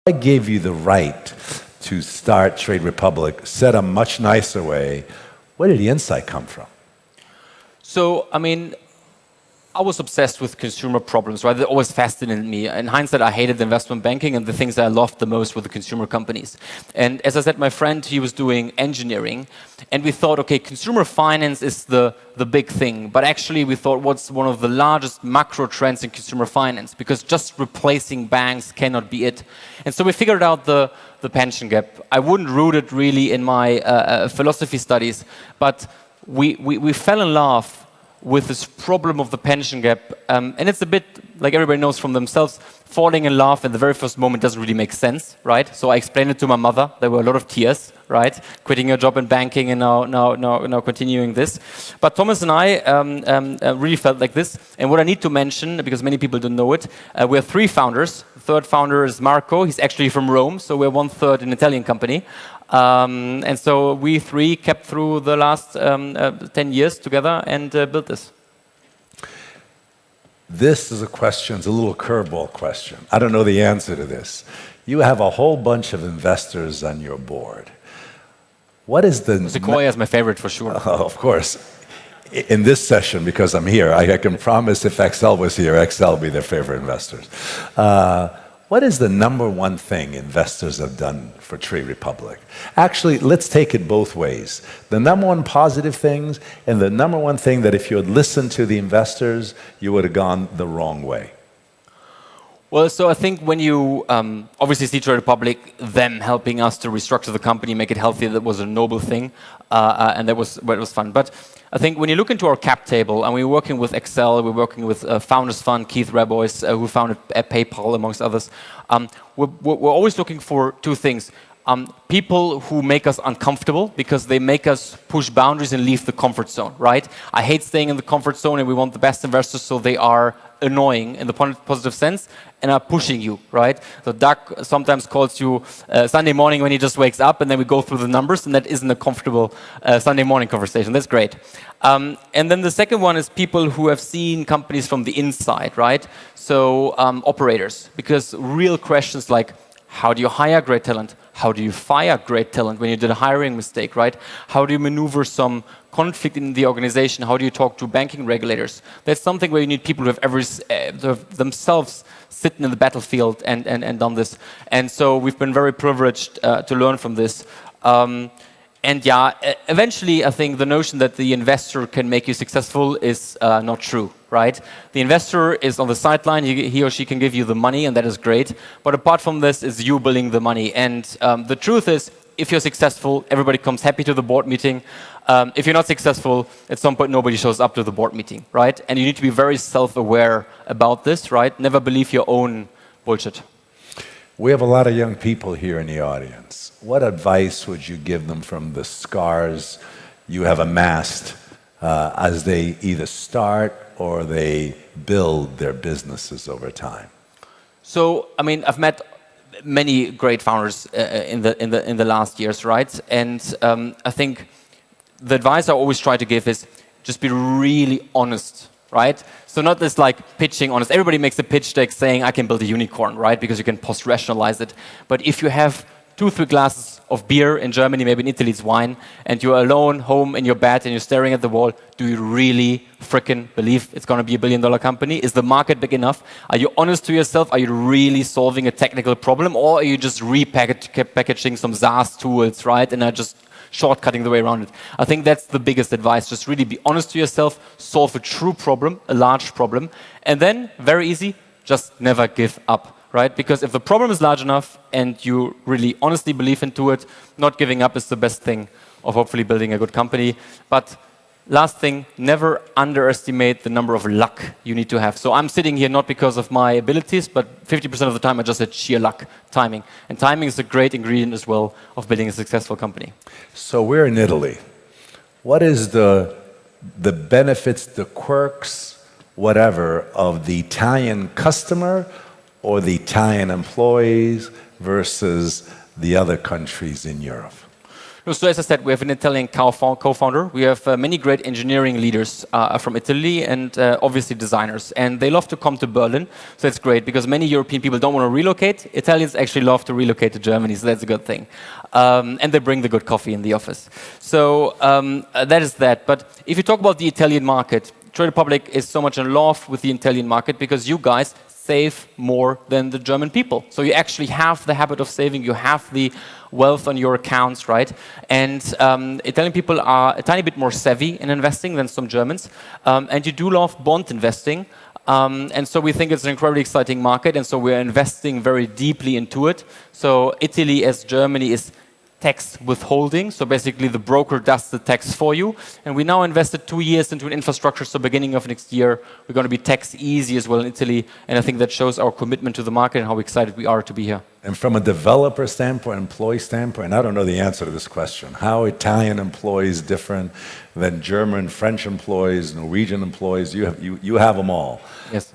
I gave you the right to start Trade Republic, said a much nicer way. Where did the insight come from? So, I mean, I was obsessed with consumer problems, right? That always fascinated me. In hindsight, I hated investment banking, and the things that I loved the most were the consumer companies. And as I said, my friend, he was doing engineering, and we thought, okay, consumer finance is the big thing. But actually, we thought, what's one of the largest macro trends in consumer finance? Because just replacing banks cannot be it. And so we figured out the pension gap. I wouldn't root it really in my philosophy studies, but we fell in love with this problem of the pension gap. And it's a bit, like everybody knows from themselves, falling in love in the very first moment doesn't really make sense, right? So I explained it to my mother. There were a lot of tears, right? Quitting your job in banking and now continuing this. But Thomas and I really felt like this. And what I need to mention, because many people don't know it, we're three founders. The third founder is Marco. He's actually from Rome, so we're 1/3 an Italian company. And so we three kept through the last 10 years together and built this. This is a question, it's a little curveball question. I don't know the answer to this. You have a whole bunch of investors on your board. What is the... Sequoia is my favorite for sure. Oh, of course. In this session, because I'm here, I can promise if Excel was here, Excel would be their favorite investors. What is the number one thing investors have done for Trade Republic? Actually, let's take it both ways. The number one positive things and the number one thing that if you had listened to the investors, you would have gone the wrong way. Well, so I think when you obviously see Trade Republic, them helping us to restructure the company, make it healthier, that was a noble thing, and that was well, it was fun. But I think when you look into our cap table, and we're working with Excel, we're working with Founders Fund, Keith Rabois, who founded PayPal, amongst others, we're always looking for two things. People who make us uncomfortable because they make us push boundaries and leave the comfort zone, right? I hate staying in the comfort zone, and we want the best investors, so they are annoying in the positive sense and are pushing you, right? So Doug sometimes calls you Sunday morning when he just wakes up, and then we go through the numbers, and that isn't a comfortable Sunday morning conversation. That's great. And then the second one is people who have seen companies from the inside, right? So operators, because real questions like, how do you hire great talent? How do you fire great talent when you did a hiring mistake, right? How do you maneuver some conflict in the organization? How do you talk to banking regulators? That's something where you need people who have themselves sitting in the battlefield and done this. And so we've been very privileged to learn from this. And yeah, eventually I think the notion that the investor can make you successful is not true, right? The investor is on the sideline, he or she can give you the money, and that is great. But apart from this is you building the money. And the truth is, if you're successful, everybody comes happy to the board meeting. If you're not successful, at some point nobody shows up to the board meeting, right? And you need to be very self-aware about this, right? Never believe your own bullshit. We have a lot of young people here in the audience. What advice would you give them from the scars you have amassed as they either start or they build their businesses over time? So, I mean, I've met many great founders in the last years, right? And I think the advice I always try to give is just be really honest, right? So not this like pitching honest. Everybody makes a pitch deck saying I can build a unicorn, right? Because you can post-rationalize it. But if you have 2-3 glasses of beer in Germany, maybe in Italy it's wine, and you're alone home in your bed and you're staring at the wall, do you really frickin' believe it's going to be $1 billion company? Is the market big enough? Are you honest to yourself? Are you really solving a technical problem? Or are you just repackaging some SaaS tools, right? And are just shortcutting the way around it? I think that's the biggest advice. Just really be honest to yourself, solve a true problem, a large problem, and then, very easy, just never give up. Right? Because if the problem is large enough and you really honestly believe into it, not giving up is the best thing of hopefully building a good company. But last thing, never underestimate the number of luck you need to have. So I'm sitting here not because of my abilities, but 50% of the time I just had sheer luck, timing. And timing is a great ingredient as well of building a successful company. So we're in Italy. What is the benefits, the quirks, whatever, of the Italian customer or the Italian employees versus the other countries in Europe? So as I said, we have an Italian co-founder. We have many great engineering leaders from Italy and obviously designers. And they love to come to Berlin. So it's great because many European people don't want to relocate. Italians actually love to relocate to Germany, so that's a good thing. And they bring the good coffee in the office. So that is that. But if you talk about the Italian market, Trade Republic is so much in love with the Italian market because you guys save more than the German people. So you actually have the habit of saving, you have the wealth on your accounts, right? And Italian people are a tiny bit more savvy in investing than some Germans. And you do love bond investing. And so we think it's an incredibly exciting market. And so we're investing very deeply into it. So Italy as Germany is tax withholding. So basically the broker does the tax for you. And we now invested 2 years into an infrastructure. So beginning of next year, we're going to be tax easy as well in Italy. And I think that shows our commitment to the market and how excited we are to be here. And from a developer standpoint, employee standpoint, I don't know the answer to this question. How Italian employees different than German, French employees, Norwegian employees? You have them all. Yes.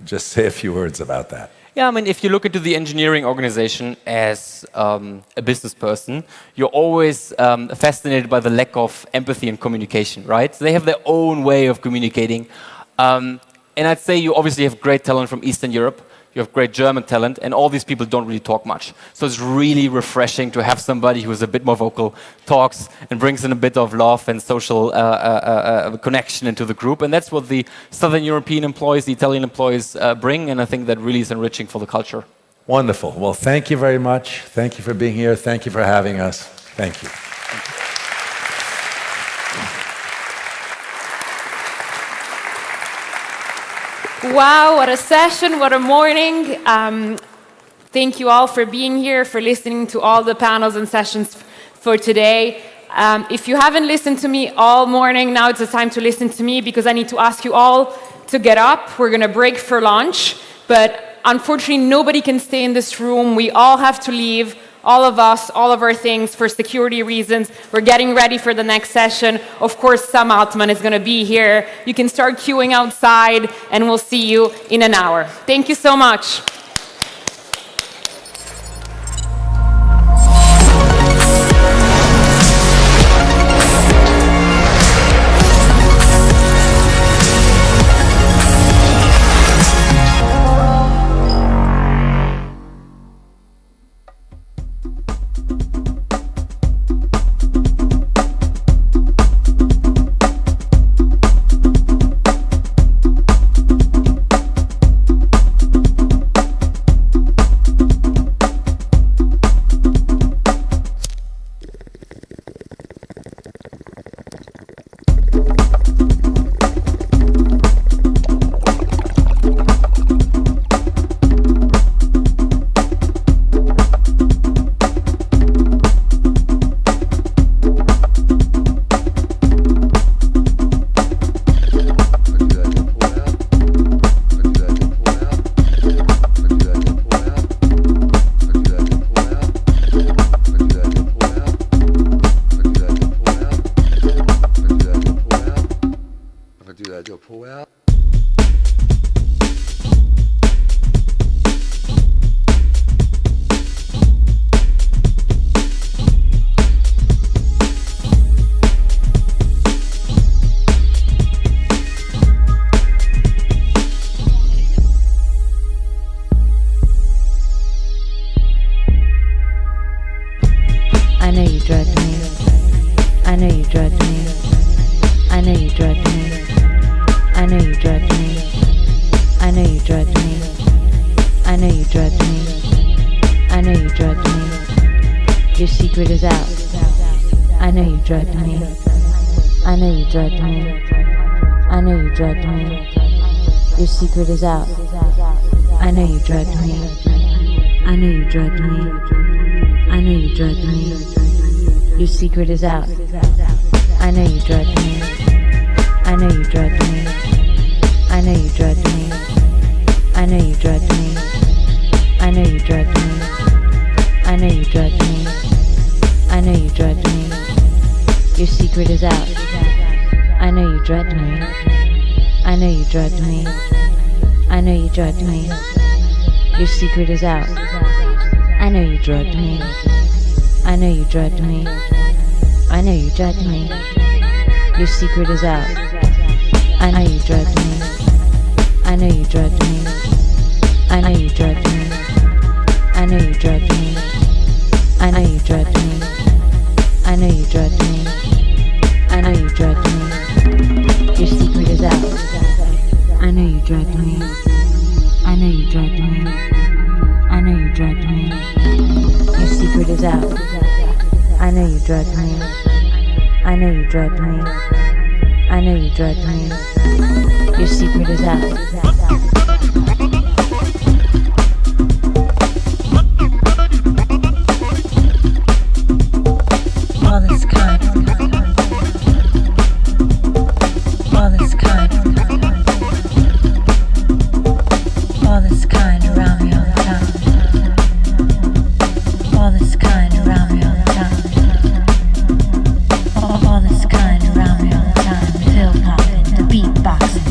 Just say a few words about that. Yeah, I mean, if you look into the engineering organization as a business person, you're always fascinated by the lack of empathy and communication, right? So they have their own way of communicating. And I'd say you obviously have great talent from Eastern Europe. You have great German talent, and all these people don't really talk much. So it's really refreshing to have somebody who is a bit more vocal, talks, and brings in a bit of love and social connection into the group. And that's what the Southern European employees, the Italian employees bring, and I think that really is enriching for the culture. Wonderful. Well, thank you very much. Thank you for being here. Thank you for having us. Thank you. Wow, what a session, what a morning. Thank you all for being here, for listening to all the panels and sessions for today. If you haven't listened to me all morning, now it's the time to listen to me because I need to ask you all to get up. We're going to break for lunch, but unfortunately nobody can stay in this room. We all have to leave. All of us, all of our things, for security reasons. We're getting ready for the next session. Of course, Sam Altman is going to be here. You can start queuing outside, and we'll see you in an hour. Thank you so much. Your secret is out. I know you drugged me. I know you drugged me. I know you drugged me. Your secret is out. I know you drugged me. I know you drugged me. I know you drugged me. I know you drugged me. I know you drugged me. I know you drugged me. I know you drugged me. Your secret is out. I know you drugged me. I know you drugged me. I know you drugged me. Your secret is out. I know you drugged me. I know you drugged me. I know you drugged me. Your secret is out. I know you drugged me. I know you drugged me. I know you drugged me. I know you drugged me. I know you drugged me. I know you drugged me. I know you drugged me. Your secret is out. I know you drugged me. I know you drugged me. I know you drugged me. Your secret is out. I know you drugged me. I know you drugged me. I know you drugged me. Your secret is out. All this kind, all this kind, all this kind around me all the time. All this kind around me all the time. All this kind around me all the time. The pill popping, the beat boxing.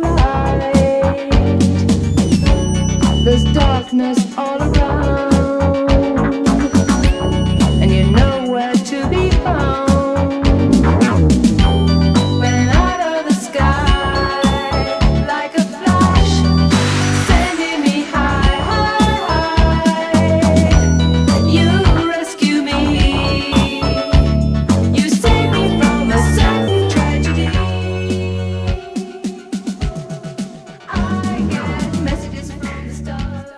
light. There's darkness all around, and you're nowhere to be found. Ran out of the sky like a flash, sending me high, high, high. You rescue me, you save me from a sudden tragedy. I get messages from the stars.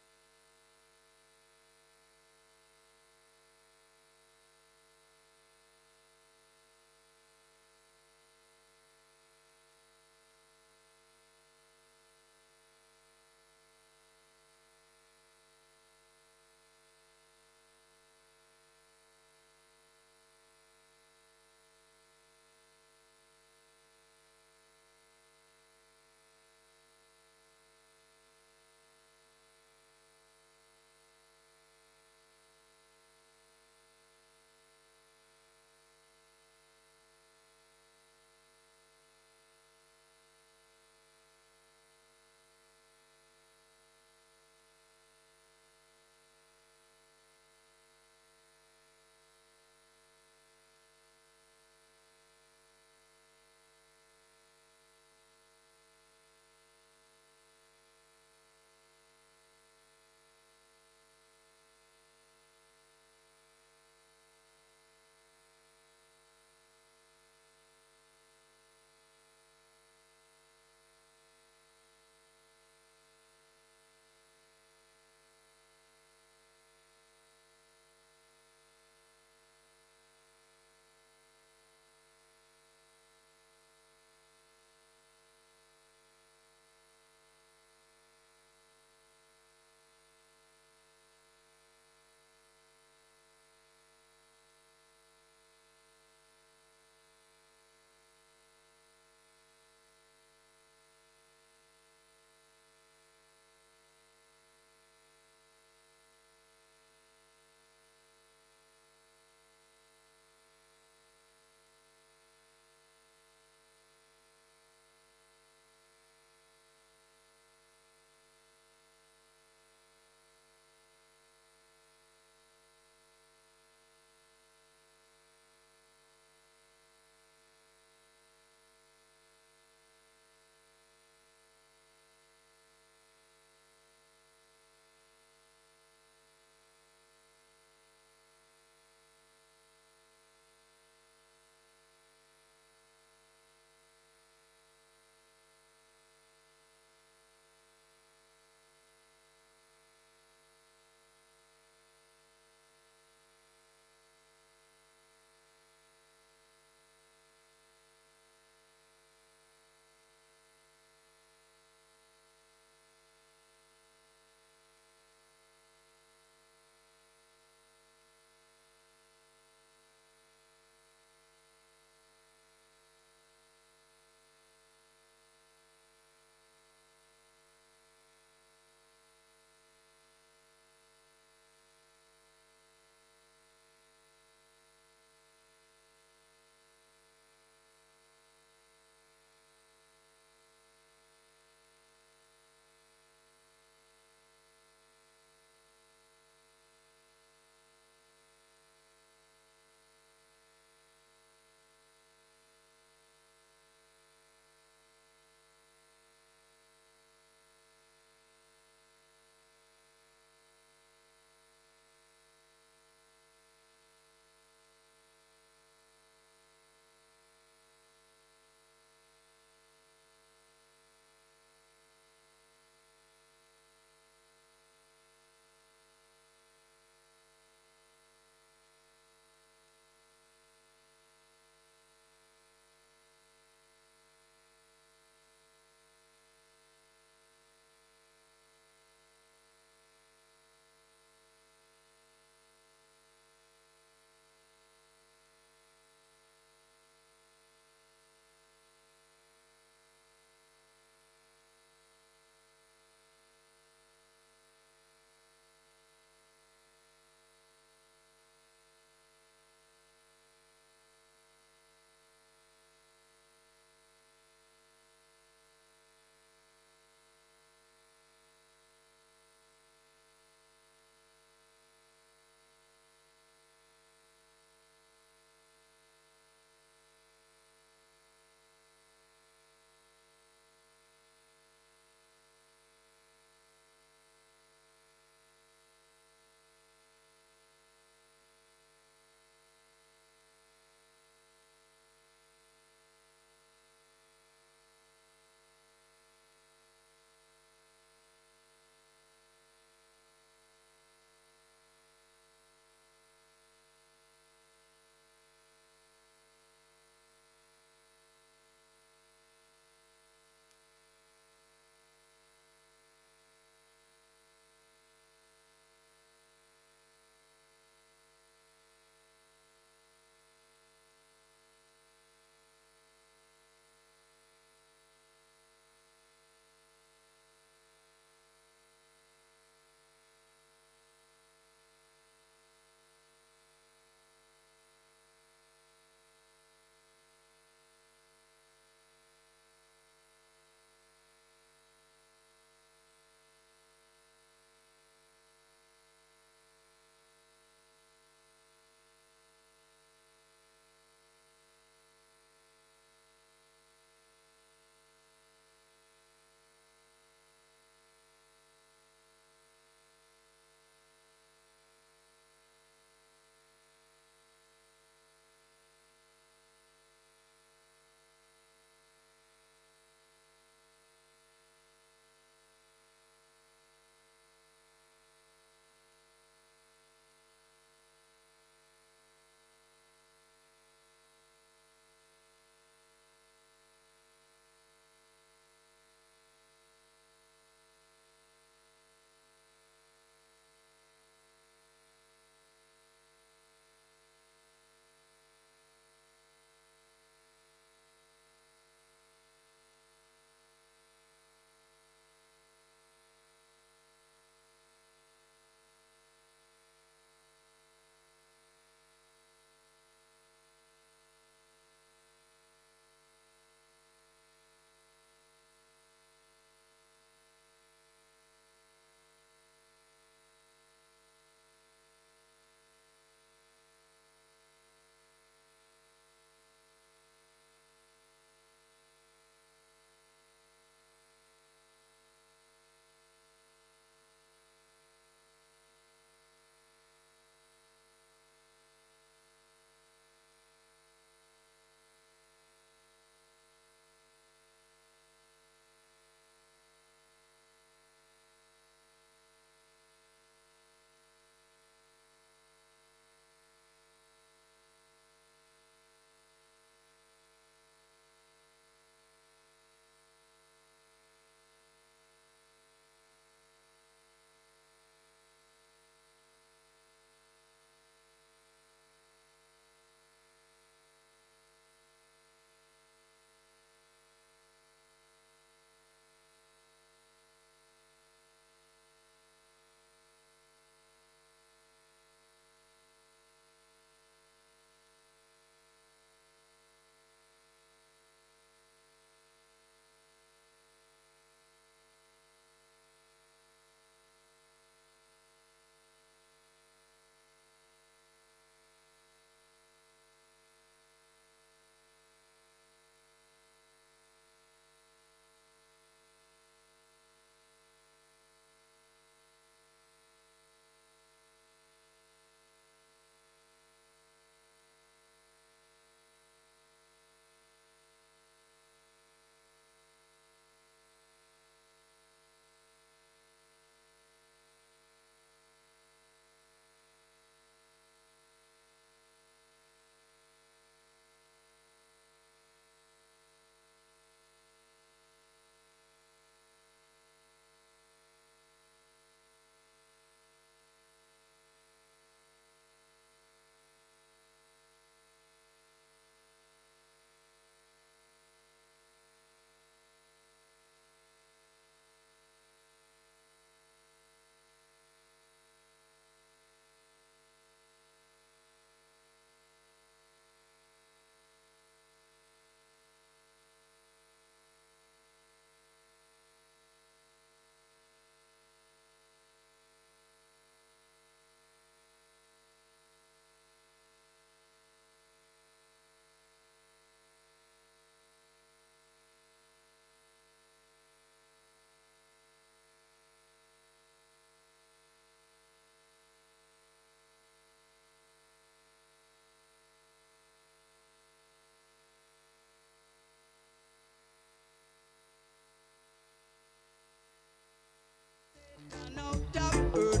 out of earth.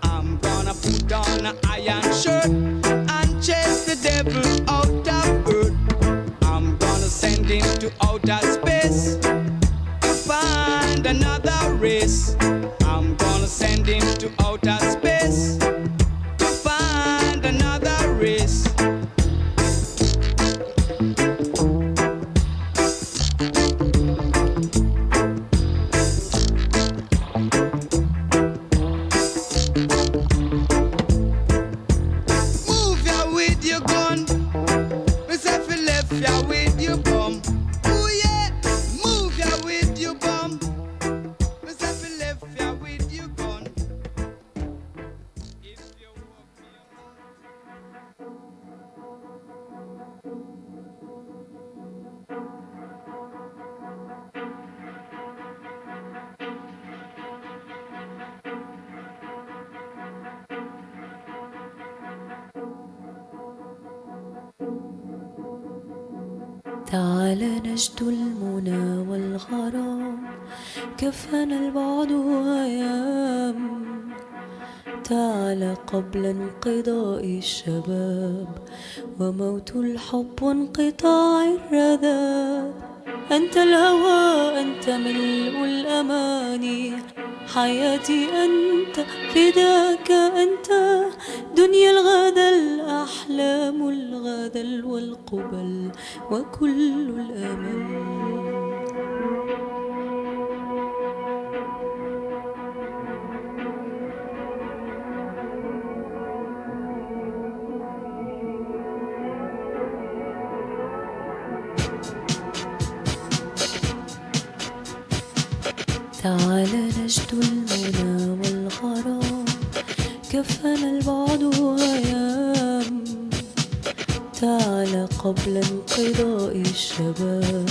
I'm gonna put on an iron shirt and chase the devil out of earth. I'm gonna send him to outer space to find another race. I'm gonna send him to outer space to find another race. Move ya with your gun. Myself you left ya with your bum. Ooh yeah. Move ya with your bum. Myself you left ya with your gun. If you walk me تعال نجد المنى والغرام كفانا البعد وأيام تعال قبل انقضاء الشباب وموت الحب وانقطاع الرذاب أنت الهوى أنت ملء الأماني حياتي أنت فداك أنت دنيا الغدا الأحلام الغدا والقبل وكل الأمل تعال نجد المنى والغرام كفانا البعد وأيام تعال قبل انقضاء الشباب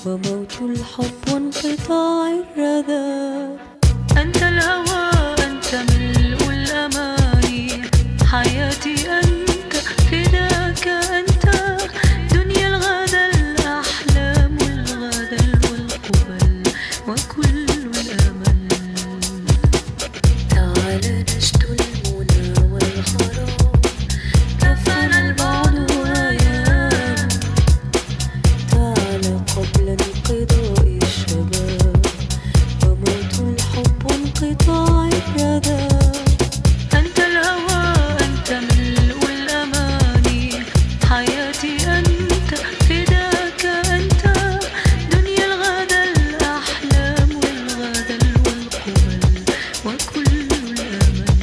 وموت الحب وانقطاع الرذاب أنت الهوى أنت ملء الأماني حياتي أنت فداك أنت دنيا الغدا الأحلام الغدا والقبل وكل الأمل تعال نجد المنى والغرام كفانا البعد وأيام تعال قبل انقضاء الشباب وموت الحب وانقطاع الرذاب أنت الهوى أنت ملء الأماني حياتي أنت فداك أنت دنيا الغدا الأحلام والغدا والقبل وكل الأمل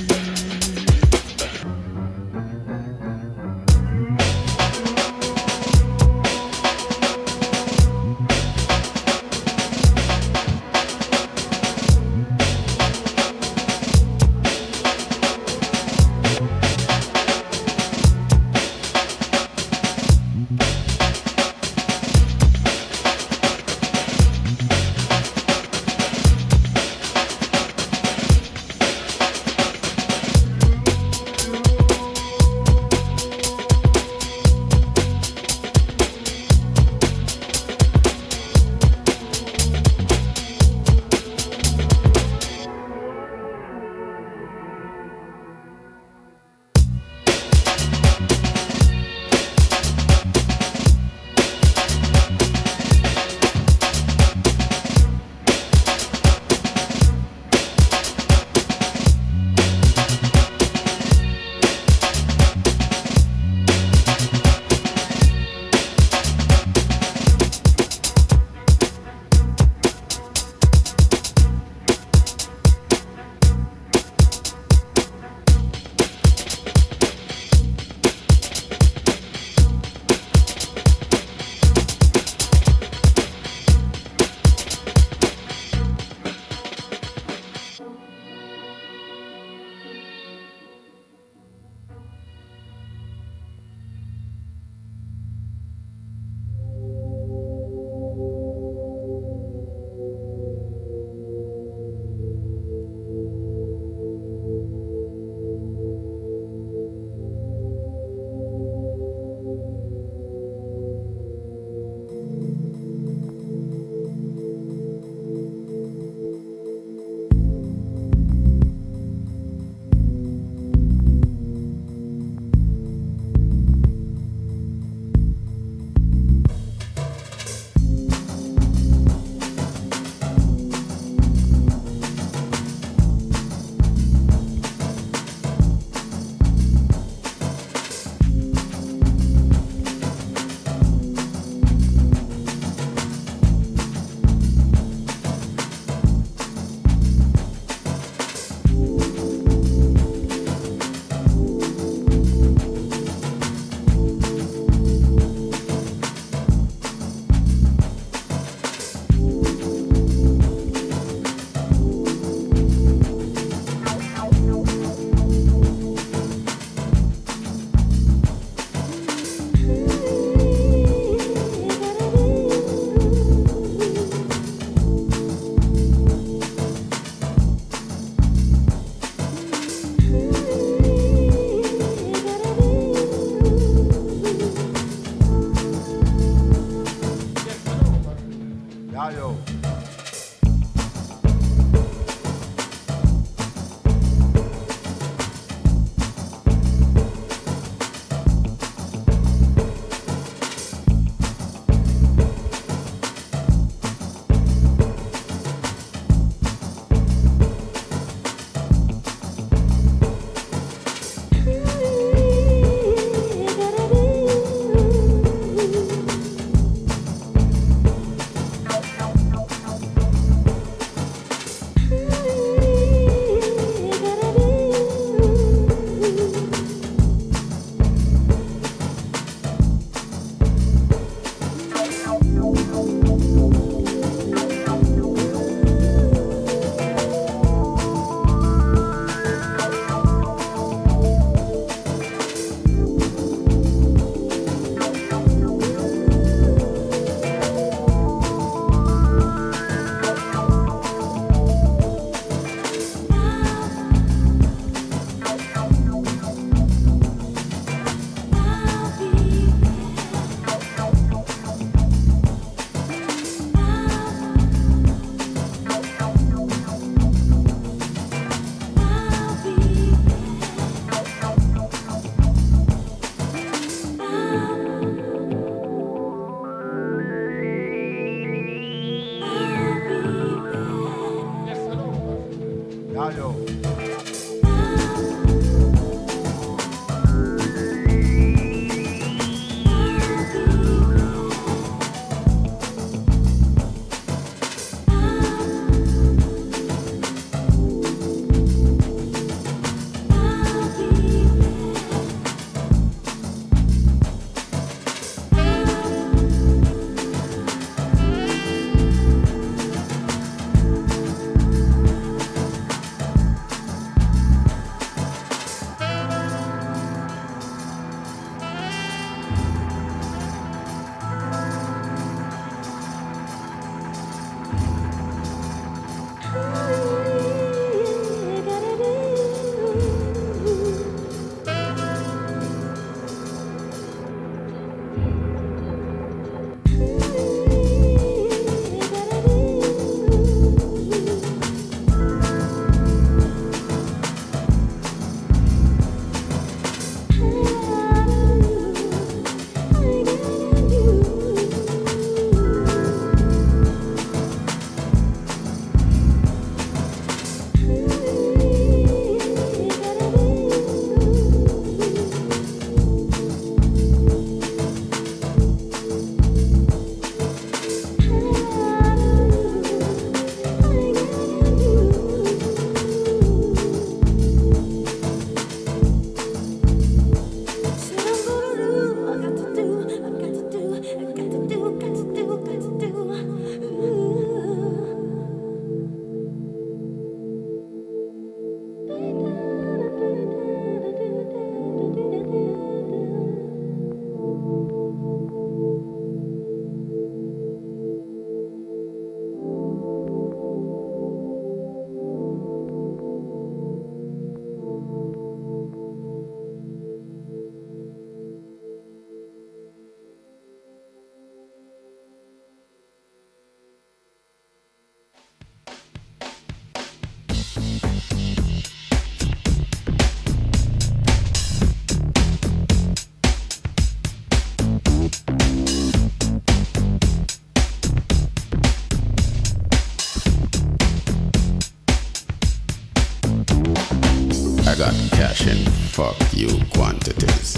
I got cash in fuck you quantities.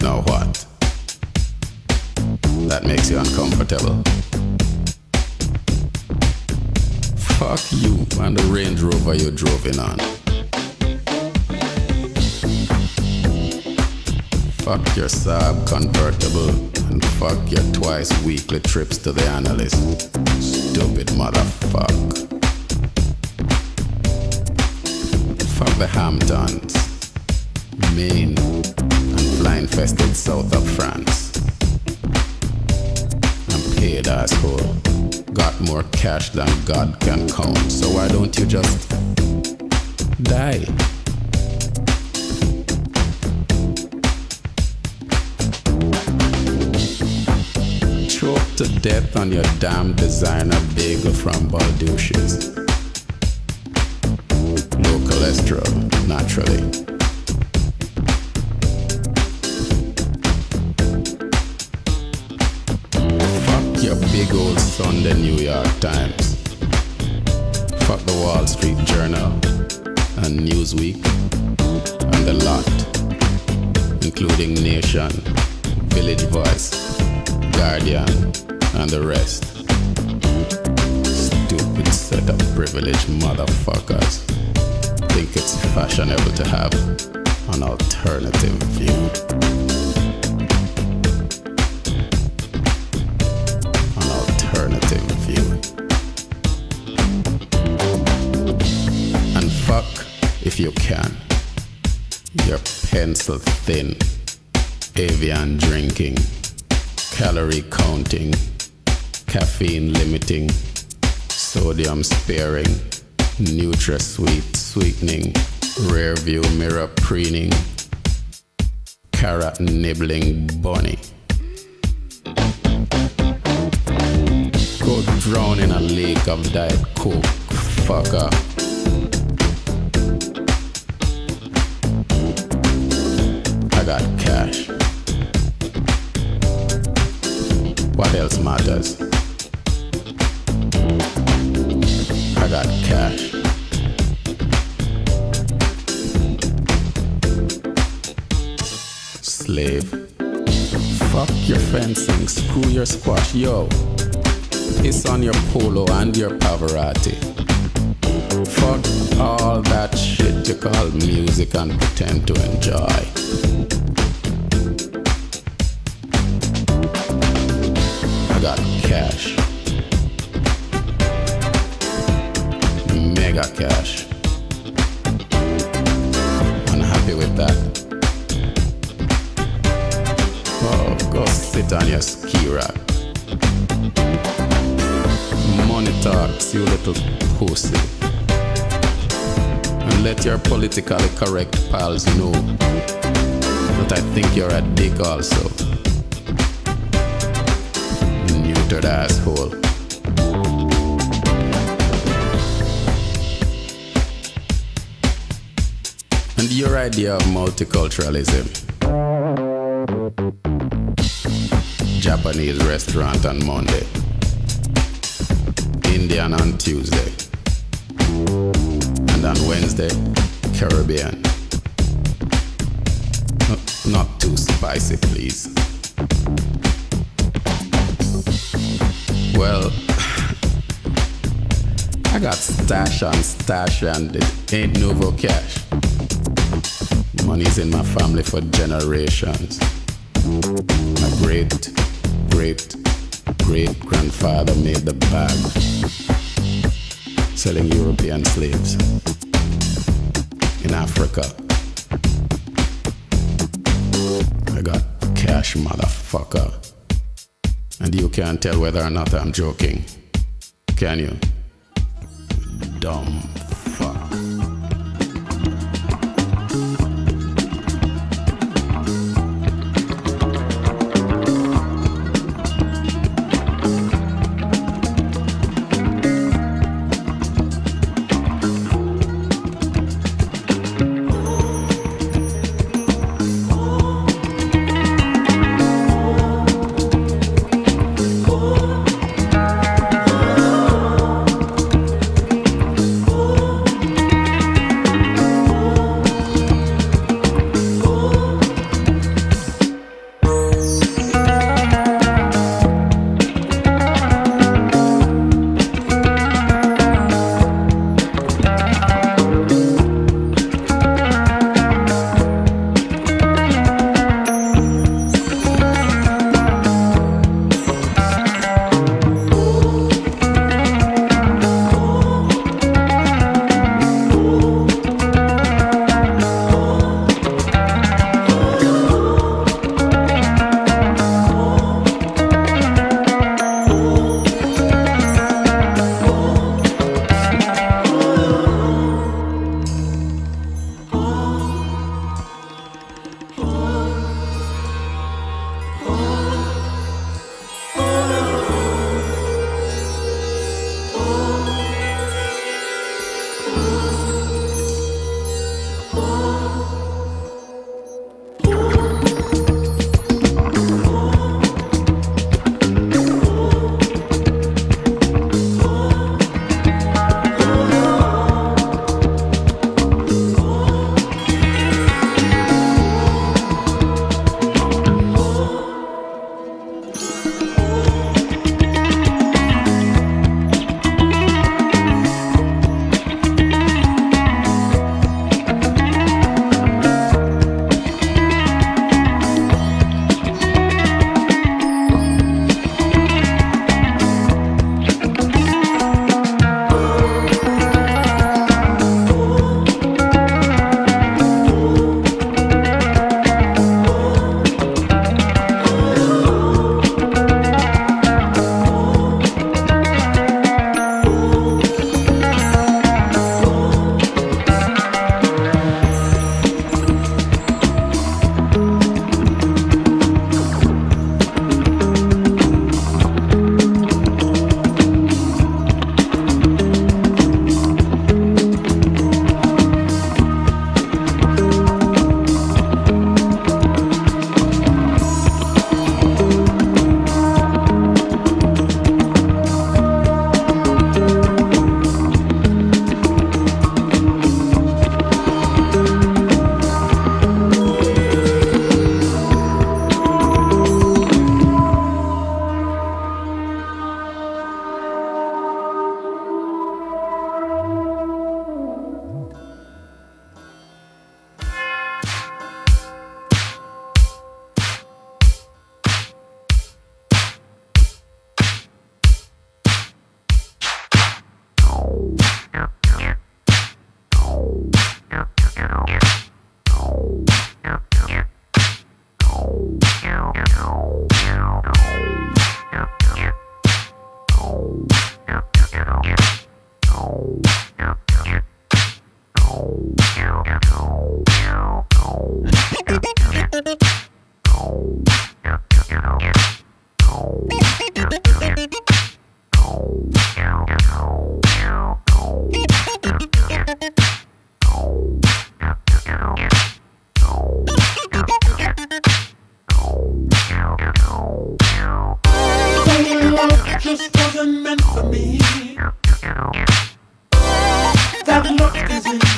Now what? That makes you uncomfortable? Fuck you and the Range Rover you drove in on. Fuck your Saab convertible and fuck your twice weekly trips to the analyst. Stupid motherfucker. Fuck the Hamptons, Maine, and fly-infested south of France. I'm paid, asshole. Got more cash than God can count, so why don't you just die? Choke to death on your damn designer bagel from Baldouches. Low cholesterol, naturally. Fuck your big old Sunday New York Times. Fuck the Wall Street Journal and Newsweek and the lot, including Nation, Village Voice, Guardian, and the rest. Stupid set of privileged motherfuckers think it's fashionable to have an alternative view. An alternative view. And fuck, if you can, your pencil thin, avian drinking, calorie counting, caffeine limiting, sodium sparing, NutraSweet sweetening, rear view mirror preening, carrot nibbling bunny. Go drown in a lake of Diet Coke, fucker. I got cash. What else matters? I got cash. slave. Fuck your fencing, screw your squash, yo. Piss on your polo and your Pavarotti. Fuck all that shit you call music and pretend to enjoy. I got cash. Mega cash. Unhappy with that? Oh, go sit on your ski rack. Money talks, you little pussy. And let your politically correct pals know that I think you're a dick also. Neutered asshole. And your idea of multiculturalism. Japanese restaurant on Monday. Indian on Tuesday. And on Wednesday, Caribbean. Not too spicy, please. Well, I got stash and it ain't nouveau cash. Money's in my family for generations. My great-grandfather made the bag, selling European slaves in Africa. I got cash, motherfucker. And you can't tell whether or not I'm joking, can you? Dumb fuck.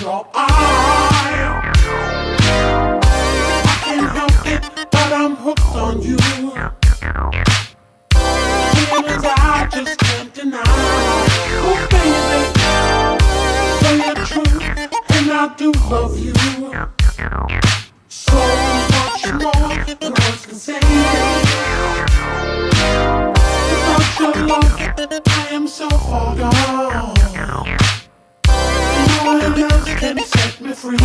your eye. I can't help it, but I'm hooked on you. Feelings I just can't deny. Oh baby, tell you the truth, and I do love you. So much more than words can say. Without your love, I am so far gone. No one else can set me free.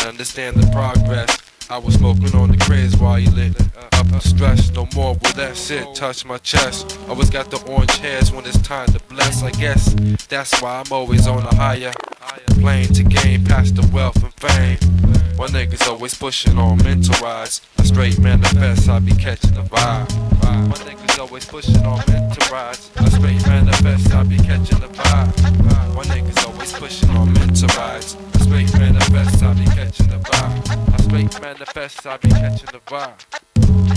Understand the progress. I was smoking on the craze while you lit up the stress. No more will that shit touch my chest. Always got the orange hairs when it's time to bless. I guess that's why I'm always on a higher plane to gain past the wealth and fame. My niggas always pushing on mental rides. A straight manifest, I be catching the vibe. My niggas always pushing on mental rides. A straight manifest, I be catching the vibe. My niggas always pushing on mental rides. A straight manifest, I be catching the vibe. A straight manifest, I be catching the vibe.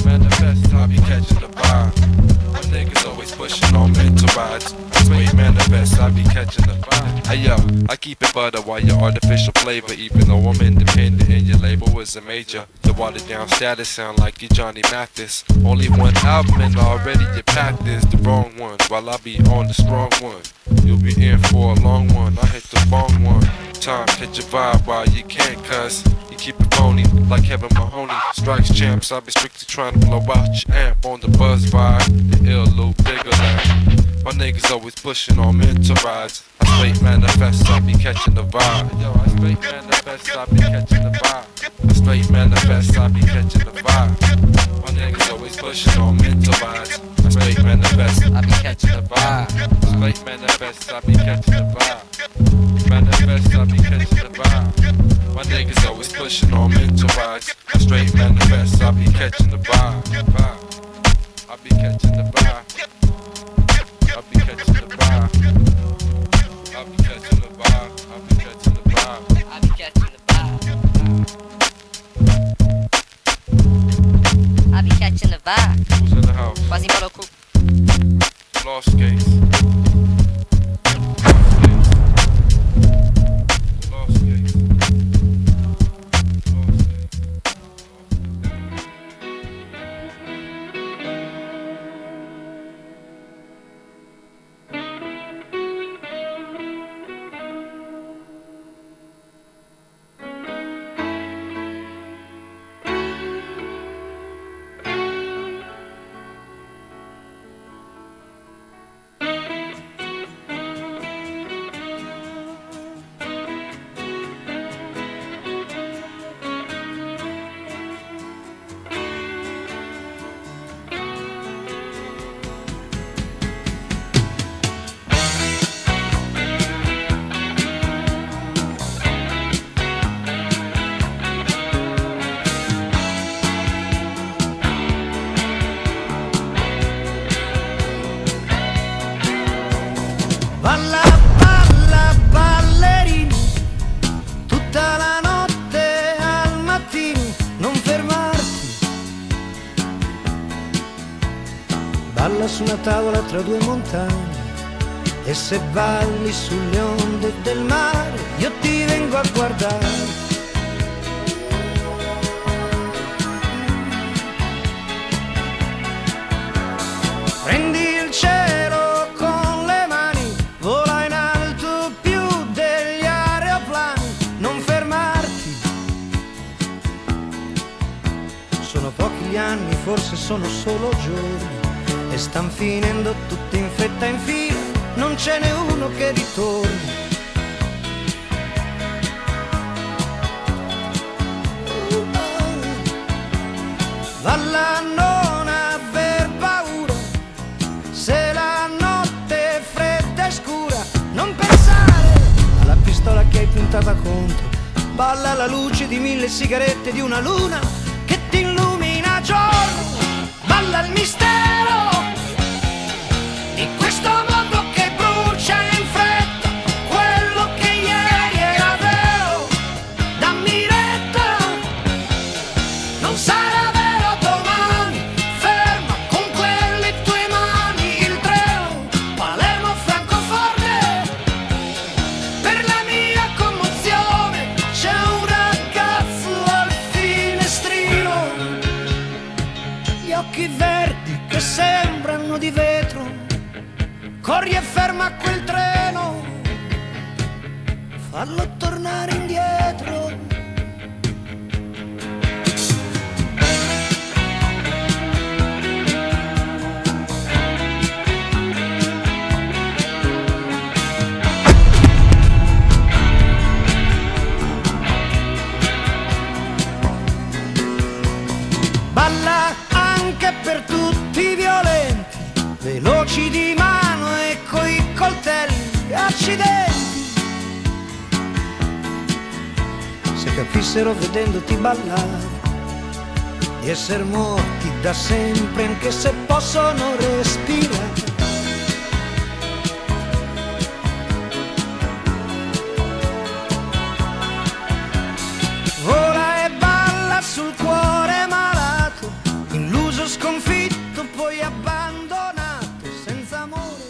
Manifest, I be catching the vibe. My niggas always pushing on mental rides. A straight manifest, I be catching the vibe. Hey yo, I keep it butter while your artificial flavor. Even though I'm independent and your label is a major. The watered down status sound like you Johnny Mathis. Only one album and already your path is the wrong one. While I be on the strong one, you'll be in for a long one. I hit the wrong one. Time catch your vibe while you can't cuss. You keep it phony like Kevin Mahoney. Strikes champs, I be strictly trying to blow out your amp on the buzz vibe. The ill loop bigger than. My niggas always pushing on mental rides. I straight manifest, I be catching the vibe. Yo, I straight manifest, I be catching the vibe. I straight manifest, I be catching the vibe. My niggas always pushing on mental rides. I straight manifest, I be catching the vibe. Straight manifest, I be catching the vibe. Manifest, I be catching the vibe. My niggas always pushing on mental rides. I straight manifest, I be catching the vibe. I be catching the vibe. I be catching the vibe. I be catching the vibe. I be catching the vibe. I be catching the vibe. balla su una tavola tra due montagne. E se balli sulle onde del mare, io ti vengo a guardare. Prendi il cielo con le mani, vola in alto più degli aeroplani, non fermarti. Sono pochi gli anni, forse sono solo giorni, e stan finendo tutti in fretta in fila, non ce n'è uno che ritorni. Balla, non aver paura, se la notte è fredda e scura, non pensare alla pistola che hai puntata contro. Balla alla luce di 1000 sigarette, di una luna che ti illumina a giorno. Balla il mistero di questo mondo che brucia in fretta, quello che ieri era vero. Dammi retta, non sarà vero domani. Ferma con quelle tue mani il treno Palermo-Francoforte. Per la mia commozione c'è un ragazzo al finestrino, gli occhi verdi che sembrano di vetro. Corri e ferma quel treno, fallo tornare indietro. Balla anche per tutti i violenti, veloci di mano e coi coltelli, accidenti. Se capissero vedendoti ballare di essere morti da sempre, anche se possono respirare. Vola e balla sul cuore malato, illuso, sconfitto, poi abbandonato, senza amore.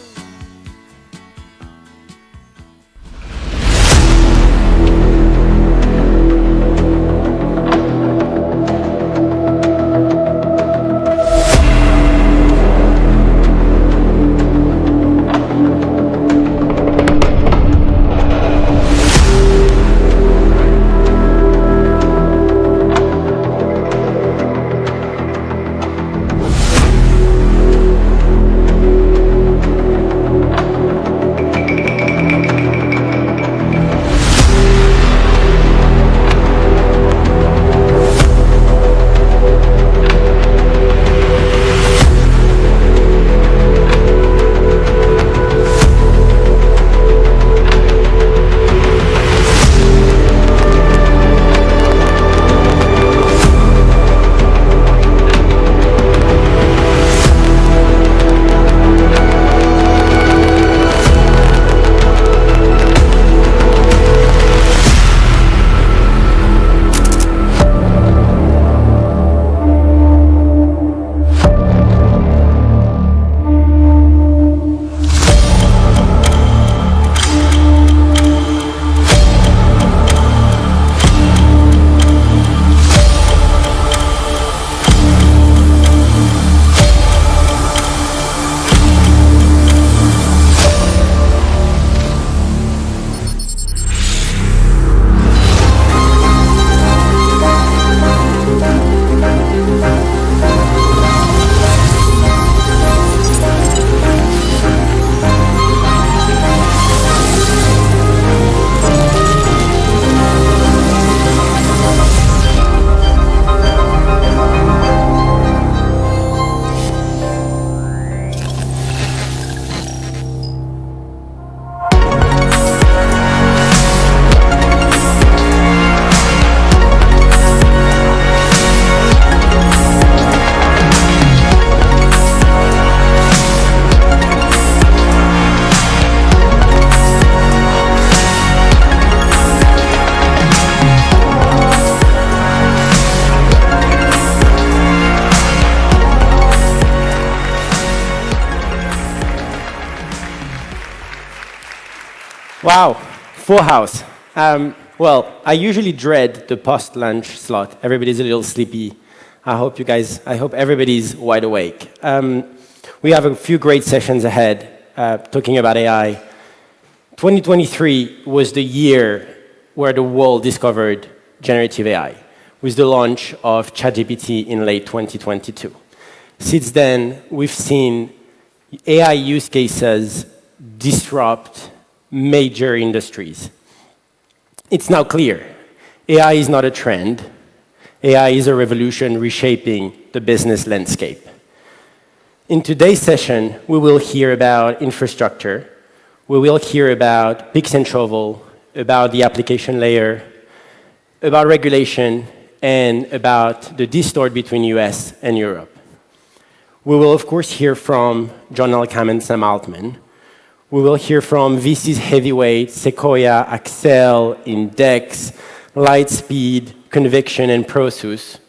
Wow, full house. Well, I usually dread the post-lunch slot. Everybody's a little sleepy. I hope everybody's wide awake. We have a few great sessions ahead talking about AI. 2023 was the year where the world discovered generative AI with the launch of ChatGPT in late 2022. Since then, we've seen AI use cases disrupt major industries. It's now clear, AI is not a trend. AI is a revolution reshaping the business landscape. In today's session, we will hear about infrastructure. We will hear about picks and shovel, about the application layer, about regulation, and about the discord between US and Europe. We will, of course, hear from John Elkham and Sam Altman. We will hear from VC's heavyweights, Sequoia, Accel, Index, Lightspeed, Conviction, and Prosus,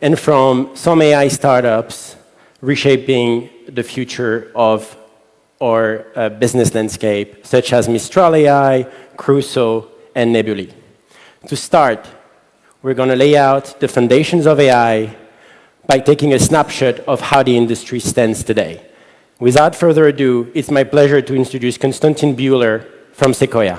and from some AI startups reshaping the future of our business landscape, such as Mistral AI, Crusoe, and Nebulae. To start, we're going to lay out the foundations of AI by taking a snapshot of how the industry stands today. Without further ado, it's my pleasure to introduce Konstantin Buehler from Sequoia.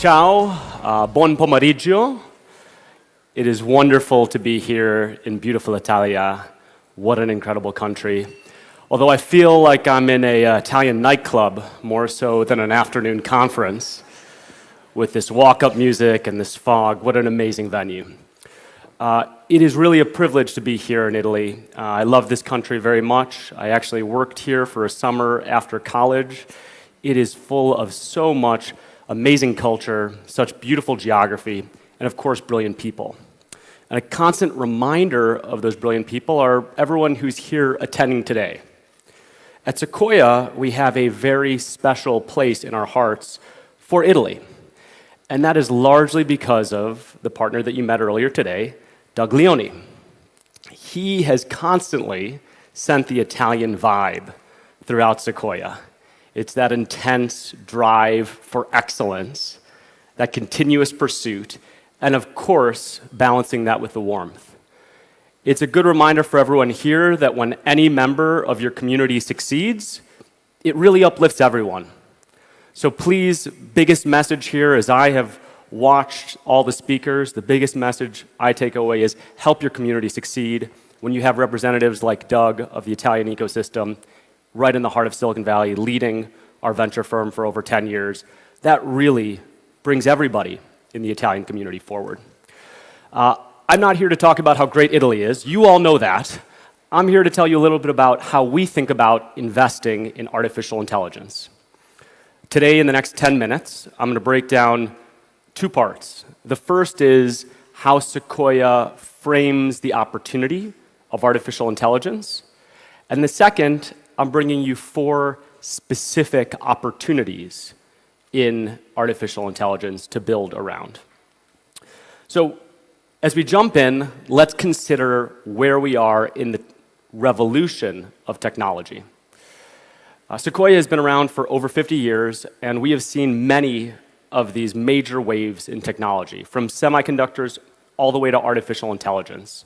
Ciao, buon pomeriggio. It is wonderful to be here in beautiful Italia. What an incredible country. Although I feel like I'm in an Italian nightclub more so than an afternoon conference with this walk-up music and this fog. What an amazing venue. It is really a privilege to be here in Italy. I love this country very much. I actually worked here for a summer after college. It is full of so much amazing culture, such beautiful geography, and of course, brilliant people. And a constant reminder of those brilliant people are everyone who's here attending today. At Sequoia, we have a very special place in our hearts for Italy. And that is largely because of the partner that you met earlier today, Doug Leone. He has constantly sent the Italian vibe throughout Sequoia. It's that intense drive for excellence, that continuous pursuit, and of course, balancing that with the warmth. It's a good reminder for everyone here that when any member of your community succeeds, it really uplifts everyone. So please, biggest message here, as I have watched all the speakers, the biggest message I take away is help your community succeed. When you have representatives like Doug of the Italian ecosystem, right in the heart of Silicon Valley, leading our venture firm for over 10 years. That really brings everybody in the Italian community forward. I'm not here to talk about how great Italy is. You all know that. I'm here to tell you a little bit about how we think about investing in artificial intelligence. Today, in the next 10 minutes, I'm going to break down two parts. The first is how Sequoia frames the opportunity of artificial intelligence. And the second, I'm bringing you 4 specific opportunities in artificial intelligence to build around. So, as we jump in, let's consider where we are in the revolution of technology. Sequoia has been around for over 50 years, and we have seen many of these major waves in technology, from semiconductors all the way to artificial intelligence.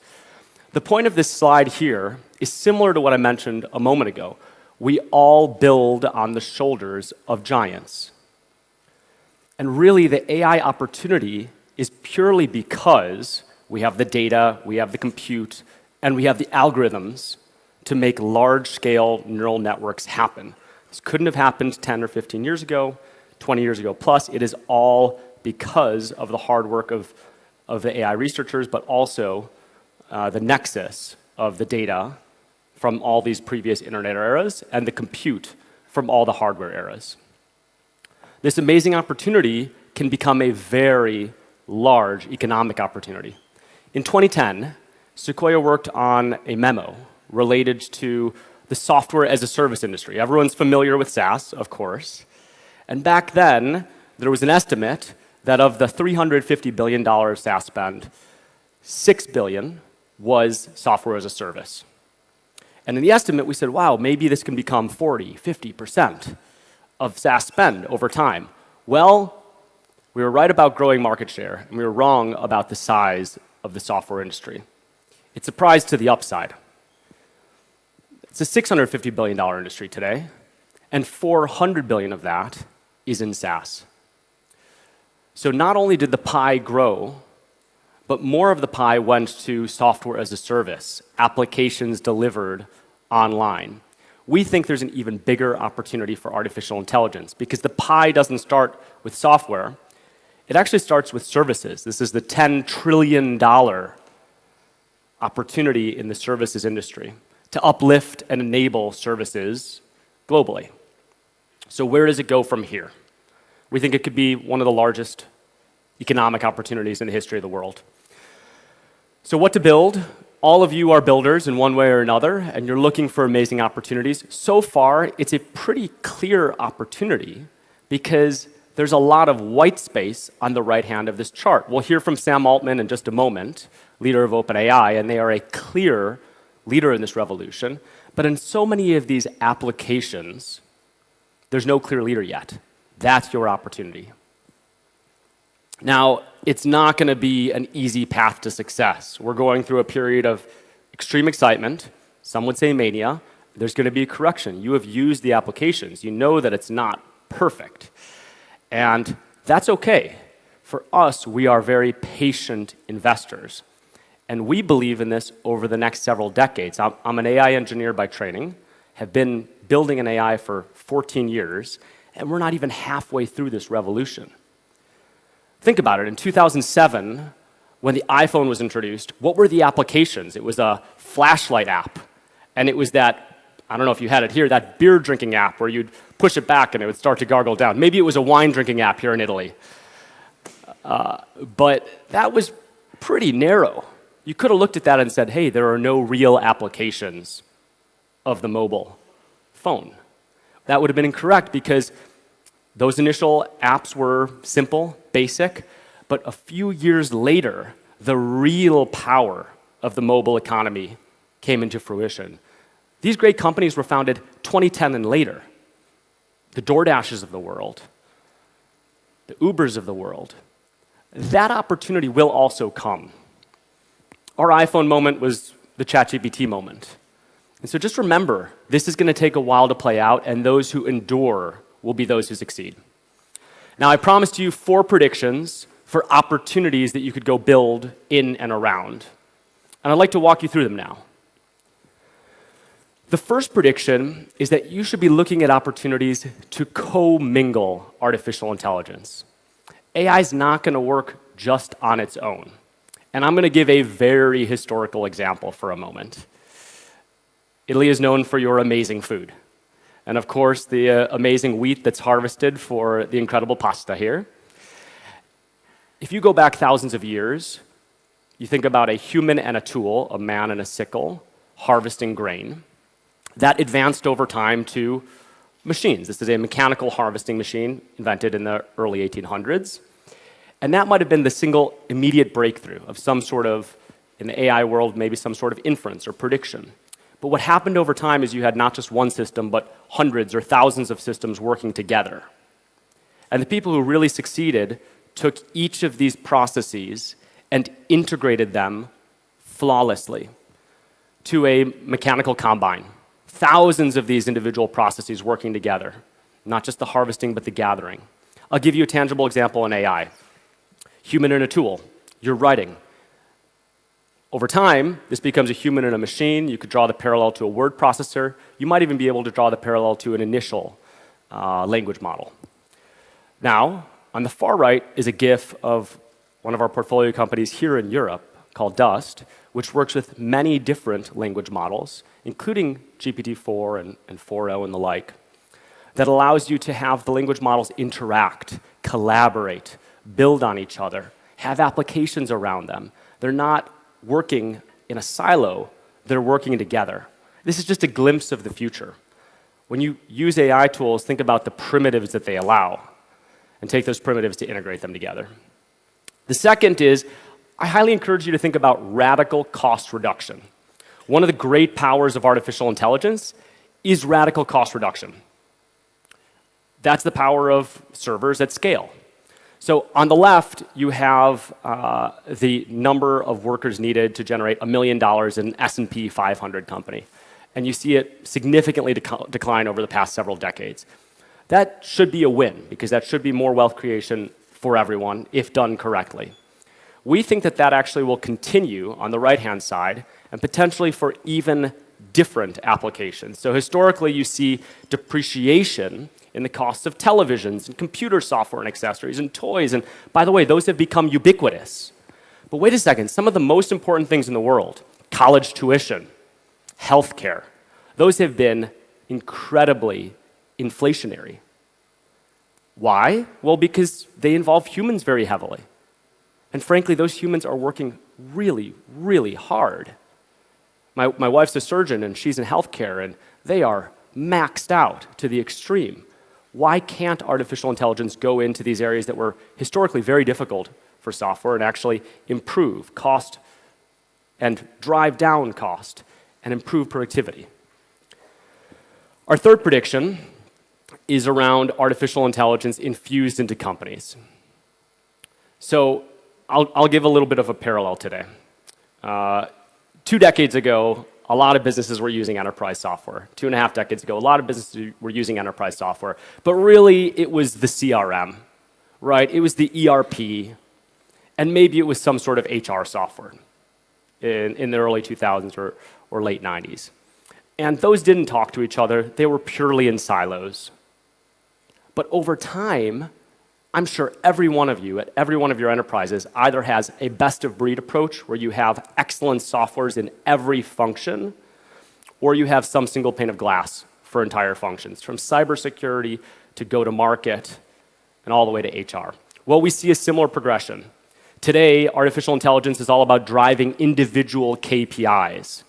The point of this slide here is similar to what I mentioned a moment ago. We all build on the shoulders of giants. And really, the AI opportunity is purely because we have the data, we have the compute, and we have the algorithms to make large-scale neural networks happen. This couldn't have happened 10 or 15 years ago, 20 years ago. Plus, it is all because of the hard work of the AI researchers, but also the nexus of the data from all these previous internet eras and the compute from all the hardware eras. This amazing opportunity can become a very large economic opportunity. In 2010, Sequoia worked on a memo related to the software as a service industry. Everyone's familiar with SaaS, of course. And back then, there was an estimate that of the $350 billion SaaS spend, $6 billion was software as a service. And in the estimate, we said, wow, maybe this can become 40, 50% of SaaS spend over time. Well, we were right about growing market share, and we were wrong about the size of the software industry. It surprised to the upside. It's a $650 billion industry today, and $400 billion of that is in SaaS. So not only did the pie grow, but more of the pie went to software as a service, applications delivered online. We think there's an even bigger opportunity for artificial intelligence because the pie doesn't start with software. It actually starts with services. This is the $10 trillion opportunity in the services industry to uplift and enable services globally. So where does it go from here? We think it could be one of the largest economic opportunities in the history of the world. So what to build? All of you are builders in one way or another, and you're looking for amazing opportunities. So far, it's a pretty clear opportunity because there's a lot of white space on the right hand of this chart. We'll hear from Sam Altman in just a moment, leader of OpenAI, and they are a clear leader in this revolution. But in so many of these applications, there's no clear leader yet. That's your opportunity. Now, it's not going to be an easy path to success. We're going through a period of extreme excitement. Some would say mania. There's going to be a correction. You have used the applications. You know that it's not perfect. And that's okay. For us, we are very patient investors. And we believe in this over the next several decades. I'm an AI engineer by training, have been building an AI for 14 years, and we're not even halfway through this revolution. Think about it. In 2007, when the iPhone was introduced, what were the applications? It was a flashlight app. And it was that, I don't know if you had it here, that beer drinking app where you'd push it back and it would start to gargle down. Maybe it was a wine drinking app here in Italy. But that was pretty narrow. You could have looked at that and said, hey, there are no real applications of the mobile phone. That would have been incorrect because those initial apps were simple, basic, but a few years later, the real power of the mobile economy came into fruition. These great companies were founded 2010 and later. The DoorDashes of the world, the Ubers of the world. That opportunity will also come. Our iPhone moment was the ChatGPT moment. And so just remember, this is going to take a while to play out, and those who endure will be those who succeed. Now, I promised you 4 predictions for opportunities that you could go build in and around. And I'd like to walk you through them now. The first prediction is that you should be looking at opportunities to co-mingle artificial intelligence. AI is not going to work just on its own. And I'm going to give a very historical example for a moment. Italy is known for your amazing food. And of course, the amazing wheat that's harvested for the incredible pasta here. If you go back thousands of years, you think about a human and a tool, a man and a sickle, harvesting grain. That advanced over time to machines. This is a mechanical harvesting machine invented in the early 1800s. And that might have been the single immediate breakthrough of some sort of, in the AI world, maybe some sort of inference or prediction. But what happened over time is you had not just one system, but hundreds or thousands of systems working together. And the people who really succeeded took each of these processes and integrated them flawlessly to a mechanical combine. Thousands of these individual processes working together, not just the harvesting, but the gathering. I'll give you a tangible example in AI. Human and a tool. You're writing. Over time, this becomes a human and a machine. You could draw the parallel to a word processor. You might even be able to draw the parallel to an initial language model. Now, on the far right is a GIF of one of our portfolio companies here in Europe called Dust, which works with many different language models, including GPT-4 and 4o and the like. that allows you to have the language models interact, collaborate, build on each other, have applications around them. They're not working in a silo, they're working together. This is just a glimpse of the future. When you use AI tools, think about the primitives that they allow and take those primitives to integrate them together. The second is, I highly encourage you to think about radical cost reduction. One of the great powers of artificial intelligence is radical cost reduction. That's the power of servers at scale. So on the left, you have the number of workers needed to generate $1 million in an S&P 500 company. And you see it significantly decline over the past several decades. That should be a win, because that should be more wealth creation for everyone if done correctly. We think that that actually will continue on the right-hand side and potentially for even different applications. So historically, you see depreciation in the costs of televisions and computer software and accessories and toys. And by the way, those have become ubiquitous. But wait a second, some of the most important things in the world, college tuition, healthcare, those have been incredibly inflationary. Why? Well, because they involve humans very heavily. And frankly, those humans are working really, really hard. My wife's a surgeon, and she's in healthcare, and they are maxed out to the extreme. Why can't artificial intelligence go into these areas that were historically very difficult for software and actually improve cost and drive down cost and improve productivity? Our third prediction is around artificial intelligence infused into companies. So I'll give a little bit of a parallel today. 2 decades ago, a lot of businesses were using enterprise software. 2.5 decades ago, a lot of businesses were using enterprise software. But really, it was the CRM, right? It was the ERP, and maybe it was some sort of HR software in the early 2000s or late 90s. And those didn't talk to each other. They were purely in silos. But over time, I'm sure every one of you at every one of your enterprises either has a best-of-breed approach where you have excellent softwares in every function, or you have some single pane of glass for entire functions, from cybersecurity to go-to-market and all the way to HR. Well, we see a similar progression. Today, artificial intelligence is all about driving individual KPIs.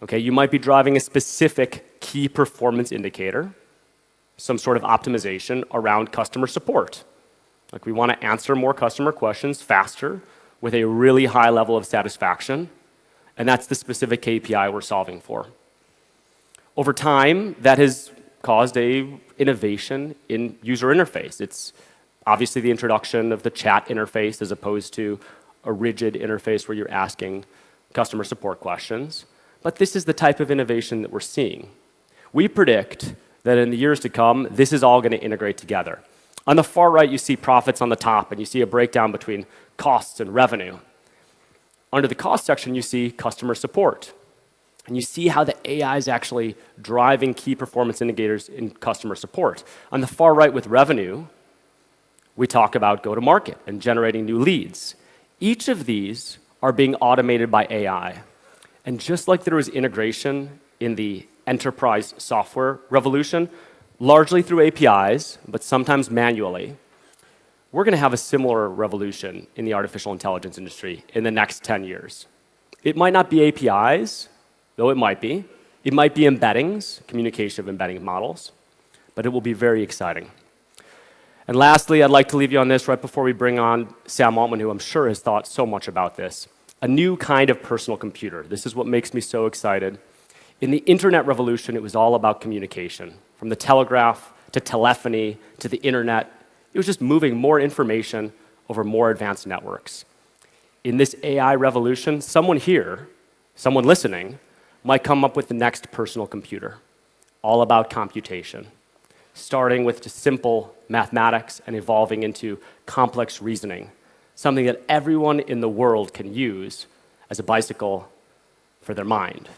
Okay, you might be driving a specific key performance indicator, some sort of optimization around customer support. Like, we want to answer more customer questions faster with a really high level of satisfaction, and that's the specific KPI we're solving for. Over time, that has caused an innovation in user interface. It's obviously the introduction of the chat interface as opposed to a rigid interface where you're asking customer support questions. But this is the type of innovation that we're seeing. We predict that in the years to come, this is all going to integrate together. On the far right, you see profits on the top, and you see a breakdown between costs and revenue. Under the cost section, you see customer support. And you see how the AI is actually driving key performance indicators in customer support. On the far right with revenue, we talk about go-to-market and generating new leads. Each of these are being automated by AI. And just like there was integration in the enterprise software revolution, largely through APIs, but sometimes manually, we're going to have a similar revolution in the artificial intelligence industry in the next 10 years. It might not be APIs, though it might be. It might be embeddings, communication of embedding models, but it will be very exciting. And lastly, I'd like to leave you on this right before we bring on Sam Altman, who I'm sure has thought so much about this. A new kind of personal computer. This is what makes me so excited. In the internet revolution, it was all about communication. From the telegraph to telephony to the internet, it was just moving more information over more advanced networks. In this AI revolution, someone here, someone listening, might come up with the next personal computer, all about computation, starting with just simple mathematics and evolving into complex reasoning, something that everyone in the world can use as a bicycle for their mind.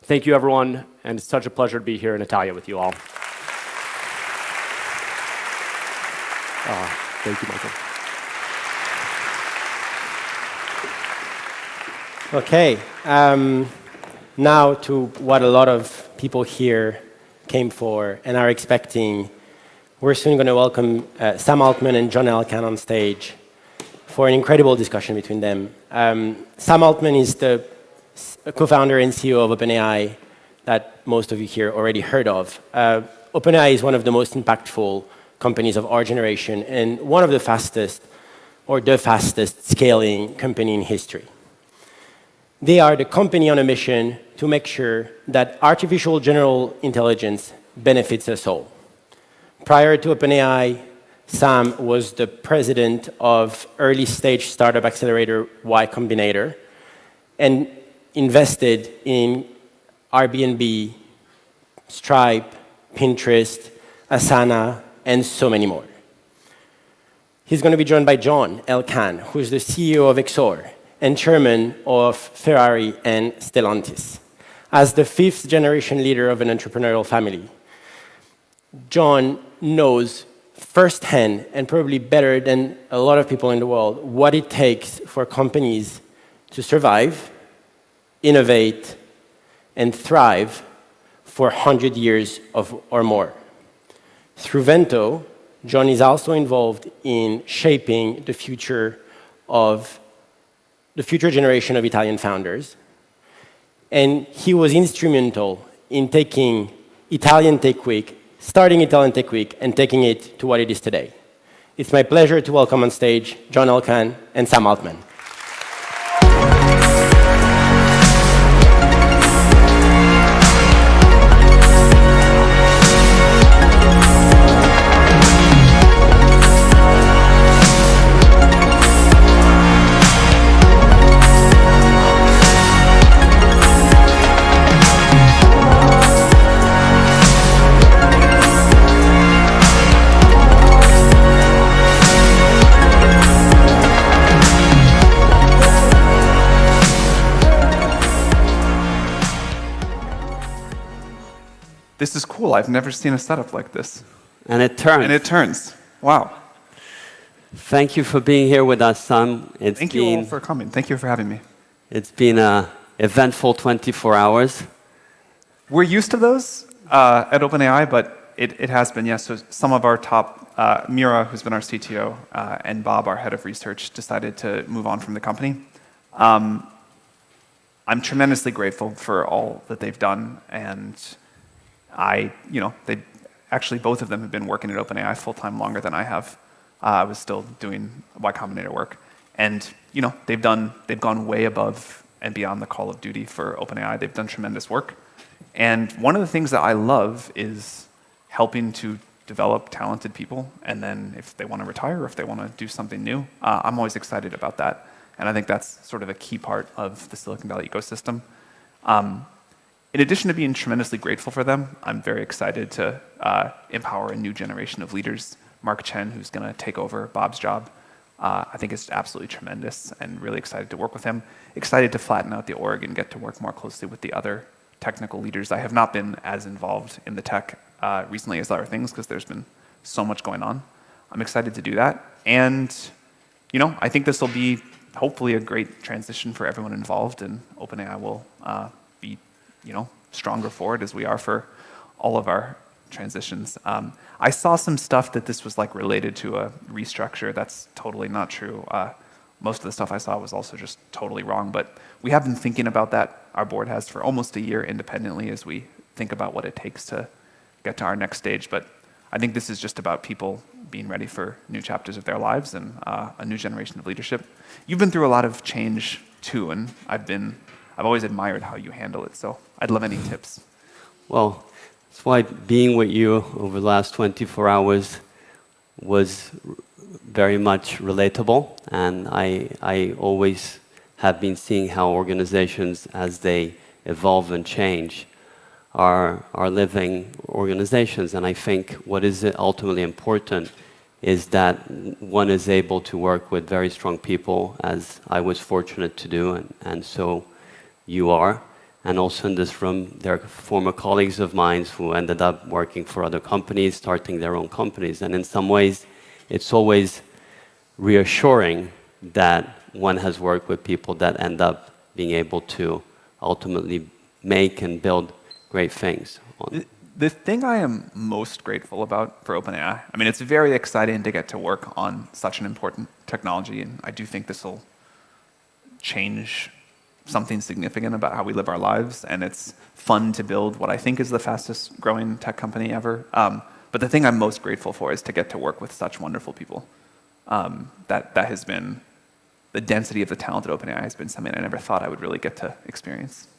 Thank you, everyone, and it's such a pleasure to be here in Italia with you all. Thank you, Michael. Okay, now to what a lot of people here came for and are expecting. We're soon going to welcome Sam Altman and John Elkann on stage for an incredible discussion between them. Sam Altman is the co-founder and CEO of OpenAI that most of you here already heard of. OpenAI is one of the most impactful companies of our generation and one of the fastest scaling company in history. They are the company on a mission to make sure that artificial general intelligence benefits us all. Prior to OpenAI, Sam was the president of early stage startup accelerator Y Combinator and invested in Airbnb, Stripe, Pinterest, Asana, and so many more. He's going to be joined by John Elkann, who is the CEO of Exor and chairman of Ferrari and Stellantis. As the fifth generation leader of an entrepreneurial family, John knows firsthand, and probably better than a lot of people in the world, what it takes for companies to survive, innovate, and thrive for 100 years or more. Through Vento, John is also involved in shaping the future generation of Italian founders. And he was instrumental in taking Italian Tech Week, starting Italian Tech Week, and taking it to what it is today. It's my pleasure to welcome on stage John Elkann and Sam Altman. This is cool. I've never seen a setup like this. And it turns. And it turns. Wow. Thank you for being here with us, Sam. Thank you all for coming. Thank you for having me. It's been an eventful 24 hours. We're used to those at OpenAI, but it has been, yes. So some of our top, Mira, who's been our CTO, and Bob, our head of research, decided to move on from the company. I'm tremendously grateful for all that they've done, and they actually both of them have been working at OpenAI full-time longer than I have. I was still doing Y Combinator work. And, they've gone way above and beyond the call of duty for OpenAI. They've done tremendous work. And one of the things that I love is helping to develop talented people. And then if they want to retire or if they want to do something new, I'm always excited about that. And I think that's sort of a key part of the Silicon Valley ecosystem. In addition to being tremendously grateful for them, I'm very excited to empower a new generation of leaders. Mark Chen, who's going to take over Bob's job, I think is absolutely tremendous and really excited to work with him. Excited to flatten out the org and get to work more closely with the other technical leaders. I have not been as involved in the tech recently as other things because there's been so much going on. I'm excited to do that. And, I think this will be hopefully a great transition for everyone involved, and OpenAI will be stronger for it as we are for all of our transitions. I saw some stuff that this was related to a restructure. That's totally not true. Most of the stuff I saw was also just totally wrong, but we have been thinking about that. Our board has for almost a year independently as we think about what it takes to get to our next stage. But I think this is just about people being ready for new chapters of their lives and a new generation of leadership. You've been through a lot of change too, and I've always admired how you handle it, so I'd love any tips. Well, that's why being with you over the last 24 hours was very much relatable, and I always have been seeing how organizations, as they evolve and change, are living organizations. And I think what is ultimately important is that one is able to work with very strong people, as I was fortunate to do, and so you are. And also in this room, there are former colleagues of mine who ended up working for other companies, starting their own companies. And in some ways, it's always reassuring that one has worked with people that end up being able to ultimately make and build great things. The thing I am most grateful about for OpenAI, I mean, it's very exciting to get to work on such an important technology, and I do think this will change something significant about how we live our lives, and it's fun to build what I think is the fastest growing tech company ever. But the thing I'm most grateful for is to get to work with such wonderful people. That has been, the density of the talent at OpenAI has been something I never thought I would really get to experience.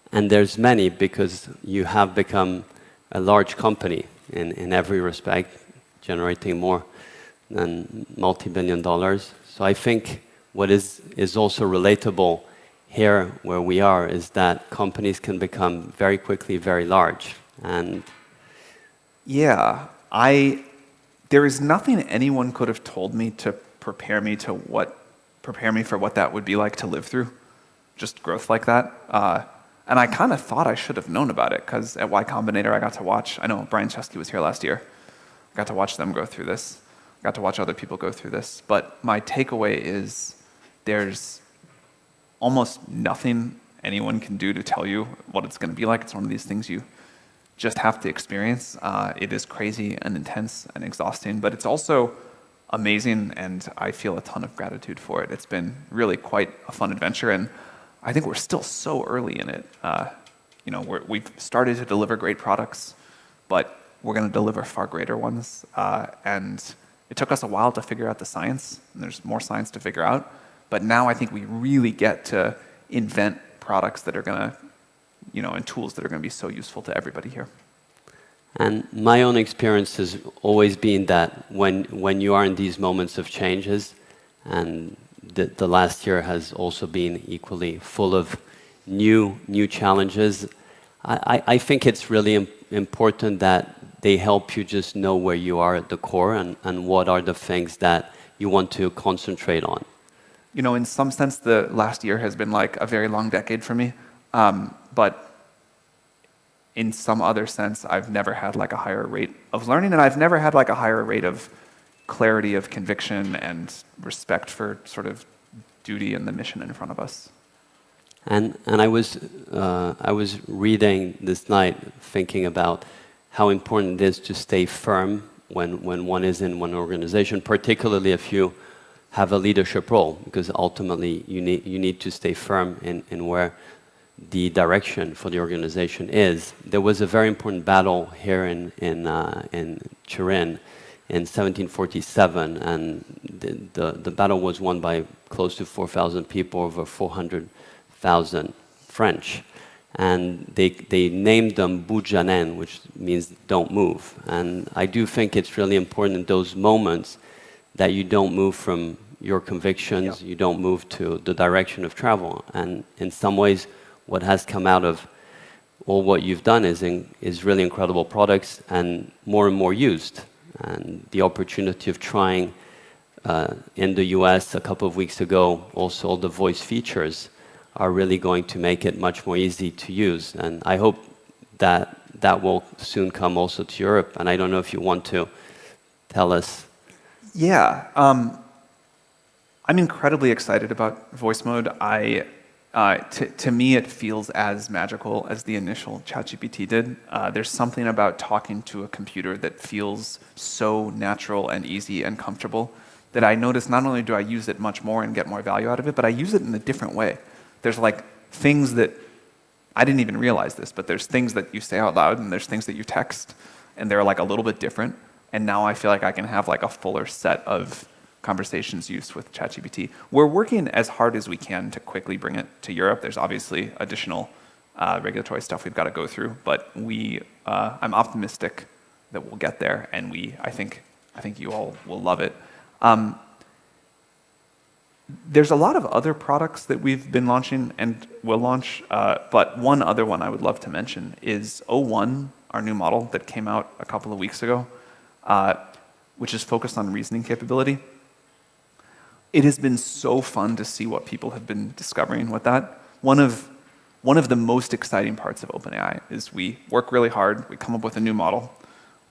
And there's many because you have become a large company in every respect, generating more than multi-billion dollars. So I think what is also relatable here where we are is that companies can become very quickly very large. And yeah, there is nothing anyone could have told me to prepare me for what that would be like to live through, just growth like that. And I kind of thought I should have known about it because at Y Combinator I got to watch, I know Brian Chesky was here last year, I got to watch them go through this, I got to watch other people go through this, but my takeaway is there's almost nothing anyone can do to tell you what it's going to be like. It's one of these things you just have to experience. It is crazy and intense and exhausting, but it's also amazing, and I feel a ton of gratitude for it. It's been really quite a fun adventure, and I think we're still so early in it. We've started to deliver great products, but we're going to deliver far greater ones. And it took us a while to figure out the science, and there's more science to figure out. But now I think we really get to invent products that are going to, and tools that are going to be so useful to everybody here. And my own experience has always been that when you are in these moments of changes, and the last year has also been equally full of new challenges, I think it's really important that they help you just know where you are at the core and what are the things that you want to concentrate on. In some sense, the last year has been like a very long decade for me. But in some other sense, I've never had like a higher rate of learning, and I've never had like a higher rate of clarity of conviction and respect for sort of duty and the mission in front of us. And I was reading this night, thinking about how important it is to stay firm when one is in one organization, particularly if you have a leadership role, because ultimately you need to stay firm in where the direction for the organization is. There was a very important battle here in Turin in 1747, and the battle was won by close to 4,000 people, over 400,000 French. And they named them Boujanen, which means don't move. And I do think it's really important in those moments that you don't move from your convictions, you don't move to the direction of travel. And in some ways, what has come out of all what you've done is really incredible products and more used. And the opportunity of trying in the US a couple of weeks ago, also all the voice features are really going to make it much more easy to use. And I hope that will soon come also to Europe. And I don't know if you want to tell us. Yeah, I'm incredibly excited about voice mode. To me, it feels as magical as the initial ChatGPT did. There's something about talking to a computer that feels so natural and easy and comfortable that I notice not only do I use it much more and get more value out of it, but I use it in a different way. There's like things that, I didn't even realize this, but there's things that you say out loud and there's things that you text, and they're like a little bit different. And now I feel like I can have like a fuller set of conversations used with ChatGPT. We're working as hard as we can to quickly bring it to Europe. There's obviously additional regulatory stuff we've got to go through, but I'm optimistic that we'll get there, and I think you all will love it. There's a lot of other products that we've been launching and will launch, but one other one I would love to mention is O1, our new model that came out a couple of weeks ago, which is focused on reasoning capability. It has been so fun to see what people have been discovering with that. One of the most exciting parts of OpenAI is we work really hard, we come up with a new model,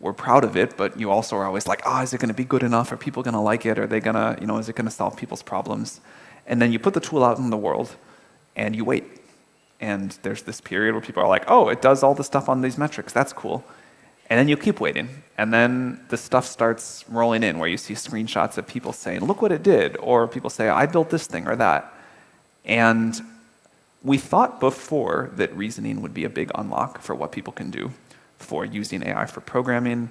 we're proud of it, but you also are always like, is it going to be good enough? Are people going to like it? Are they going to, is it going to solve people's problems? And then you put the tool out in the world, and you wait. And there's this period where people are like, oh, it does all the stuff on these metrics. That's cool. And then you keep waiting. And then the stuff starts rolling in where you see screenshots of people saying, look what it did. Or people say, I built this thing or that. And we thought before that reasoning would be a big unlock for what people can do for using AI for programming,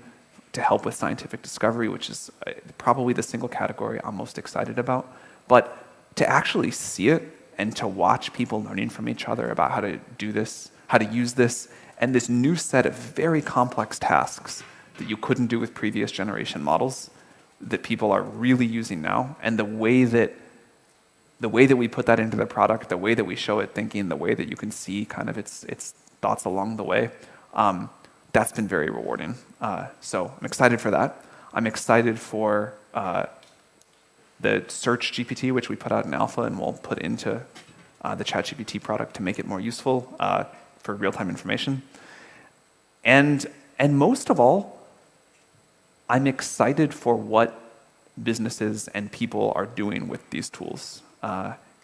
to help with scientific discovery, which is probably the single category I'm most excited about. But to actually see it and to watch people learning from each other about how to do this, how to use this, and this new set of very complex tasks that you couldn't do with previous generation models that people are really using now, and the way that we put that into the product, the way that we show it thinking, the way that you can see kind of its thoughts along the way, that's been very rewarding. So I'm excited for that. I'm excited for the search GPT, which we put out in alpha and we'll put into the ChatGPT product to make it more useful for real-time information. And most of all, I'm excited for what businesses and people are doing with these tools.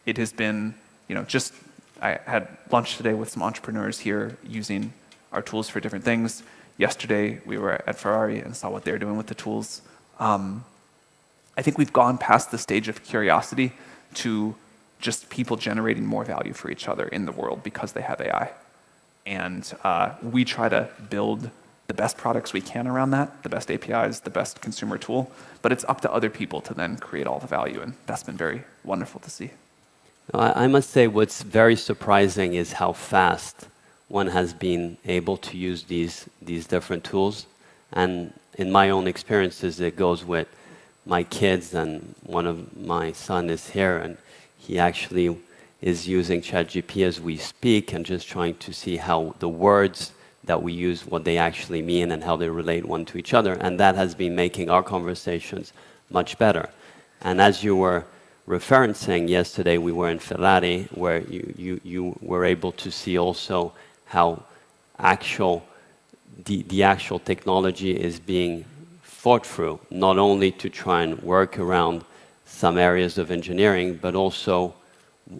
It has been, I had lunch today with some entrepreneurs here using our tools for different things. Yesterday, we were at Ferrari and saw what they're doing with the tools. I think we've gone past the stage of curiosity to just people generating more value for each other in the world because they have AI. And we try to build the best products we can around that, the best APIs, the best consumer tool, but it's up to other people to then create all the value, and that's been very wonderful to see. I must say what's very surprising is how fast one has been able to use these different tools. And in my own experiences, it goes with my kids, and one of my son is here, and he actually is using ChatGPT as we speak and just trying to see how the words that we use, what they actually mean and how they relate one to each other. And that has been making our conversations much better. And as you were referencing, yesterday we were in Ferrari, where you were able to see also how the actual technology is being thought through, not only to try and work around some areas of engineering, but also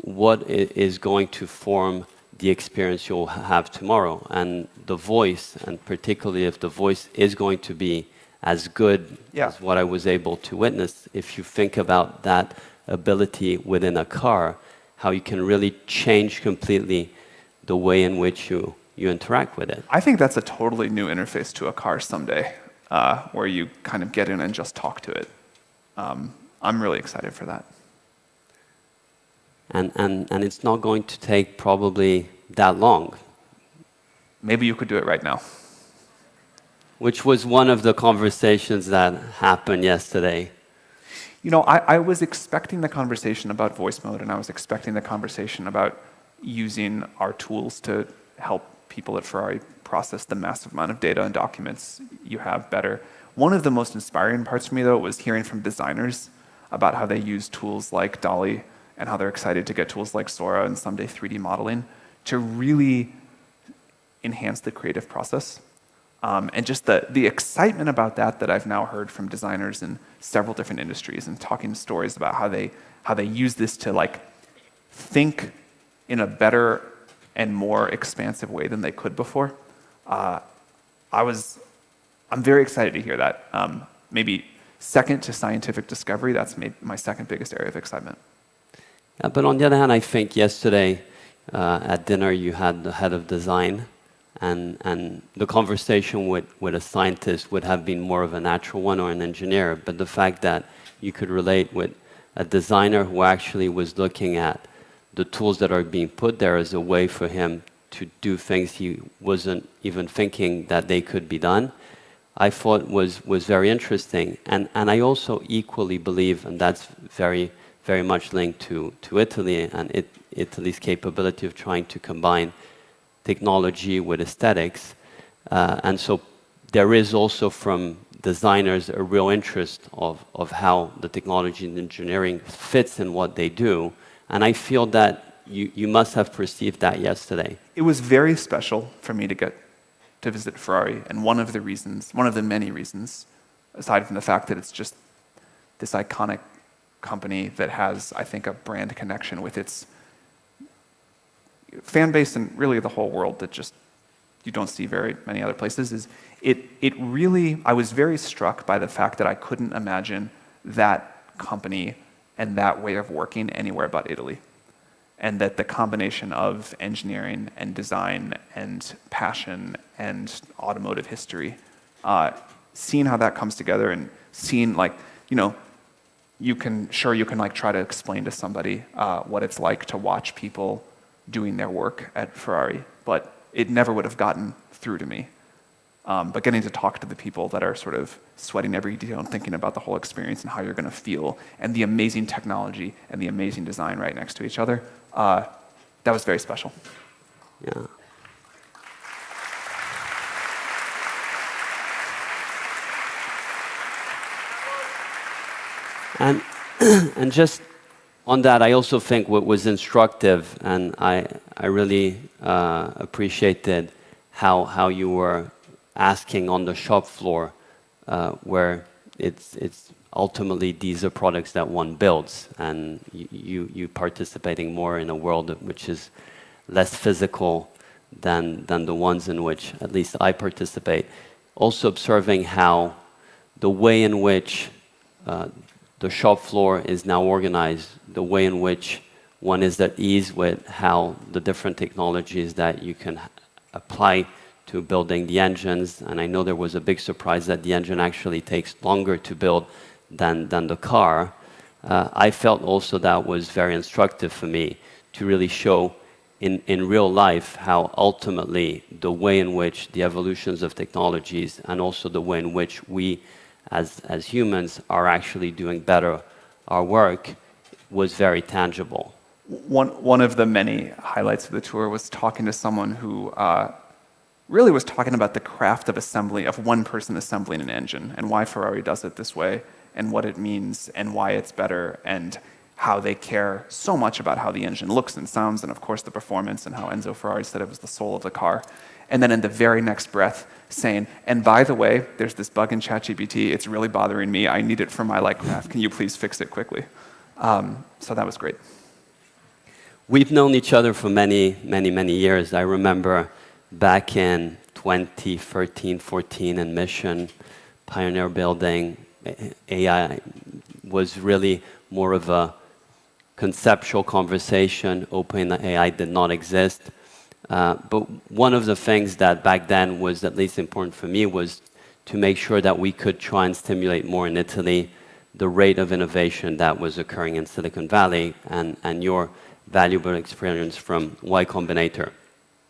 what is going to form the experience you'll have tomorrow. And the voice, and particularly if the voice is going to be as good as what I was able to witness, if you think about that ability within a car, how you can really change completely the way in which you interact with it. I think that's a totally new interface to a car someday, where you kind of get in and just talk to it. I'm really excited for that. And it's not going to take probably that long. Maybe you could do it right now. Which was one of the conversations that happened yesterday. I was expecting the conversation about voice mode, and I was expecting the conversation about using our tools to help people at Ferrari process the massive amount of data and documents you have better. One of the most inspiring parts for me, though, was hearing from designers about how they use tools like DALL-E and how they're excited to get tools like Sora and someday 3D modeling to really enhance the creative process. And just the excitement about that I've now heard from designers in several different industries, and talking stories about how they use this to think in a better and more expansive way than they could before. I'm very excited to hear that. Maybe second to scientific discovery, that's my second biggest area of excitement. But on the other hand, I think yesterday at dinner you had the head of design, and the conversation with a scientist would have been more of a natural one, or an engineer. But the fact that you could relate with a designer who actually was looking at the tools that are being put there as a way for him to do things he wasn't even thinking that they could be done, I thought was very interesting. And I also equally believe, and that's very, very much linked to Italy and Italy's capability of trying to combine technology with aesthetics. And so there is also from designers a real interest of how the technology and engineering fits in what they do. And I feel that you must have perceived that yesterday. It was very special for me to get to visit Ferrari, and one of the many reasons, aside from the fact that it's just this iconic company that has, I think, a brand connection with its fan base and really the whole world that just you don't see very many other places is it really, I was very struck by the fact that I couldn't imagine that company and that way of working anywhere but Italy. And that the combination of engineering and design and passion and automotive history, seeing how that comes together and seeing like, you know, you can like try to explain to somebody what it's like to watch people doing their work at Ferrari, but it never would have gotten through to me. But getting to talk to the people that are sort of sweating every detail and thinking about the whole experience and how you're going to feel and the amazing technology and the amazing design right next to each other, that was very special. Yeah. And and just on that, I also think what was instructive, and I really appreciated how you were asking on the shop floor, where it's ultimately these are products that one builds, and you participating more in a world which is less physical than the ones in which at least I participate. Also observing how the way in which the shop floor is now organized, the way in which one is at ease with how the different technologies that you can apply to building the engines, and I know there was a big surprise that the engine actually takes longer to build than the car. I felt also that was very instructive for me to really show in real life how ultimately the way in which the evolutions of technologies and also the way in which we as humans are actually doing better our work was very tangible. One of the many highlights of the tour was talking to someone who really was talking about the craft of assembly, of one person assembling an engine, and why Ferrari does it this way, and what it means, and why it's better, and how they care so much about how the engine looks and sounds, and of course the performance, and how Enzo Ferrari said it was the soul of the car. And then in the very next breath saying, and by the way, there's this bug in ChatGPT, it's really bothering me, I need it for my light graph, can you please fix it quickly? So that was great. We've known each other for many years. I remember back in 2013, 14 in Mission, Pioneer Building, AI was really more of a conceptual conversation. OpenAI did not exist. But one of the things that back then was at least important for me was to make sure that we could try and stimulate more in Italy the rate of innovation that was occurring in Silicon Valley and your valuable experience from Y Combinator,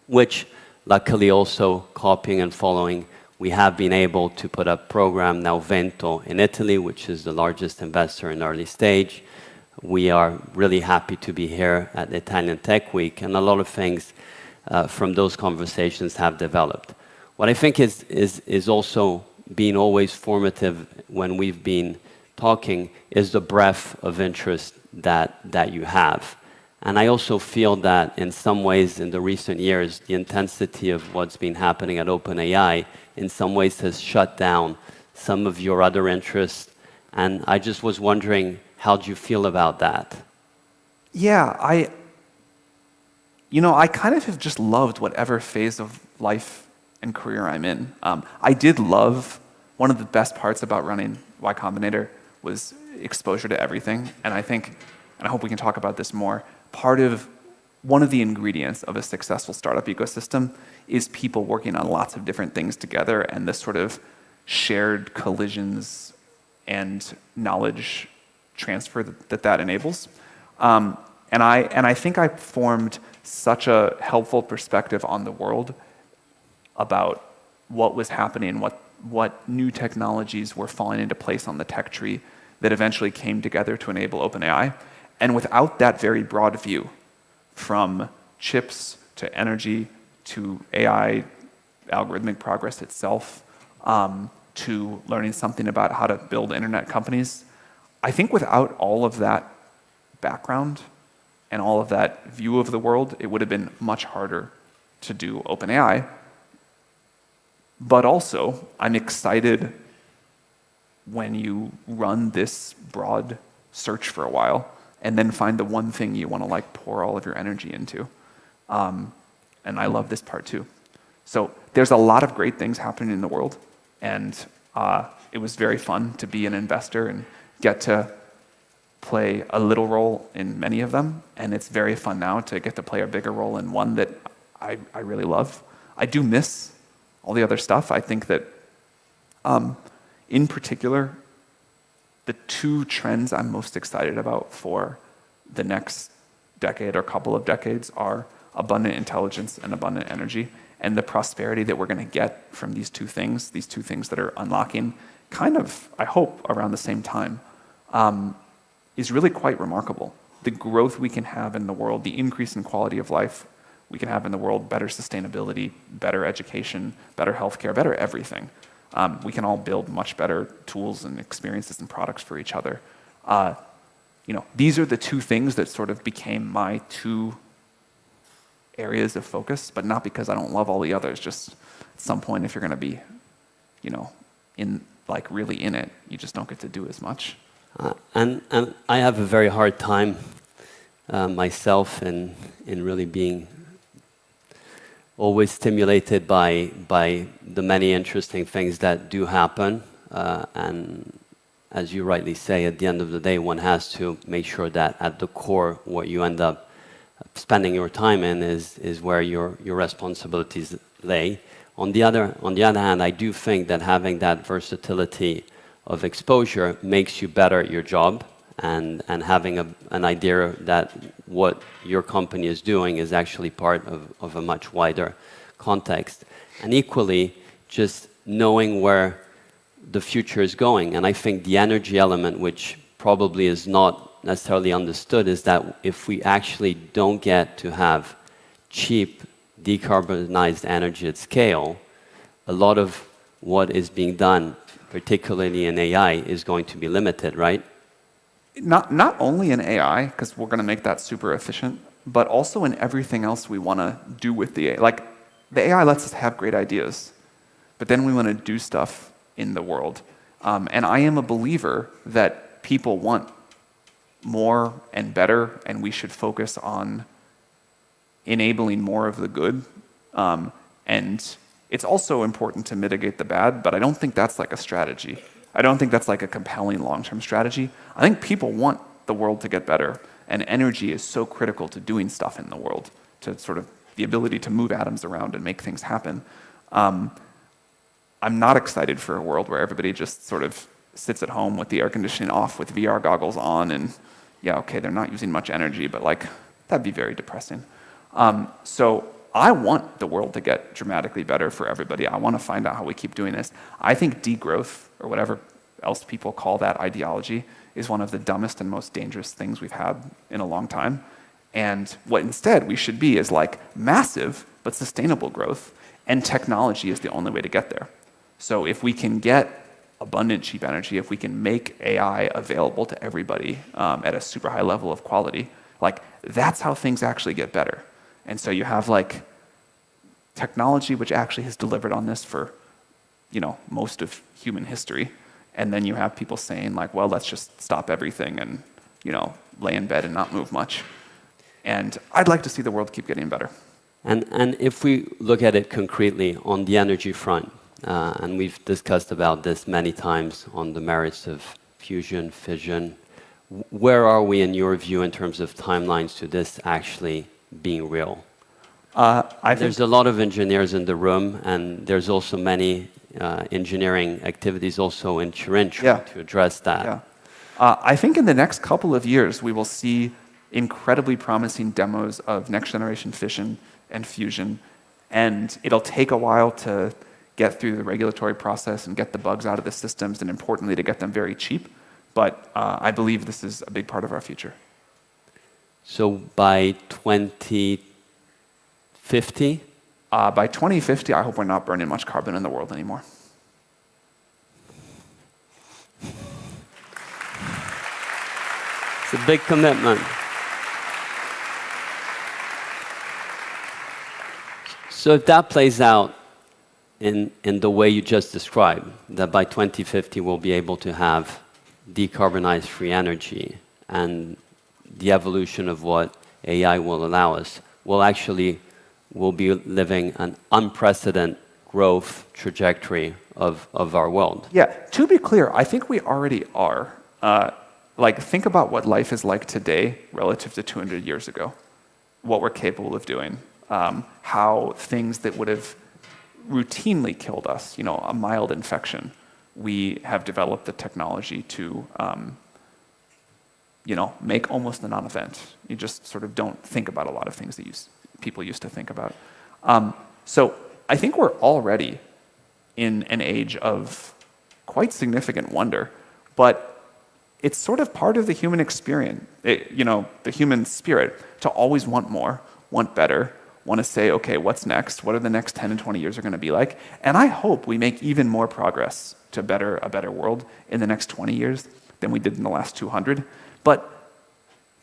which luckily also copying and following, we have been able to put a program now Vento in Italy, which is the largest investor in early stage. We are really happy to be here at the Italian Tech Week, and a lot of things from those conversations have developed. What I think is also being always formative when we've been talking is the breadth of interest that you have. And I also feel that in some ways in the recent years, the intensity of what's been happening at OpenAI in some ways has shut down some of your other interests. And I just was wondering, how do you feel about that? Yeah, I kind of have just loved whatever phase of life and career I'm in. I did love, one of the best parts about running Y Combinator was exposure to everything. And I think, and I hope we can talk about this more, one of the ingredients of a successful startup ecosystem is people working on lots of different things together and the sort of shared collisions and knowledge transfer that enables. And I think I formed such a helpful perspective on the world about what was happening, what new technologies were falling into place on the tech tree that eventually came together to enable OpenAI. And without that very broad view, from chips to energy to AI, algorithmic progress itself, to learning something about how to build internet companies, I think without all of that background and all of that view of the world, it would have been much harder to do OpenAI. But also, I'm excited when you run this broad search for a while and then find the one thing you want to pour all of your energy into. And I love this part too. So there's a lot of great things happening in the world, and it was very fun to be an investor and get to play a little role in many of them, and it's very fun now to get to play a bigger role in one that I really love. I do miss all the other stuff. I think that, in particular, the two trends I'm most excited about for the next decade or couple of decades are abundant intelligence and abundant energy, and the prosperity that we're going to get from these two things that are unlocking kind of, I hope, around the same time, is really quite remarkable. The growth we can have in the world, the increase in quality of life we can have in the world, better sustainability, better education, better healthcare, better everything. We can all build much better tools and experiences and products for each other. These are the two things that sort of became my two areas of focus, but not because I don't love all the others. Just at some point, if you're going to be, really in it, you just don't get to do as much. And I have a very hard time myself in really being always stimulated by the many interesting things that do happen. And as you rightly say, at the end of the day, one has to make sure that at the core, what you end up spending your time in is where your responsibilities lay. On the other hand, I do think that having that versatility of exposure makes you better at your job, and having an idea that what your company is doing is actually part of a much wider context. And equally, just knowing where the future is going. And I think the energy element, which probably is not necessarily understood, is that if we actually don't get to have cheap, decarbonized energy at scale, a lot of what is being done, particularly in AI, is going to be limited, right? Not only in AI, because we're going to make that super efficient, but also in everything else we want to do with the AI. Like, the AI lets us have great ideas, but then we want to do stuff in the world. And I am a believer that people want more and better, and we should focus on enabling more of the good. And it's also important to mitigate the bad, but I don't think that's like a strategy. I don't think that's like a compelling long-term strategy. I think people want the world to get better, and energy is so critical to doing stuff in the world, to sort of the ability to move atoms around and make things happen. I'm not excited for a world where everybody just sort of sits at home with the air conditioning off, with VR goggles on, and yeah, okay, they're not using much energy, but like, that'd be very depressing. So I want the world to get dramatically better for everybody. I want to find out how we keep doing this. I think degrowth, or whatever else people call that ideology, is one of the dumbest and most dangerous things we've had in a long time. And what instead we should be is like massive but sustainable growth, and technology is the only way to get there. So if we can get abundant cheap energy, if we can make AI available to everybody at a super high level of quality, like that's how things actually get better. And so you have like technology which actually has delivered on this for, most of human history. And then you have people saying like, well, let's just stop everything and, lay in bed and not move much. And I'd like to see the world keep getting better. And if we look at it concretely on the energy front, and we've discussed about this many times on the merits of fusion, fission, where are we in your view in terms of timelines to this actually being real? There's a lot of engineers in the room, and there's also many engineering activities also in Turin to address that. Yeah. I think in the next couple of years, we will see incredibly promising demos of next generation fission and fusion, and it'll take a while to get through the regulatory process and get the bugs out of the systems, and importantly, to get them very cheap. But I believe this is a big part of our future. So by 2050? By 2050, I hope we're not burning much carbon in the world anymore. It's a big commitment. So if that plays out in the way you just described, that by 2050 we'll be able to have decarbonized free energy, and the evolution of what AI will allow us, will be living an unprecedented growth trajectory of our world. Yeah, to be clear, I think we already are. Like, think about what life is like today relative to 200 years ago, what we're capable of doing, how things that would have routinely killed us, you know, a mild infection, we have developed the technology to, you know, make almost a non-event. You just sort of don't think about a lot of things that people used to think about. So I think we're already in an age of quite significant wonder, but it's sort of part of the human experience, you know, the human spirit, to always want more, want better, want to say, okay, what's next? What are the next 10 and 20 years are going to be like? And I hope we make even more progress to a better world in the next 20 years than we did in the last 200. But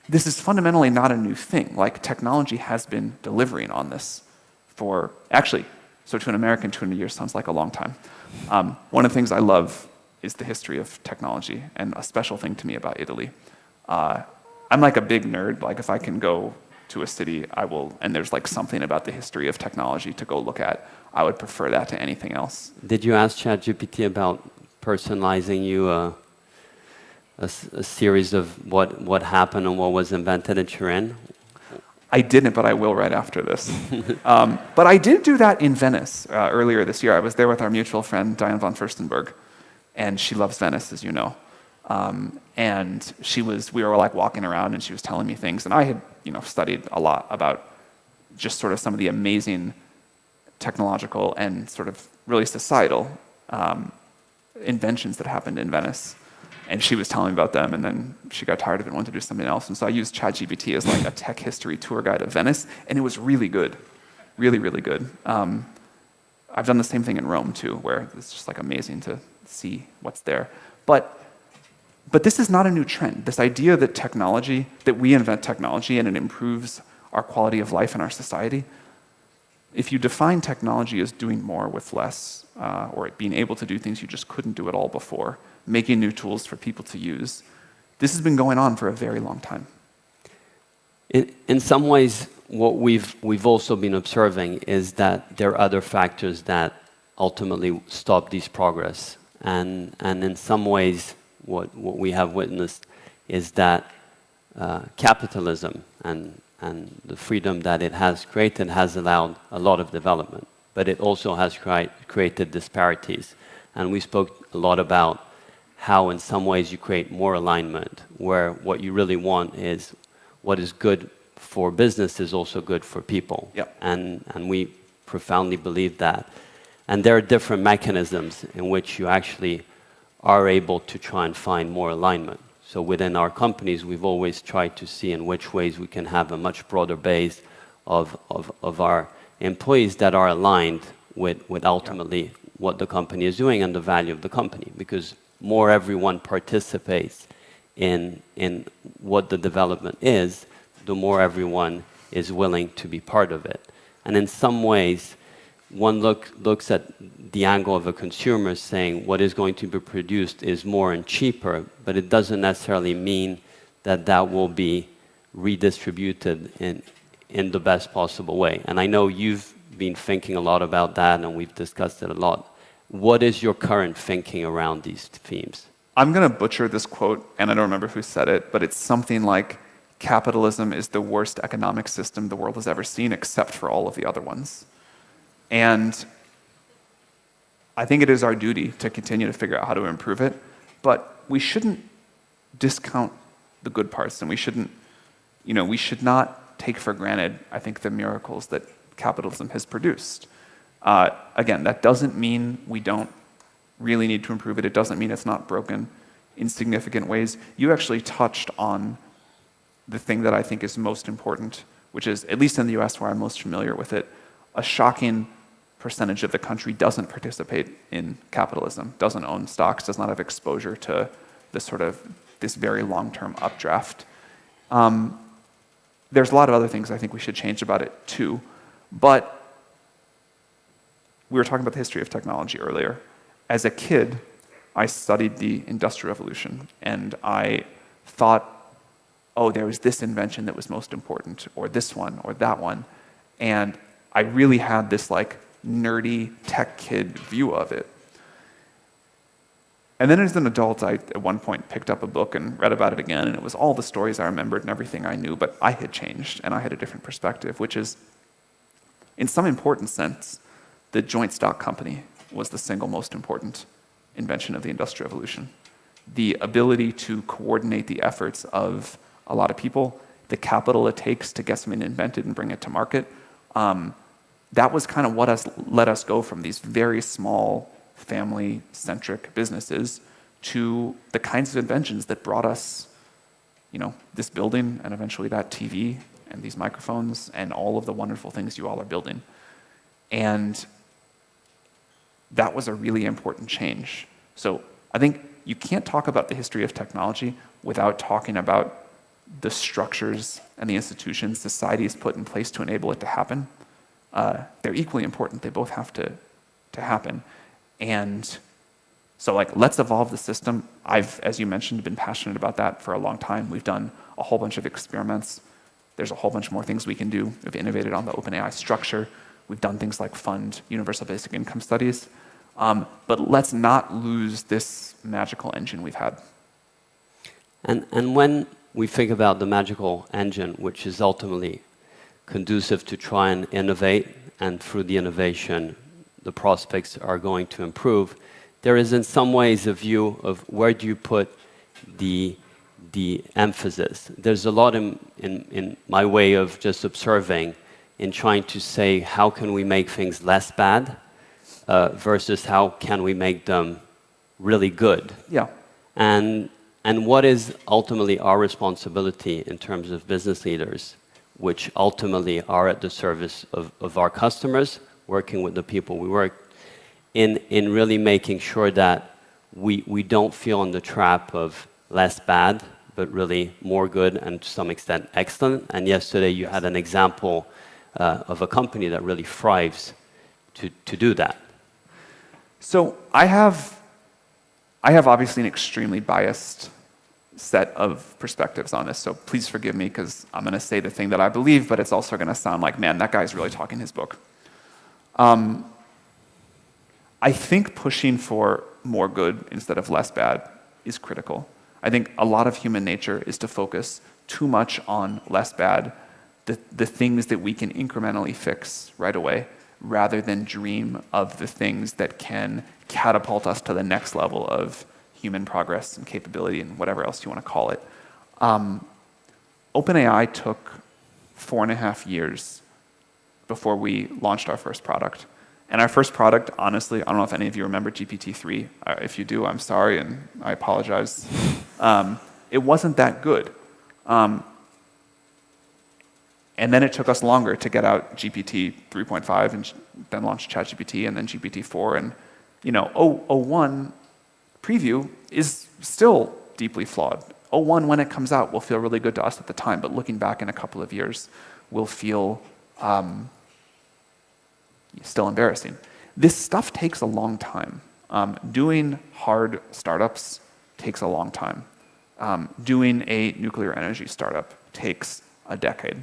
this is fundamentally not a new thing. Like, technology has been delivering on this for, actually, so to an American, 200 years sounds like a long time. One of the things I love is the history of technology, and a special thing to me about Italy. I'm like a big nerd. Like, if I can go to a city, I will, and there's like something about the history of technology to go look at, I would prefer that to anything else. Did you ask ChatGPT about personalizing you a series of what happened and what was invented in Turin? I didn't, but I will right after this. But I did do that in Venice earlier this year. I was there with our mutual friend, Diane von Furstenberg, and she loves Venice, as you know. And we were like walking around, and she was telling me things, and I had, you know, studied a lot about just sort of some of the amazing technological and sort of really societal inventions that happened in Venice. And she was telling me about them, and then she got tired of it and wanted to do something else. And so I used ChatGPT as like a tech history tour guide of Venice, and it was really good. Really, really good. I've done the same thing in Rome, too, where it's just like amazing to see what's there. But this is not a new trend. This idea that technology, that we invent technology and it improves our quality of life in our society, if you define technology as doing more with less, or being able to do things you just couldn't do at all before, making new tools for people to use, this has been going on for a very long time. In some ways, what we've also been observing is that there are other factors that ultimately stop this progress. And in some ways, what we have witnessed is that capitalism and the freedom that it has created has allowed a lot of development, but it also has created disparities. And we spoke a lot about how in some ways you create more alignment, where what you really want is what is good for business is also good for people. Yep. And we profoundly believe that. And there are different mechanisms in which you actually are able to try and find more alignment. So within our companies, we've always tried to see in which ways we can have a much broader base of our employees that are aligned with ultimately what the company is doing and the value of the company. Because more everyone participates in what the development is, the more everyone is willing to be part of it. And in some ways, one looks at the angle of a consumer saying what is going to be produced is more and cheaper, but it doesn't necessarily mean that that will be redistributed in the best possible way. And I know you've been thinking a lot about that, and we've discussed it a lot. What is your current thinking around these themes? I'm going to butcher this quote, and I don't remember who said it, but it's something like, capitalism is the worst economic system the world has ever seen, except for all of the other ones. And I think it is our duty to continue to figure out how to improve it, but we shouldn't discount the good parts, and we shouldn't, you know, we should not take for granted, I think, the miracles that capitalism has produced. Again, that doesn't mean we don't really need to improve it. It doesn't mean it's not broken in significant ways. You actually touched on the thing that I think is most important, which is, at least in the US where I'm most familiar with it, a shocking percentage of the country doesn't participate in capitalism, doesn't own stocks, does not have exposure to this very long-term updraft. There's a lot of other things I think we should change about it too, but we were talking about the history of technology earlier. As a kid, I studied the Industrial Revolution, and I thought oh, there was this invention that was most important, or this one, or that one. And I really had this like nerdy tech kid view of it. And then as an adult, I at one point picked up a book and read about it again, and it was all the stories I remembered and everything I knew, but I had changed, and I had a different perspective, which is, in some important sense, the joint stock company was the single most important invention of the Industrial Revolution. The ability to coordinate the efforts of a lot of people, the capital it takes to get something invented and bring it to market, that was kind of what let us go from these very small, family-centric businesses to the kinds of inventions that brought us, this building and eventually that TV and these microphones and all of the wonderful things you all are building. And that was a really important change. So I think you can't talk about the history of technology without talking about the structures and the institutions society has put in place to enable it to happen. They're equally important. They both have to happen. And so let's evolve the system. I've, as you mentioned, been passionate about that for a long time. We've done a whole bunch of experiments. There's a whole bunch more things we can do. We've innovated on the OpenAI structure. We've done things like fund universal basic income studies. But let's not lose this magical engine we've had. And when we think about the magical engine, which is ultimately conducive to try and innovate, and through the innovation, the prospects are going to improve, there is in some ways a view of where do you put the emphasis. There's a lot in my way of just observing in trying to say how can we make things less bad versus how can we make them really good. Yeah. And what is ultimately our responsibility in terms of business leaders, which ultimately are at the service of our customers, working with the people we work, in really making sure that we don't feel in the trap of less bad, but really more good and to some extent excellent. And yesterday you had an example of a company that really thrives to do that. So I have obviously an extremely biased set of perspectives on this, so please forgive me because I'm going to say the thing that I believe, but it's also going to sound like, man, that guy's really talking his book. I think pushing for more good instead of less bad is critical. I think a lot of human nature is to focus too much on less bad, the things that we can incrementally fix right away, rather than dream of the things that can catapult us to the next level of human progress and capability and whatever else you want to call it. OpenAI took 4.5 years before we launched our first product. And our first product, honestly, I don't know if any of you remember GPT-3. If you do, I'm sorry and I apologize. It wasn't that good. And then it took us longer to get out GPT 3.5 and then launch ChatGPT and then GPT-4. And 0.1 preview is still deeply flawed. 0.1, when it comes out, will feel really good to us at the time, but looking back in a couple of years, will feel still embarrassing. This stuff takes a long time. Doing hard startups takes a long time. Doing a nuclear energy startup takes a decade.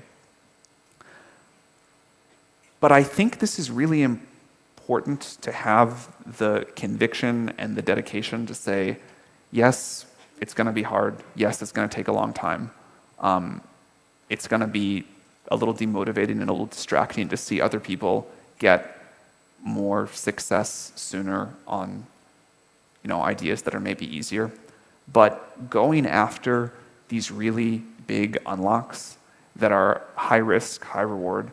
But I think this is really important to have the conviction and the dedication to say, yes, it's going to be hard. Yes, it's going to take a long time. It's going to be a little demotivating and a little distracting to see other people get more success sooner on ideas that are maybe easier. But going after these really big unlocks that are high risk, high reward,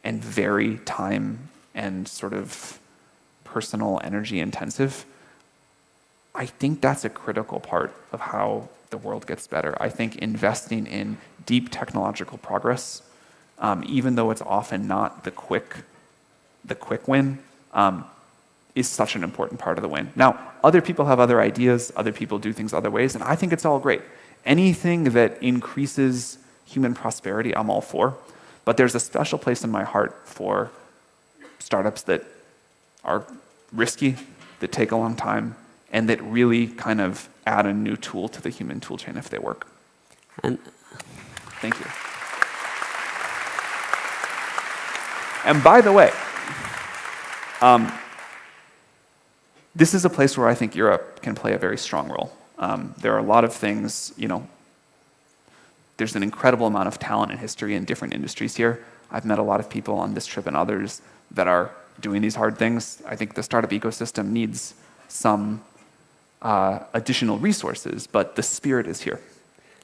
and very time and sort of personal energy intensive, I think that's a critical part of how the world gets better. I think investing in deep technological progress, even though it's often not the quick win, is such an important part of the win. Now, other people have other ideas, other people do things other ways, and I think it's all great. Anything that increases human prosperity, I'm all for. But there's a special place in my heart for startups that are risky, that take a long time, and that really kind of add a new tool to the human tool chain if they work. And Thank you. And by the way, this is a place where I think Europe can play a very strong role. There are a lot of things, there's an incredible amount of talent and history in different industries here. I've met a lot of people on this trip and others that are doing these hard things. I think the startup ecosystem needs some additional resources, but the spirit is here.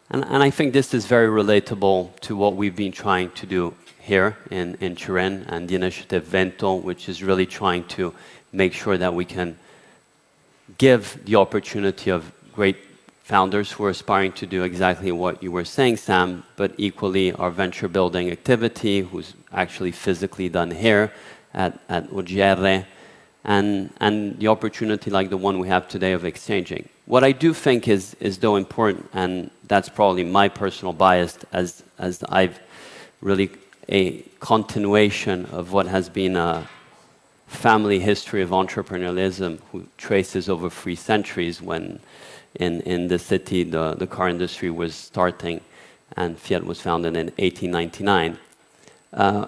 And I think this is very relatable to what we've been trying to do here in Turin and the initiative Vento, which is really trying to make sure that we can give the opportunity of great founders who are aspiring to do exactly what you were saying, Sam, but equally our venture building activity, who's actually physically done here at OGR, and the opportunity like the one we have today of exchanging. What I do think is though important, and that's probably my personal bias as I've really a continuation of what has been a family history of entrepreneurialism who traces over 3 centuries when in the city the car industry was starting and Fiat was founded in 1899.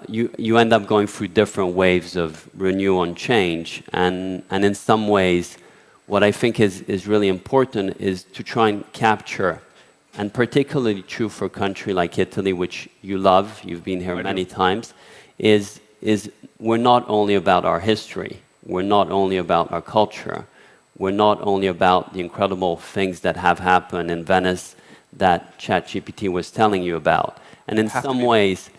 You end up going through different waves of renewal and change, and in some ways what I think is really important is to try and capture, and particularly true for a country like Italy, which you love, you've been here many times, is we're not only about our history, we're not only about our culture, we're not only about the incredible things that have happened in Venice that ChatGPT was telling you about. And in some ways,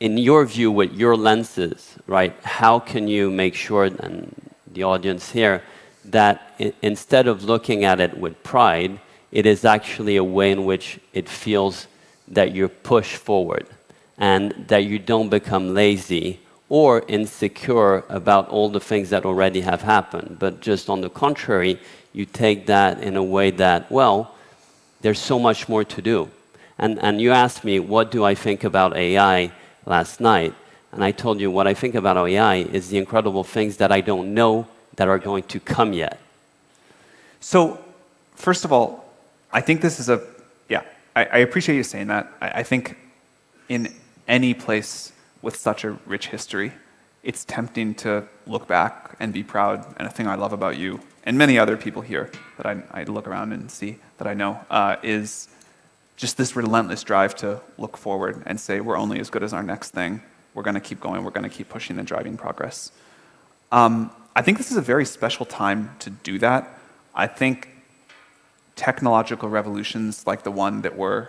in your view, with your lenses, right, how can you make sure, and the audience here, that instead of looking at it with pride, it is actually a way in which it feels that you're pushed forward and that you don't become lazy or insecure about all the things that already have happened, but just on the contrary, you take that in a way that, well, there's so much more to do. And you asked me, what do I think about AI last night? And I told you what I think about AI is the incredible things that I don't know that are going to come yet. So, first of all, I think this is I appreciate you saying that. I think in any place with such a rich history, it's tempting to look back and be proud. And a thing I love about you and many other people here that I look around and see that I know is just this relentless drive to look forward and say we're only as good as our next thing. We're going to keep going. We're going to keep pushing and driving progress. I think this is a very special time to do that. I think technological revolutions like the one that we're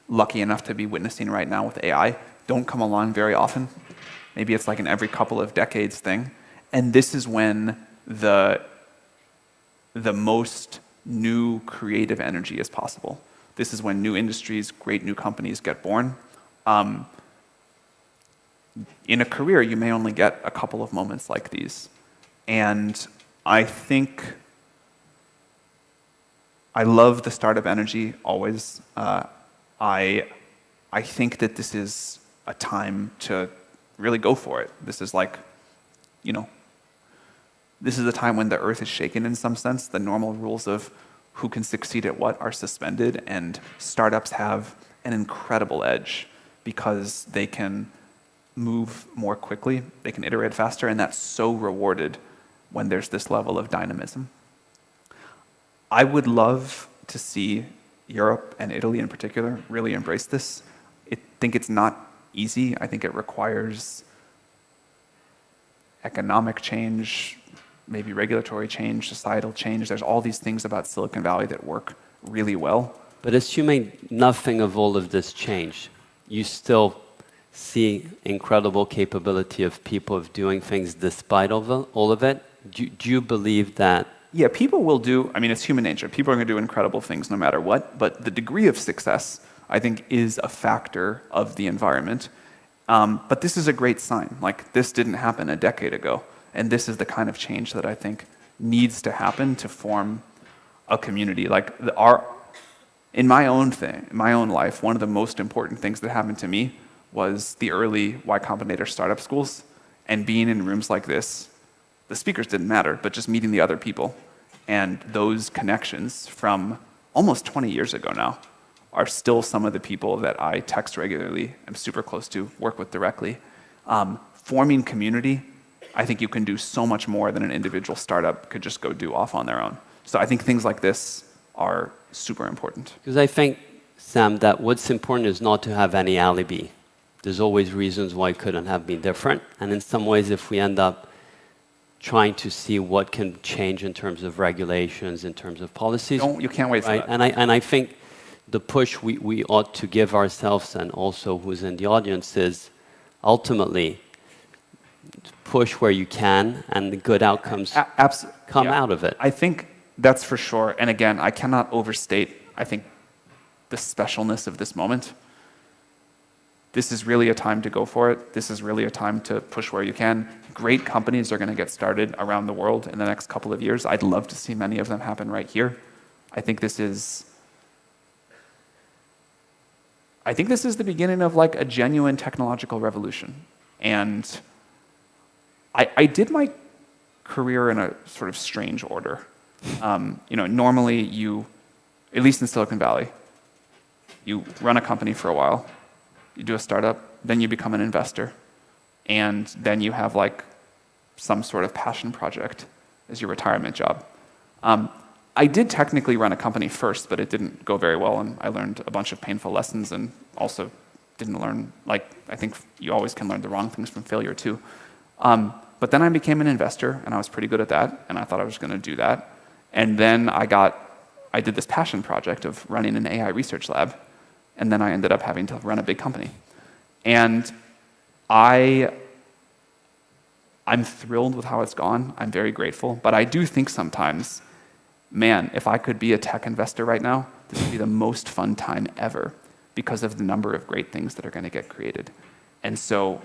lucky enough to be witnessing right now with AI don't come along very often. Maybe it's like an every couple of decades thing. And this is when the most new creative energy is possible. This is when new industries, great new companies get born. In a career, you may only get a couple of moments like these. And I think I love the startup energy always. I think that this is a time to really go for it. This is like, this is a time when the earth is shaken in some sense. The normal rules of who can succeed at what are suspended, and startups have an incredible edge because they can move more quickly, they can iterate faster, and that's so rewarded when there's this level of dynamism. I would love to see Europe and Italy in particular really embrace this. I think it's not easy. I think it requires economic change, maybe regulatory change, societal change. There's all these things about Silicon Valley that work really well. But assuming nothing of all of this change, you still see incredible capability of people of doing things despite all of it? Do you believe that? Yeah, people will do, it's human nature. People are going to do incredible things no matter what, but the degree of success, I think, is a factor of the environment. But this is a great sign. Like, this didn't happen a decade ago, and this is the kind of change that I think needs to happen to form a community. Like, in my own life, one of the most important things that happened to me was the early Y Combinator startup schools, and being in rooms like this. The speakers didn't matter, but just meeting the other people. And those connections from almost 20 years ago now are still some of the people that I text regularly, am super close to, work with directly. Forming community, I think you can do so much more than an individual startup could just go do off on their own. So I think things like this are super important. Because I think, Sam, that what's important is not to have any alibi. There's always reasons why it couldn't have been different. And in some ways, if we end up trying to see what can change in terms of regulations, in terms of policies. You can't wait for that. And I think the push we ought to give ourselves and also who's in the audience is ultimately push where you can and the good outcomes come out of it. I think that's for sure. And again, I cannot overstate, I think, the specialness of this moment. This is really a time to go for it. This is really a time to push where you can. Great companies are going to get started around the world in the next couple of years. I'd love to see many of them happen right here. I think this is the beginning of like a genuine technological revolution. And I did my career in a sort of strange order. Normally you, at least in Silicon Valley, you run a company for a while, you do a startup, then you become an investor, and then you have like some sort of passion project as your retirement job. I did technically run a company first, but it didn't go very well, and I learned a bunch of painful lessons and also didn't learn, I think you always can learn the wrong things from failure too. But then I became an investor, and I was pretty good at that, and I thought I was going to do that. And then I did this passion project of running an AI research lab, and then I ended up having to run a big company. And I'm thrilled with how it's gone. I'm very grateful. But I do think sometimes, man, if I could be a tech investor right now, this would be the most fun time ever because of the number of great things that are going to get created. And so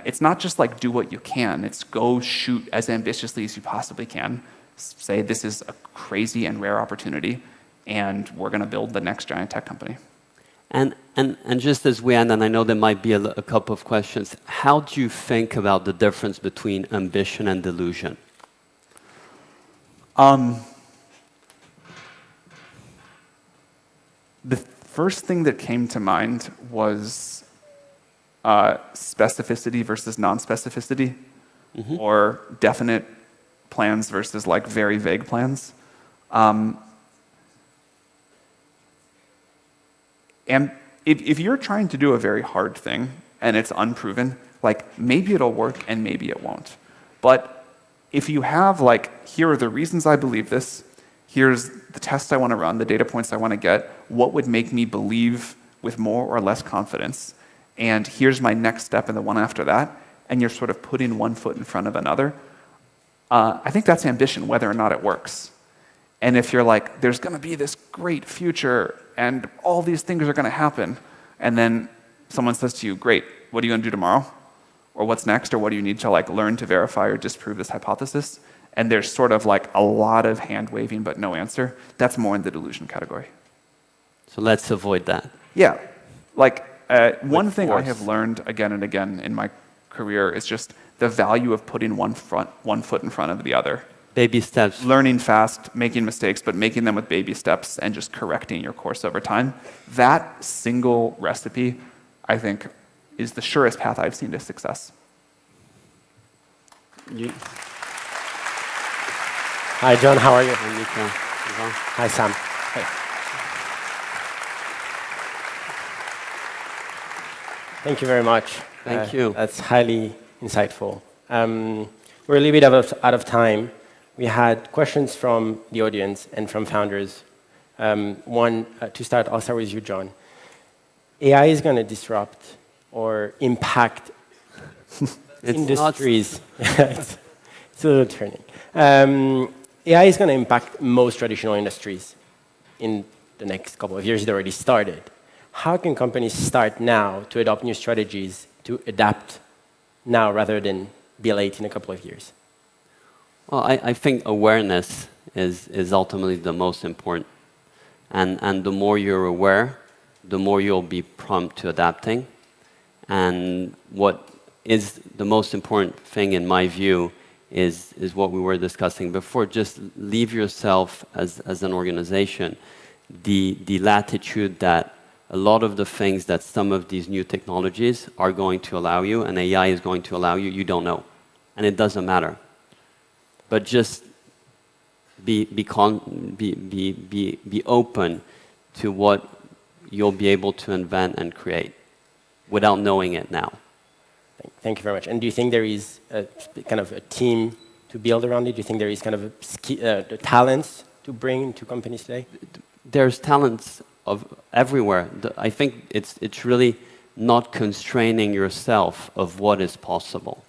it's not just like do what you can. It's go shoot as ambitiously as you possibly can. Say this is a crazy and rare opportunity, and we're going to build the next giant tech company. And just as we end, and I know there might be a couple of questions, how do you think about the difference between ambition and delusion? The first thing that came to mind was specificity versus non-specificity, or definite plans versus like very vague plans. And if you're trying to do a very hard thing and it's unproven, like maybe it'll work and maybe it won't. But if you have like, here are the reasons I believe this, here's the tests I want to run, the data points I want to get, what would make me believe with more or less confidence, and here's my next step and the one after that, and you're sort of putting one foot in front of another, I think that's ambition, whether or not it works. And if you're like, there's going to be this great future and all these things are going to happen, and then someone says to you, great, what are you going to do tomorrow? Or what's next? Or what do you need to like learn to verify or disprove this hypothesis? And there's sort of like a lot of hand waving but no answer. That's more in the delusion category. So let's avoid that. Yeah. Like one thing I have learned again and again in my career is just the value of putting one foot in front of the other. Baby steps. Learning fast, making mistakes, but making them with baby steps and just correcting your course over time. That single recipe, I think, is the surest path I've seen to success. Hi, John. How are you? Hi, Hi, Sam. Hey. Thank you very much. Thank you. That's highly insightful. We're a little bit out of time. We had questions from the audience and from founders. One, to start, I'll start with you, John. AI is going to disrupt or impact industries. It's a little turning. AI is going to impact most traditional industries in the next couple of years. It already started. How can companies start now to adopt new strategies to adapt now rather than be late in a couple of years? Well, I think awareness is ultimately the most important. And the more you're aware, the more you'll be prompt to adapting. And what is the most important thing, in my view, is what we were discussing before. Just leave yourself as an organization, the latitude that a lot of the things that some of these new technologies are going to allow you, and AI is going to allow you, you don't know. And it doesn't matter. But just be open to what you'll be able to invent and create without knowing it now. Thank you very much. And do you think there is a kind of a team to build around it? Do you think there is kind of the talents to bring to companies today? There's talents of everywhere. I think it's really not constraining yourself of what is possible.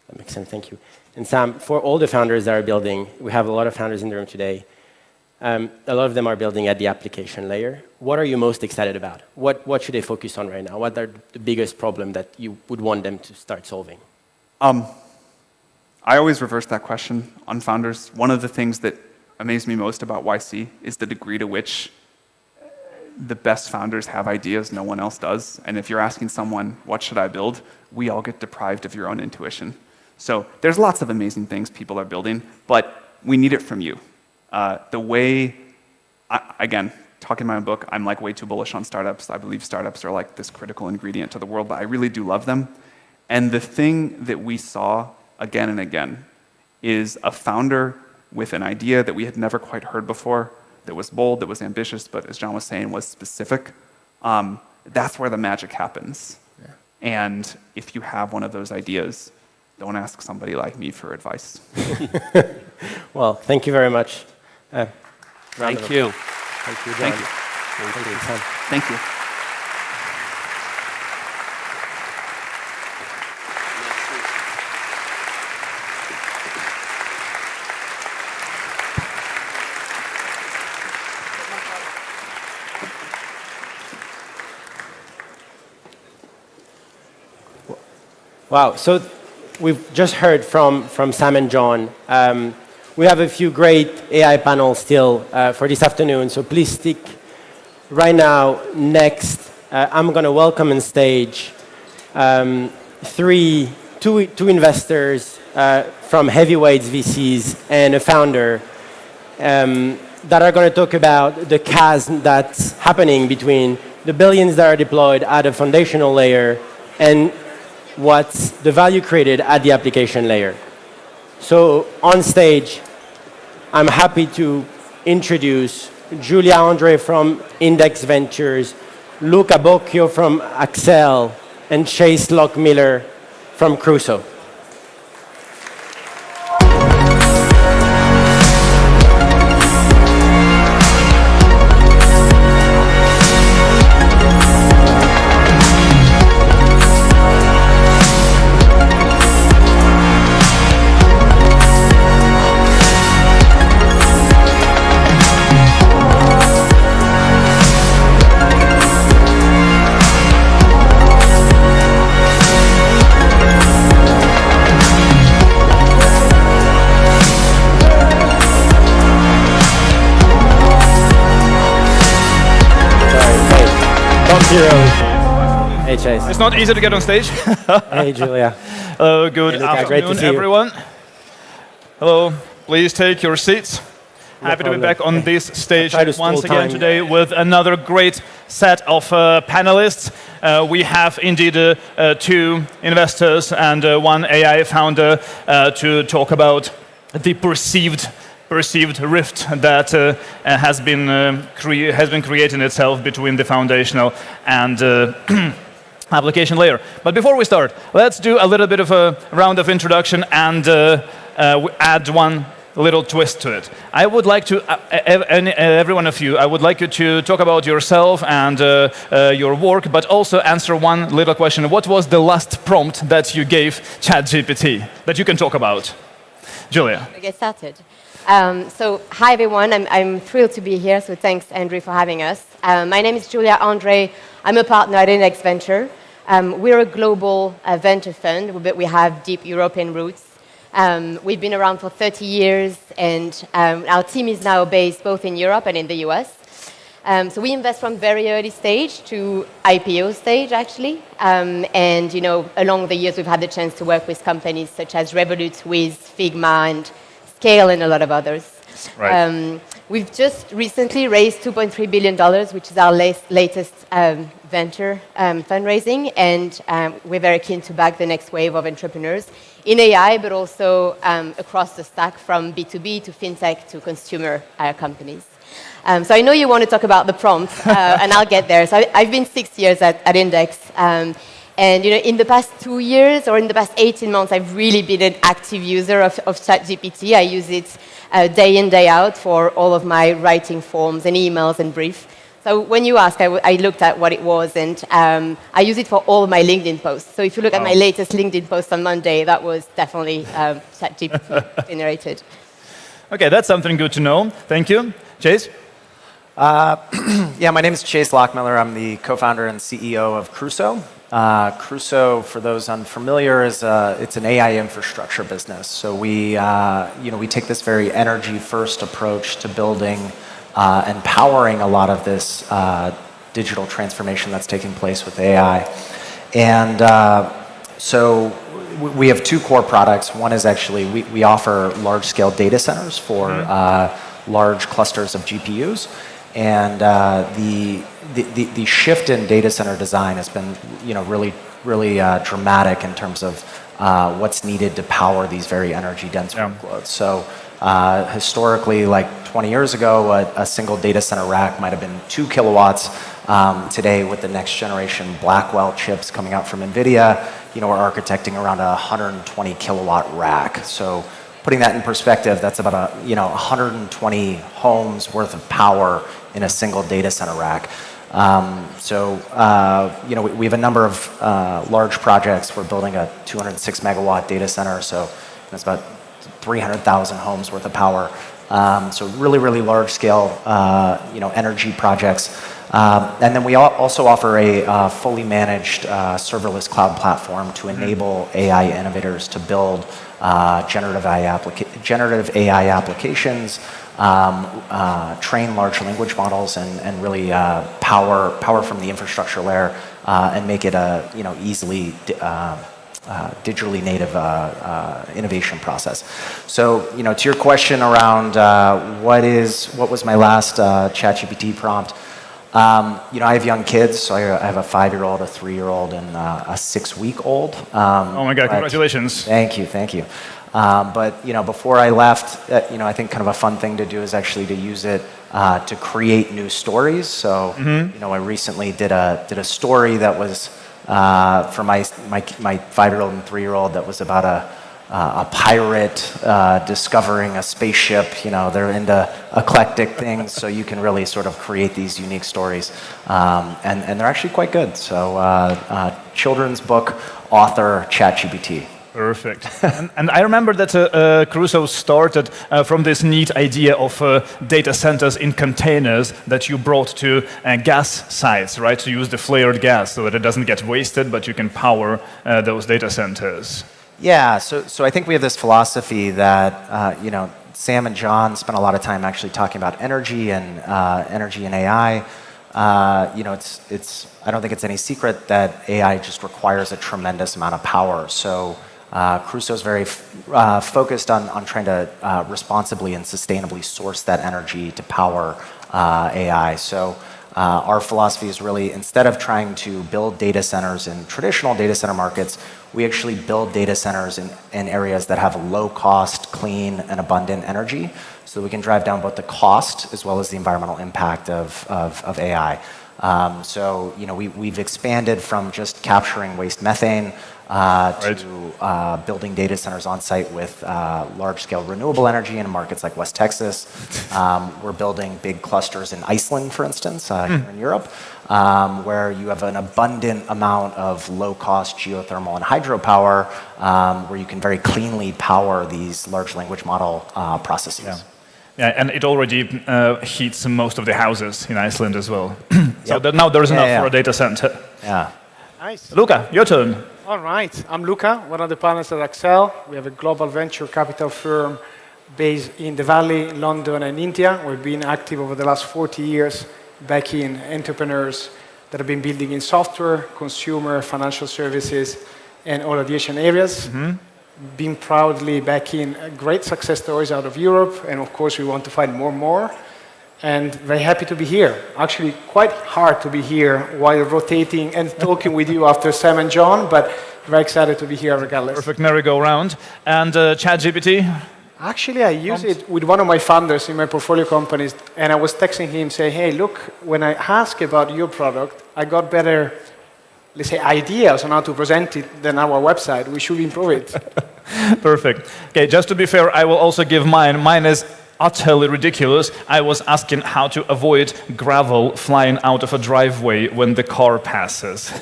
That makes sense. Thank you. And Sam, for all the founders that are building, we have a lot of founders in the room today. A lot of them are building at the application layer. What are you most excited about? What should they focus on right now? What are the biggest problem that you would want them to start solving? I always reverse that question on founders. One of the things that amazed me most about YC is the degree to which the best founders have ideas no one else does. And if you're asking someone, what should I build? We all get deprived of your own intuition. So there's lots of amazing things people are building, but we need it from you. The way, again, talking my own book, I'm like way too bullish on startups. I believe startups are like this critical ingredient to the world, but I really do love them. And the thing that we saw again and again is a founder with an idea that we had never quite heard before, that was bold, that was ambitious, but as John was saying, was specific. That's where the magic happens. Yeah. And if you have one of those ideas, don't ask somebody like me for advice. Well, thank you very much. Thank you. Thank you, John. Thank you. Thank you, Sam. Thank you. Wow, so we've just heard from Sam and John. We have a few great AI panels still for this afternoon, so please stick right now. Next, I'm going to welcome on stage two investors from Heavyweights VCs and a founder that are going to talk about the chasm that's happening between the billions that are deployed at a foundational layer and what's the value created at the application layer. So on stage, I'm happy to introduce Julia Andre from Index Ventures, Luca Bocchio from Accel, and Chase Lockmiller from Crusoe. Hey, Chase. It's not easy to get on stage. Hey, Julia. Hello, good Hey, Luca, great to afternoon, see you. everyone. Hello, please take your seats. Happy to be back on this stage once again today with another great set of panelists. We have indeed two investors and one AI founder to talk about the perceived rift that has been creating itself between the foundational and application layer. But before we start, let's do a little bit of a round of introduction and add one little twist to it. I would like to, every one of you, I would like you to talk about yourself and your work, but also answer one little question. What was the last prompt that you gave ChatGPT that you can talk about? Julia. I get started. So, hi everyone, I'm thrilled to be here, so thanks Andrew for having us. My name is Julia Andre, I'm a partner at Index Venture. We're a global venture fund, but we have deep European roots. We've been around for 30 years, and our team is now based both in Europe and in the US. So we invest from very early stage to IPO stage, actually. And you know, along the years, we've had the chance to work with companies such as Revolut, Wiz, Figma, and Scale, and a lot of others. Right. We've just recently raised $2.3 billion, which is our latest venture fundraising, and we're very keen to back the next wave of entrepreneurs in AI, but also across the stack from B2B to fintech to consumer companies. So I know you want to talk about the prompt, and I'll get there. So I've been 6 years at Index, and in the past 2 years or in the past 18 months, I've really been an active user of ChatGPT. I use it day in, day out for all of my writing forms and emails and briefs. So when you asked, I looked at what it was, and I use it for all of my LinkedIn posts. So if you look at my latest LinkedIn post on Monday, that was definitely ChatGPT generated. Okay, that's something good to know. Thank you. Chase? Yeah, my name is Chase Lockmiller. I'm the co-founder and CEO of Crusoe. Crusoe, for those unfamiliar, it's an AI infrastructure business. So we take this very energy-first approach to building and powering a lot of this digital transformation that's taking place with AI. And so we have two core products. One is actually we offer large-scale data centers for large clusters of GPUs. And the shift in data center design has been, really dramatic in terms of what's needed to power these very energy-dense workloads. So historically, like 20 years ago, a single data center rack might have been 2 kilowatts. Today, with the next generation Blackwell chips coming out from NVIDIA, we're architecting around a 120 kilowatt rack. So putting that in perspective, that's about 120 homes worth of power in a single data center rack. We have a number of large projects. We're building a 206 megawatt data center, so that's about 300,000 homes worth of power. So really, really large scale, energy projects. And then we also offer a fully managed serverless cloud platform to enable AI innovators to build generative AI applications, train large language models, and really power from the infrastructure layer and make it a easily digitally native innovation process. So to your question around what was my last ChatGPT prompt. I have young kids, so I have a 5-year-old, a 3-year-old, and a 6-week-old. Oh my God! Congratulations. Thank you. But before I left, I think kind of a fun thing to do is actually to use it to create new stories. So I recently did a story that was for my 5-year-old and 3-year-old that was about a pirate discovering a spaceship. They're into eclectic things, so you can really sort of create these unique stories, and they're actually quite good. So children's book author ChatGPT. Perfect. and I remember that Crusoe started from this neat idea of data centers in containers that you brought to gas sites, right? To use the flared gas so that it doesn't get wasted, but you can power those data centers. Yeah, so I think we have this philosophy that Sam and John spent a lot of time actually talking about energy and AI. I don't think it's any secret that AI just requires a tremendous amount of power. So Crusoe is very focused on trying to responsibly and sustainably source that energy to power AI. So our philosophy is really, instead of trying to build data centers in traditional data center markets, we actually build data centers in areas that have low cost, clean, and abundant energy, so we can drive down both the cost as well as the environmental impact of AI. We've expanded from just capturing waste methane to building data centers on site with large-scale renewable energy in markets like West Texas. We're building big clusters in Iceland, for instance, here in Europe, where you have an abundant amount of low-cost geothermal and hydropower, where you can very cleanly power these large language model processes. Yeah, and it already heats most of the houses in Iceland as well. So now there's enough for a data center. Yeah. Nice. Luca, your turn. All right. I'm Luca, one of the partners at Accel. We have a global venture capital firm based in the Valley, London, and India. We've been active over the last 40 years backing entrepreneurs that have been building in software, consumer, financial services, and all adjacent areas. Been proudly backing great success stories out of Europe, and of course we want to find more and more. and very happy to be here. Actually, quite hard to be here while rotating and talking with you after Sam and John, but very excited to be here regardless. Perfect merry-go-round. And ChatGPT? Actually, I use it with one of my founders in my portfolio companies, and I was texting him saying, hey, look, when I ask about your product, I got better, let's say, ideas on how to present it than our website. We should improve it. Perfect. Okay, just to be fair, I will also give mine. Mine is utterly ridiculous. I was asking how to avoid gravel flying out of a driveway when the car passes.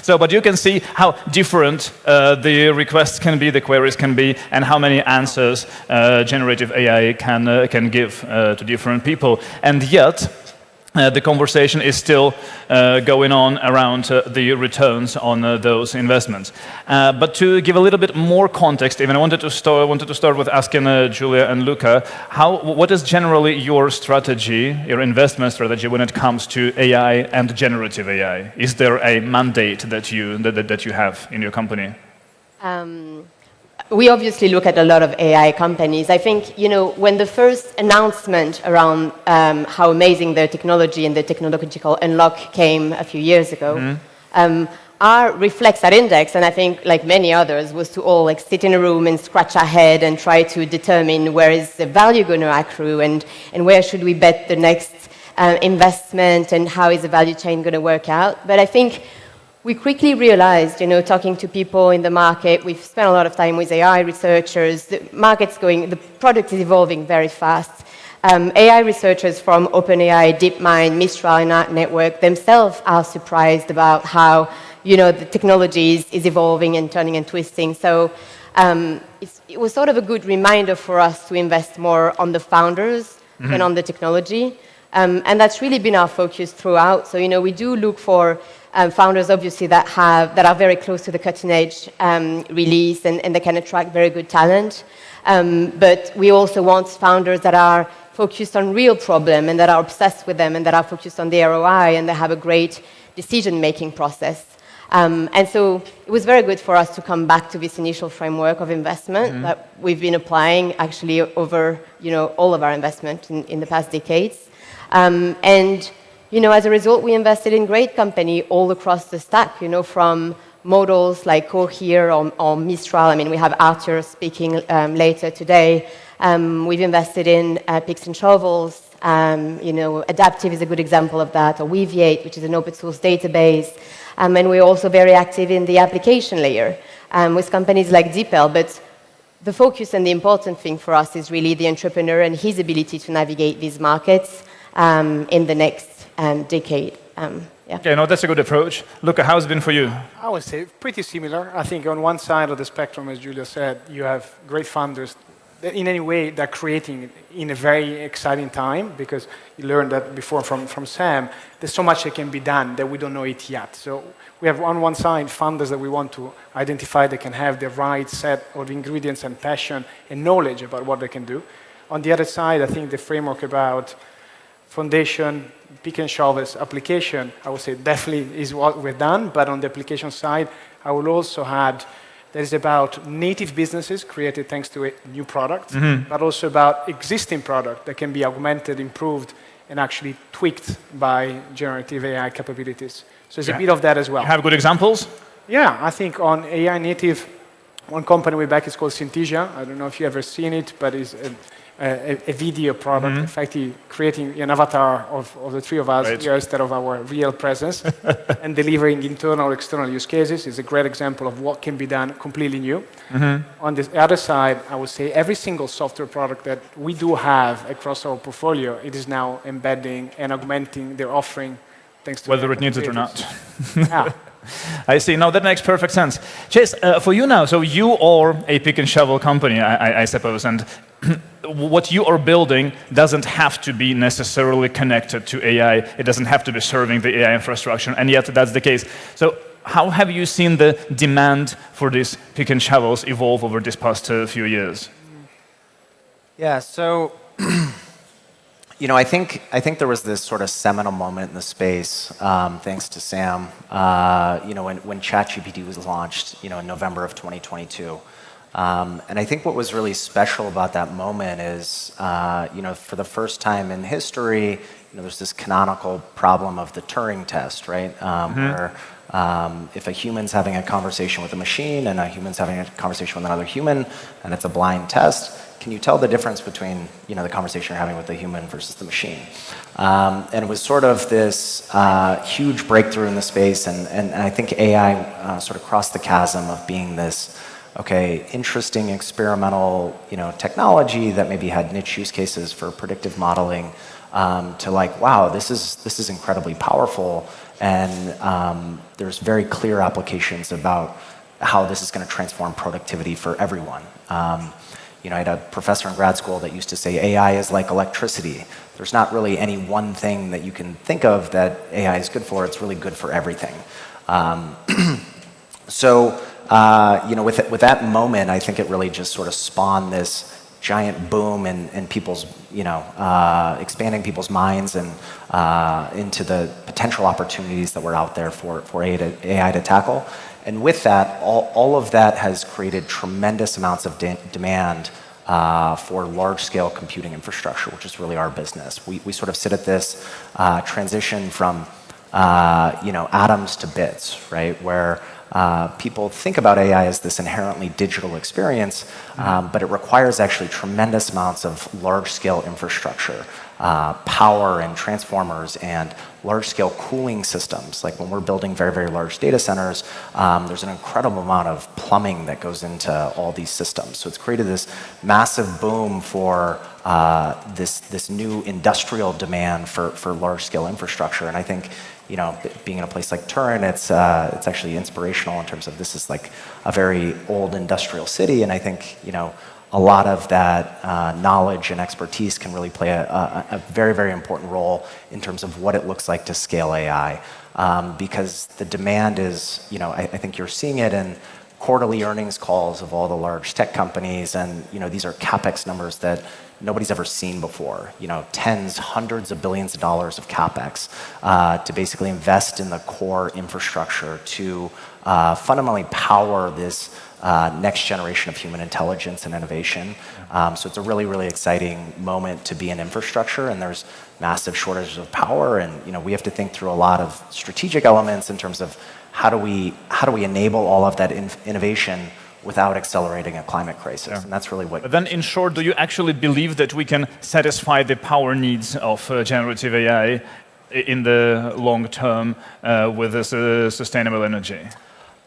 So, but you can see how different the requests can be, the queries can be, and how many answers generative AI can give to different people. And yet, the conversation is still going on around the returns on those investments. But to give a little bit more context, even I wanted to start with asking Julia and Luca, what is generally your strategy, your investment strategy, when it comes to AI and generative AI? Is there a mandate that you have in your company? We obviously look at a lot of AI companies. I think, when the first announcement around how amazing their technology and the technological unlock came a few years ago, our reflex at Index, and I think like many others, was to all sit in a room and scratch our head and try to determine where is the value going to accrue and where should we bet the next investment and how is the value chain going to work out. But I think we quickly realized, talking to people in the market, we've spent a lot of time with AI researchers, the product is evolving very fast. AI researchers from OpenAI, DeepMind, Mistral network themselves are surprised about how, the technology is evolving and turning and twisting. So it was sort of a good reminder for us to invest more on the founders than on the technology. And that's really been our focus throughout. So, we do look for founders, obviously, that are very close to the cutting edge release and they can attract very good talent. But we also want founders that are focused on real problem and that are obsessed with them and that are focused on the ROI and they have a great decision-making process. And so it was very good for us to come back to this initial framework of investment that we've been applying actually over all of our investment in the past decades. As a result, we invested in great company all across the stack, from models like Cohere or Mistral. I mean, we have Arthur speaking later today. We've invested in picks and shovels. Adaptive is a good example of that, or Weaviate, which is an open source database. And we're also very active in the application layer with companies like DeepL. But the focus and the important thing for us is really the entrepreneur and his ability to navigate these markets in the next decade. Okay, no, that's a good approach. Luca, how's it been for you? I would say pretty similar. I think on one side of the spectrum, as Julia said, you have great founders that in any way they're creating in a very exciting time, because you learned that before from Sam, there's so much that can be done that we don't know it yet. So we have on one side founders that we want to identify that can have the right set of ingredients and passion and knowledge about what they can do. On the other side, I think the framework about foundation, pick and shovels, application, I would say definitely is what we've done. But on the application side, I will also add that is about native businesses created thanks to a new product, but also about existing product that can be augmented, improved, and actually tweaked by generative AI capabilities. So it's a bit of that as well. You have good examples? Yeah, I think on AI native, one company we back is called Synthesia. I don't know if you've ever seen it, but it's a video product, effectively creating an avatar of the three of us here instead of our real presence and delivering internal or external use cases is a great example of what can be done completely new. On the other side, I would say every single software product that we do have across our portfolio, it is now embedding and augmenting their offering thanks to whether it needs it or not. Yeah. I see. No, that makes perfect sense. Chase, for you now, so you are a pick and shovel company, I suppose, and what you are building doesn't have to be necessarily connected to AI. It doesn't have to be serving the AI infrastructure, and yet that's the case. So how have you seen the demand for these pick and shovels evolve over this past few years? Yeah, so I think there was this sort of seminal moment in the space, thanks to Sam, when ChatGPT was launched, in November of 2022. And I think what was really special about that moment is, for the first time in history, there's this canonical problem of the Turing test, right? Where if a human's having a conversation with a machine and a human's having a conversation with another human, and it's a blind test, can you tell the difference between the conversation you're having with the human versus the machine? And it was sort of this huge breakthrough in the space, and I think AI sort of crossed the chasm of being this interesting experimental technology that maybe had niche use cases for predictive modeling, to wow, this is incredibly powerful, and there's very clear applications about how this is going to transform productivity for everyone. I had a professor in grad school that used to say AI is like electricity. There's not really any one thing that you can think of that AI is good for. It's really good for everything. With that moment, I think it really just sort of spawned this giant boom in people's, expanding people's minds and into the potential opportunities that were out there for AI to tackle. And with that, all of that has created tremendous amounts of demand for large-scale computing infrastructure, which is really our business. We sort of sit at this transition from atoms to bits, right? Where people think about AI as this inherently digital experience, but it requires actually tremendous amounts of large-scale infrastructure, power and transformers and large-scale cooling systems. Like when we're building very, very large data centers, there's an incredible amount of plumbing that goes into all these systems. So it's created this massive boom for this new industrial demand for large-scale infrastructure. And I think being in a place like Turin, it's actually inspirational in terms of this is like a very old industrial city, and I think a lot of that knowledge and expertise can really play a very, very important role in terms of what it looks like to scale AI, because the demand is, I think you're seeing it in quarterly earnings calls of all the large tech companies, and these are capex numbers that nobody's ever seen before. Tens, hundreds of billions of dollars of capex to basically invest in the core infrastructure to fundamentally power this next generation of human intelligence and innovation. So it's a really, really exciting moment to be in infrastructure, and there's massive shortages of power, and we have to think through a lot of strategic elements in terms of how do we enable all of that innovation without accelerating a climate crisis. And that's really what... But then in short, do you actually believe that we can satisfy the power needs of generative AI in the long term with this sustainable energy?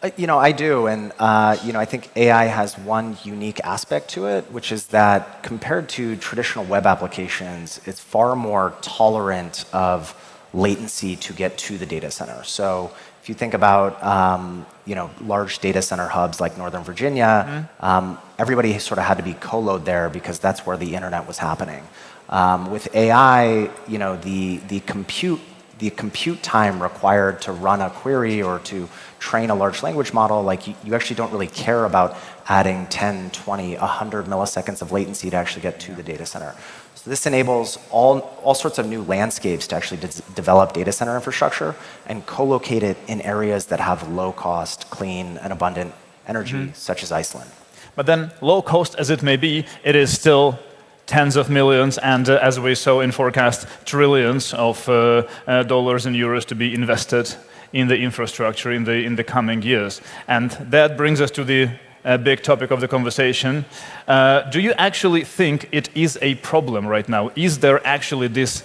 I do, and I think AI has one unique aspect to it, which is that compared to traditional web applications, it's far more tolerant of latency to get to the data center. So if you think about large data center hubs like Northern Virginia, everybody sort of had to be co-load there because that's where the internet was happening. With AI, the compute time required to run a query or to train a large language model, you actually don't really care about adding 10, 20, 100 milliseconds of latency to actually get to the data center. So this enables all sorts of new landscapes to actually develop data center infrastructure and co-locate it in areas that have low cost, clean, and abundant energy, such as Iceland. But then, low cost as it may be, it is still tens of millions and, as we saw in forecast, trillions of dollars and euros to be invested in the infrastructure in the coming years. And that brings us to the big topic of the conversation. Do you actually think it is a problem right now? Is there actually this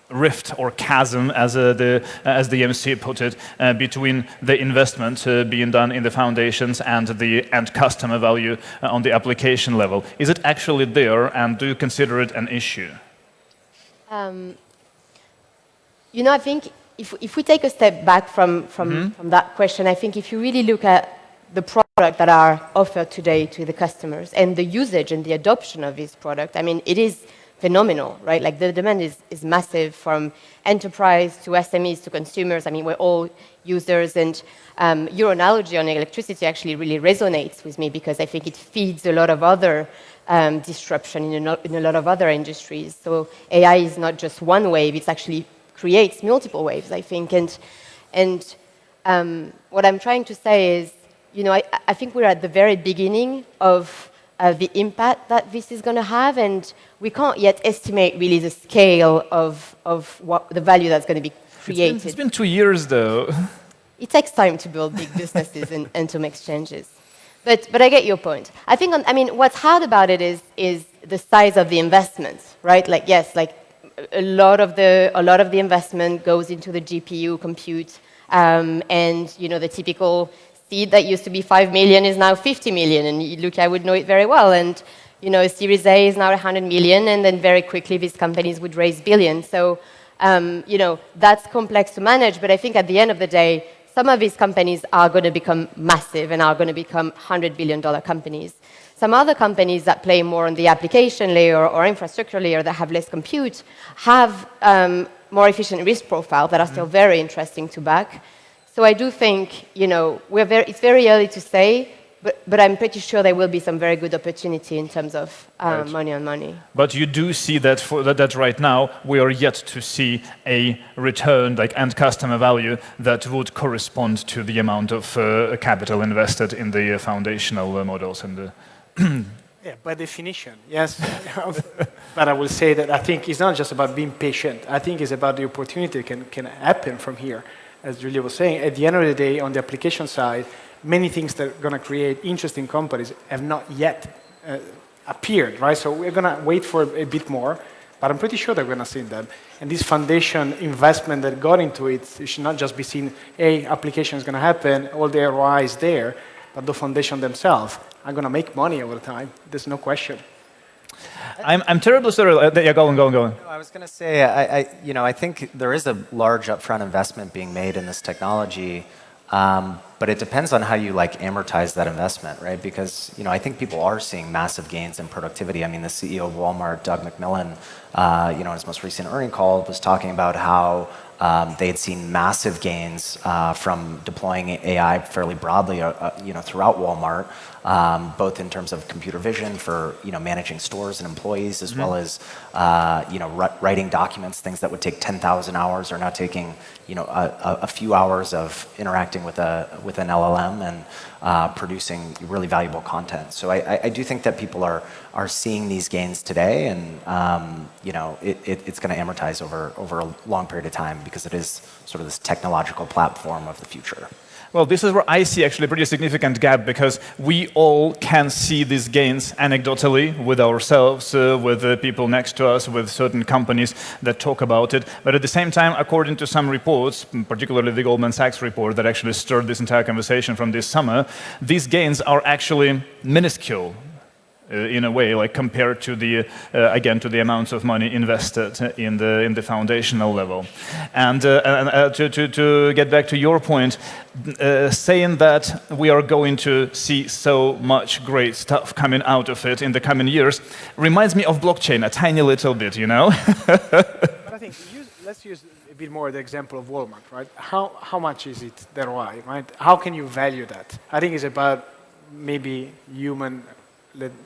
rift or chasm, as the MC put it, between the investment being done in the foundations and the end customer value on the application level? Is it actually there, and do you consider it an issue? I think if we take a step back from that question, I think if you really look at the product that are offered today to the customers and the usage and the adoption of this product, I mean, it is phenomenal, right? Like the demand is massive from enterprise to SMEs to consumers. I mean, we're all users, and your analogy on electricity actually really resonates with me because I think it feeds a lot of other disruption in a lot of other industries. So AI is not just one wave; it actually creates multiple waves, I think. And what I'm trying to say is, I think we're at the very beginning of the impact that this is going to have, and we can't yet estimate really the scale of what the value that's going to be created. It's been 2 years, though. It takes time to build big businesses and to make changes. But I get your point. I think, what's hard about it is the size of the investments, right? Like, yes, like a lot of the investment goes into the GPU compute, and the typical seed that used to be 5 million is now 50 million, and Luca would know it very well. And Series A is now 100 million, and then very quickly these companies would raise billions. So that's complex to manage. But I think at the end of the day, some of these companies are going to become massive and are going to become $100 billion companies. Some other companies that play more on the application layer or infrastructure layer that have less compute have more efficient risk profile that are still very interesting to back. So I do think, it's very early to say, but I'm pretty sure there will be some very good opportunity in terms of money on money. But you do see that right now we are yet to see a return, like end customer value, that would correspond to the amount of capital invested in the foundational models and the. Yeah, by definition, yes. But I will say that I think it's not just about being patient. I think it's about the opportunity that can happen from here. As Julia was saying, at the end of the day, on the application side, many things that are going to create interesting companies have not yet appeared, right? So we're going to wait for a bit more, but I'm pretty sure they're going to see that. And this foundation investment that got into it should not just be seen, application is going to happen, all the ROI is there, but the foundation themselves are going to make money over time. There's no question. I'm terribly sorry. Yeah, go on. No, I was going to say, I think there is a large upfront investment being made in this technology, but it depends on how you amortize that investment, right? Because I think people are seeing massive gains in productivity. I mean, the CEO of Walmart, Doug McMillon, in his most recent earnings call, was talking about how they had seen massive gains from deploying AI fairly broadly, throughout Walmart, both in terms of computer vision for managing stores and employees, as well as writing documents, things that would take 10,000 hours are now taking a few hours of interacting with an LLM and producing really valuable content. So I do think that people are seeing these gains today, and it's going to amortize over a long period of time because it is sort of this technological platform of the future. Well, this is where I see actually a pretty significant gap, because we all can see these gains anecdotally with ourselves, with the people next to us, with certain companies that talk about it. But at the same time, according to some reports, particularly the Goldman Sachs report that actually stirred this entire conversation from this summer, these gains are actually minuscule. In a way, compared to the to the amounts of money invested in the foundational level, and to get back to your point, saying that we are going to see so much great stuff coming out of it in the coming years reminds me of blockchain a tiny little bit, But I think let's use a bit more the example of Walmart, right? How much is it the ROI, right? How can you value that? I think it's about maybe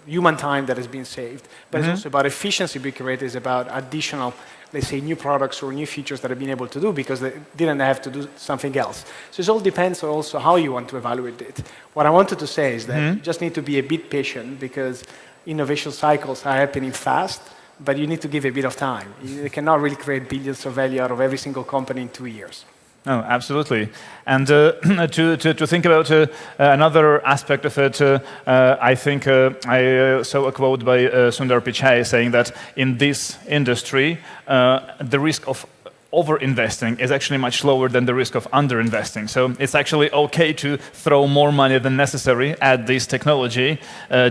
human time that has been saved, but it's also about efficiency being created. It's about additional, let's say, new products or new features that have been able to do because they didn't have to do something else. So it all depends on also how you want to evaluate it. What I wanted to say is that you just need to be a bit patient, because innovation cycles are happening fast, but you need to give a bit of time. You cannot really create billions of value out of every single company in 2 years. Oh, absolutely. And to think about another aspect of it, I think I saw a quote by Sundar Pichai saying that in this industry, the risk of over-investing is actually much lower than the risk of under-investing. So it's actually okay to throw more money than necessary at this technology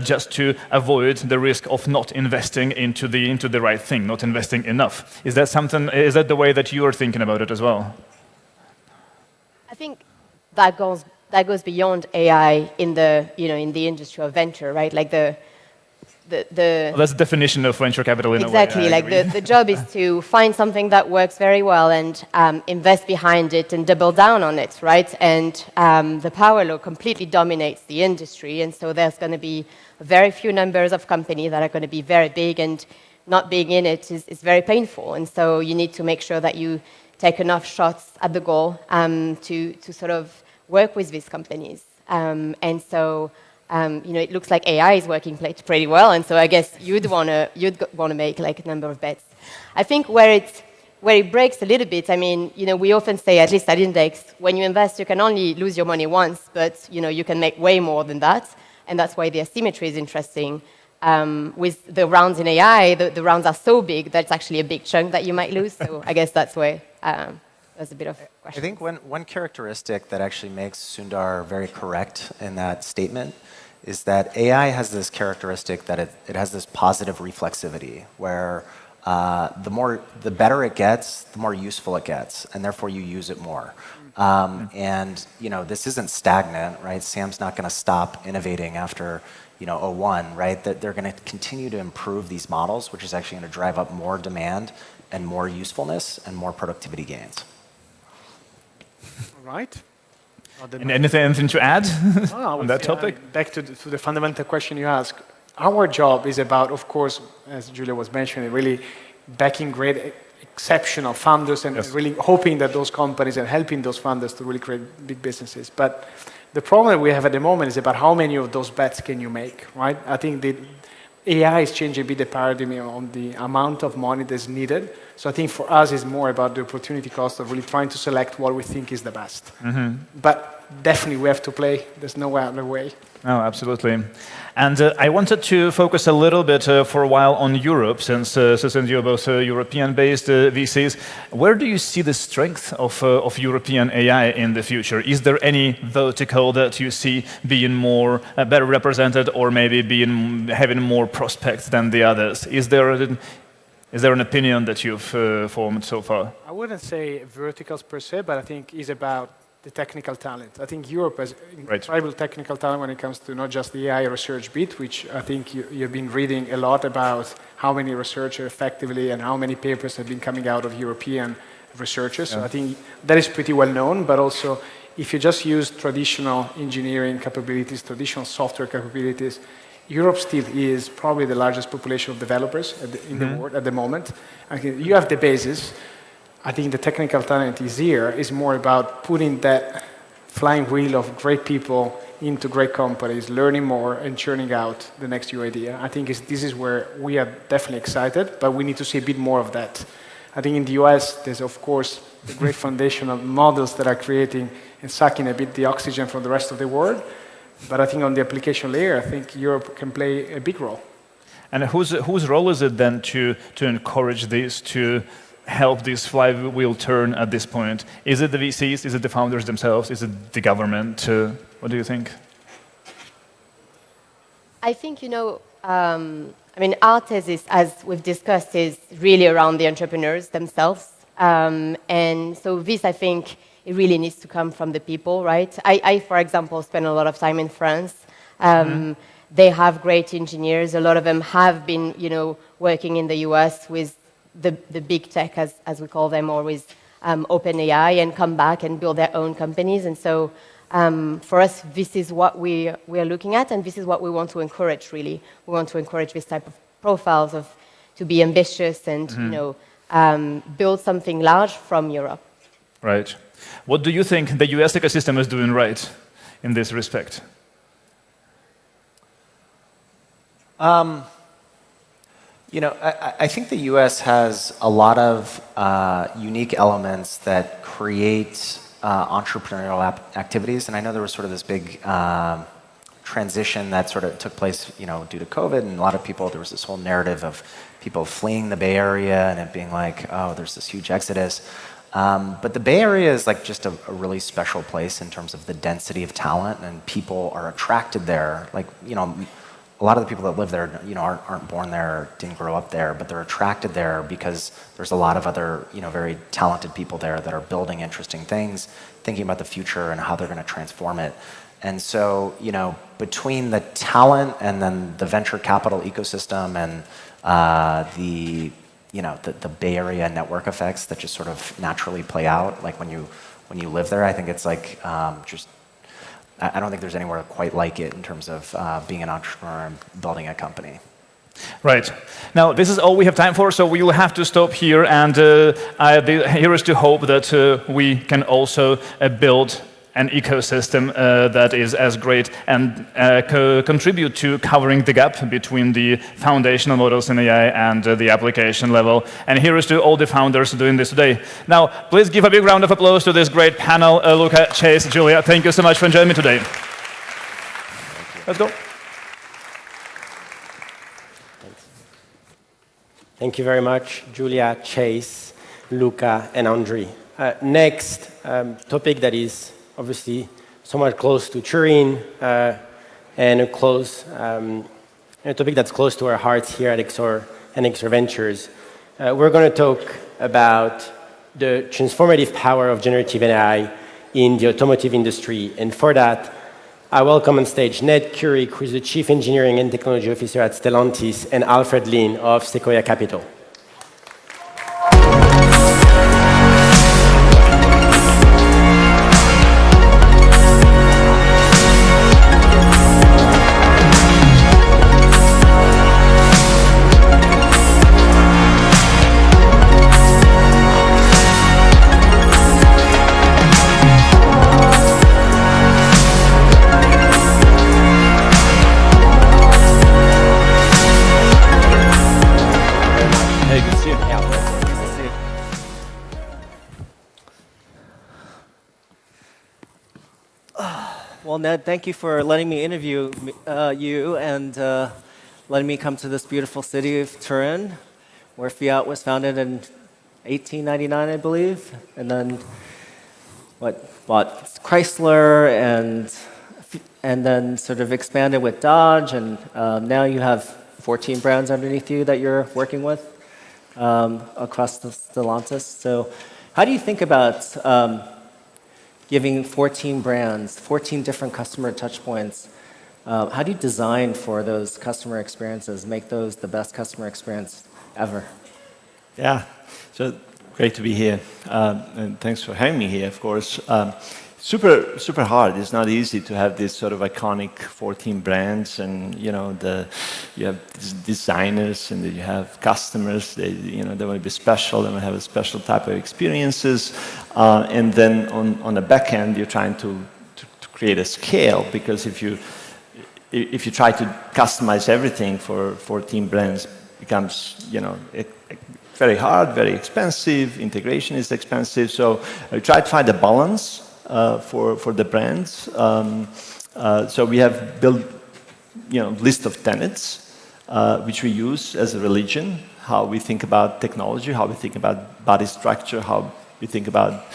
just to avoid the risk of not investing into the right thing, not investing enough. Is that the way that you are thinking about it as well? I think that goes beyond AI in the industry of venture, right? Like the well, that's the definition of venture capital in exactly, a way. Like the job is to find something that works very well and invest behind it and double down on it, right? And the power law completely dominates the industry, and so there's going to be very few numbers of companies that are going to be very big, and not being in it is very painful. And so you need to make sure that you take enough shots at the goal to sort of work with these companies. And so, it looks like AI is working pretty well, and so I guess you'd wanna make like a number of bets. I think where it breaks a little bit, I mean, we often say, at least at Index, when you invest, you can only lose your money once, but you can make way more than that, and that's why the asymmetry is interesting. With the rounds in AI, the rounds are so big that it's actually a big chunk that you might lose. So I guess that's where there's a bit of question. I think one characteristic that actually makes Sundar very correct in that statement is that AI has this characteristic that it has this positive reflexivity, where the better it gets, the more useful it gets, and therefore you use it more. And this isn't stagnant, right? Sam's not going to stop innovating after '01, right? That they're going to continue to improve these models, which is actually going to drive up more demand and more usefulness and more productivity gains. All right. And anything to add on that topic? Back to the fundamental question you asked. Our job is about, of course, as Julia was mentioning, really backing great, exceptional founders and really hoping that those companies and helping those founders to really create big businesses. But the problem that we have at the moment is about how many of those bets can you make, right? I think the AI is changing a bit the paradigm on the amount of money that's needed. So I think for us, it's more about the opportunity cost of really trying to select what we think is the best. But definitely we have to play. There's no other way. Oh, absolutely. And I wanted to focus a little bit for a while on Europe, since you're both European-based VCs. Where do you see the strength of European AI in the future? Is there any vertical that you see being better represented, or maybe having more prospects than the others? Is there an opinion that you've formed so far? I wouldn't say verticals per se, but I think it's about the technical talent. I think Europe has incredible technical talent when it comes to not just the AI research bit, which I think you've been reading a lot about how many researchers effectively and how many papers have been coming out of European researchers. So I think that is pretty well known, but also if you just use traditional engineering capabilities, traditional software capabilities, Europe still is probably the largest population of developers in the world at the moment. I think you have the basis. I think the technical talent is here. It's more about putting that flying wheel of great people into great companies, learning more and churning out the next new idea. I think this is where we are definitely excited, but we need to see a bit more of that. I think in the US, there's of course the great foundation of models that are creating and sucking a bit the oxygen from the rest of the world. But I think on the application layer, I think Europe can play a big role. And whose role is it then to encourage this, to help this flywheel turn at this point? Is it the VCs? Is it the founders themselves? Is it the government? What do you think? I think, our thesis, as we've discussed, is really around the entrepreneurs themselves. And so this, I think, it really needs to come from the people, right? I for example, spend a lot of time in France. They have great engineers. A lot of them have been, working in the US with the big tech, as we call them, or with OpenAI, and come back and build their own companies. And so for us, this is what we are looking at, and this is what we want to encourage, really. We want to encourage this type of profiles to be ambitious and build something large from Europe. Right. What do you think the US ecosystem is doing right in this respect? I think the US has a lot of unique elements that create entrepreneurial activities. And I know there was sort of this big transition that sort of took place, due to COVID, and a lot of people, there was this whole narrative of people fleeing the Bay Area and it being like, oh, there's this huge exodus. But the Bay Area is like just a really special place in terms of the density of talent, and people are attracted there. Like, a lot of the people that live there, aren't born there, didn't grow up there, but they're attracted there because there's a lot of other, very talented people there that are building interesting things, thinking about the future and how they're going to transform it. And so, between the talent and then the venture capital ecosystem and the Bay Area network effects that just sort of naturally play out, like when you live there, I think it's like I don't think there's anywhere quite like it in terms of being an entrepreneur and building a company. Right. Now, this is all we have time for, so we will have to stop here. And here is to hope that we can also build an ecosystem that is as great and contribute to covering the gap between the foundational models in AI and the application level. And here is to all the founders doing this today. Now, please give a big round of applause to this great panel. Luca, Chase, Julia, thank you so much for joining me today. Let's go. Thank you very much, Julia, Chase, Luca, and Andre. Next topic that is obviously somewhat close to Turin and a topic that's close to our hearts here at Exor and Exor Ventures. We're going to talk about the transformative power of generative AI in the automotive industry. And for that, I welcome on stage Ned Currie, who is the Chief Engineering and Technology Officer at Stellantis, and Alfred Lin of Sequoia Capital. Well, Ned, thank you for letting me interview you and letting me come to this beautiful city of Turin, where Fiat was founded in 1899, I believe, and then bought Chrysler and then sort of expanded with Dodge, and now you have 14 brands underneath you that you're working with across the Stellantis. So, how do you think about giving 14 brands, 14 different customer touch points? How do you design for those customer experiences, make those the best customer experience ever? Yeah, so great to be here. And thanks for having me here, of course. Super hard. It's not easy to have this sort of iconic 14 brands, and you have designers and you have customers. They want to be special. They want to have a special type of experiences, and then on the back end, you're trying to create a scale, because if you try to customize everything for 14 brands, it becomes very hard, very expensive. Integration is expensive. So I try to find a balance for the brands. So we have built, list of tenets, which we use as a religion, how we think about technology, how we think about body structure, how we think about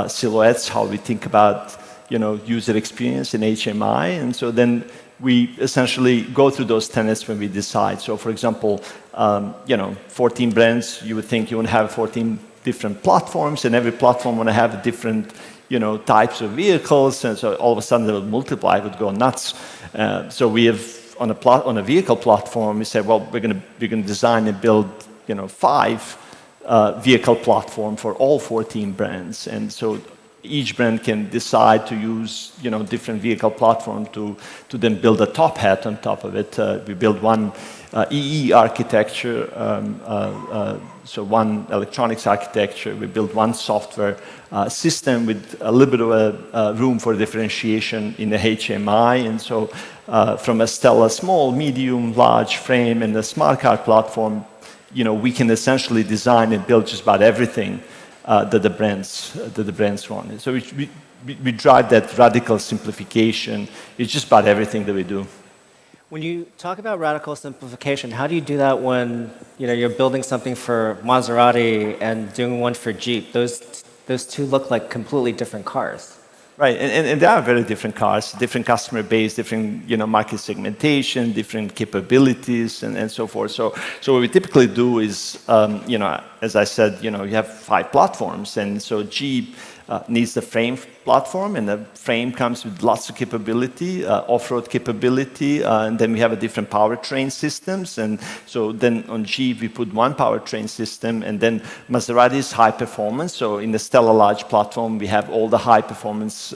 silhouettes, how we think about, user experience in HMI. And so then we essentially go through those tenets when we decide. So for example, 14 brands, you would think you want to have 14 different platforms, and every platform want to have different types of vehicles, and so all of a sudden they would multiply, it would go nuts. So we have on a vehicle platform, we said, well, we're going to design and build 5 vehicle platform for all 14 brands, and so each brand can decide to use different vehicle platform to then build a top hat on top of it. We build one EE architecture, so one electronics architecture. We build one software system with a little bit of a room for differentiation in the HMI. And so from a Stella small, medium, large frame and the smart car platform, we can essentially design and build just about everything that the brands want. So we drive that radical simplification. It's just about everything that we do. When you talk about radical simplification, how do you do that when you're building something for Maserati and doing one for Jeep? Those two look like completely different cars. Right, and they are very different cars, different customer base, different market segmentation, different capabilities, and so forth. So what we typically do is, as I said, you have 5 platforms, and so Jeep needs the frame platform, and the frame comes with lots of capability, off-road capability, and then we have a different powertrain systems, and so then on Jeep we put one powertrain system, and then Maserati is high performance, so in the Stella Large platform we have all the high performance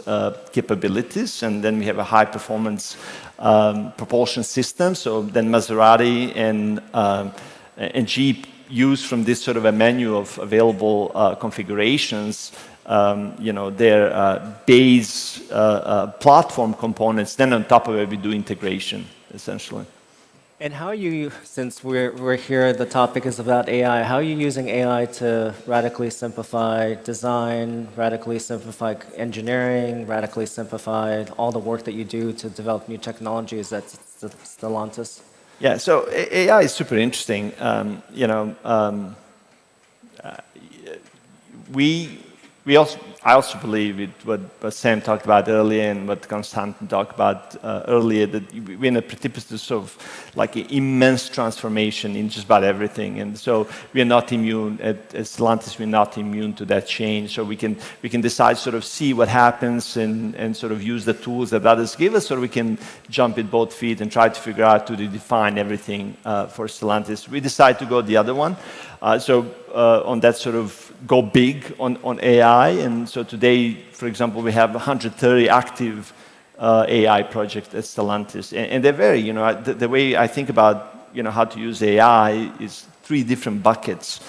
capabilities, and then we have a high performance propulsion system, so then Maserati and Jeep use from this sort of a menu of available configurations their base platform components. Then on top of it, we do integration, essentially. And how are you, since we're here, the topic is about AI, how are you using AI to radically simplify design, radically simplify engineering, radically simplify all the work that you do to develop new technologies at Stellantis? Yeah, so AI is super interesting. I also believe it, what Sam talked about earlier and what Konstantin talked about earlier, that we're in a precipitous of like an immense transformation in just about everything. And so we're not immune, at Stellantis, we're not immune to that change. So we can decide, sort of see what happens and sort of use the tools that others give us, or we can jump at both feet and try to figure out to redefine everything for Stellantis. We decide to go the other one. On that sort of go big on AI. And so today, for example, we have 130 active AI projects at Stellantis. And they're very, the way I think about, how to use AI is 3 different buckets.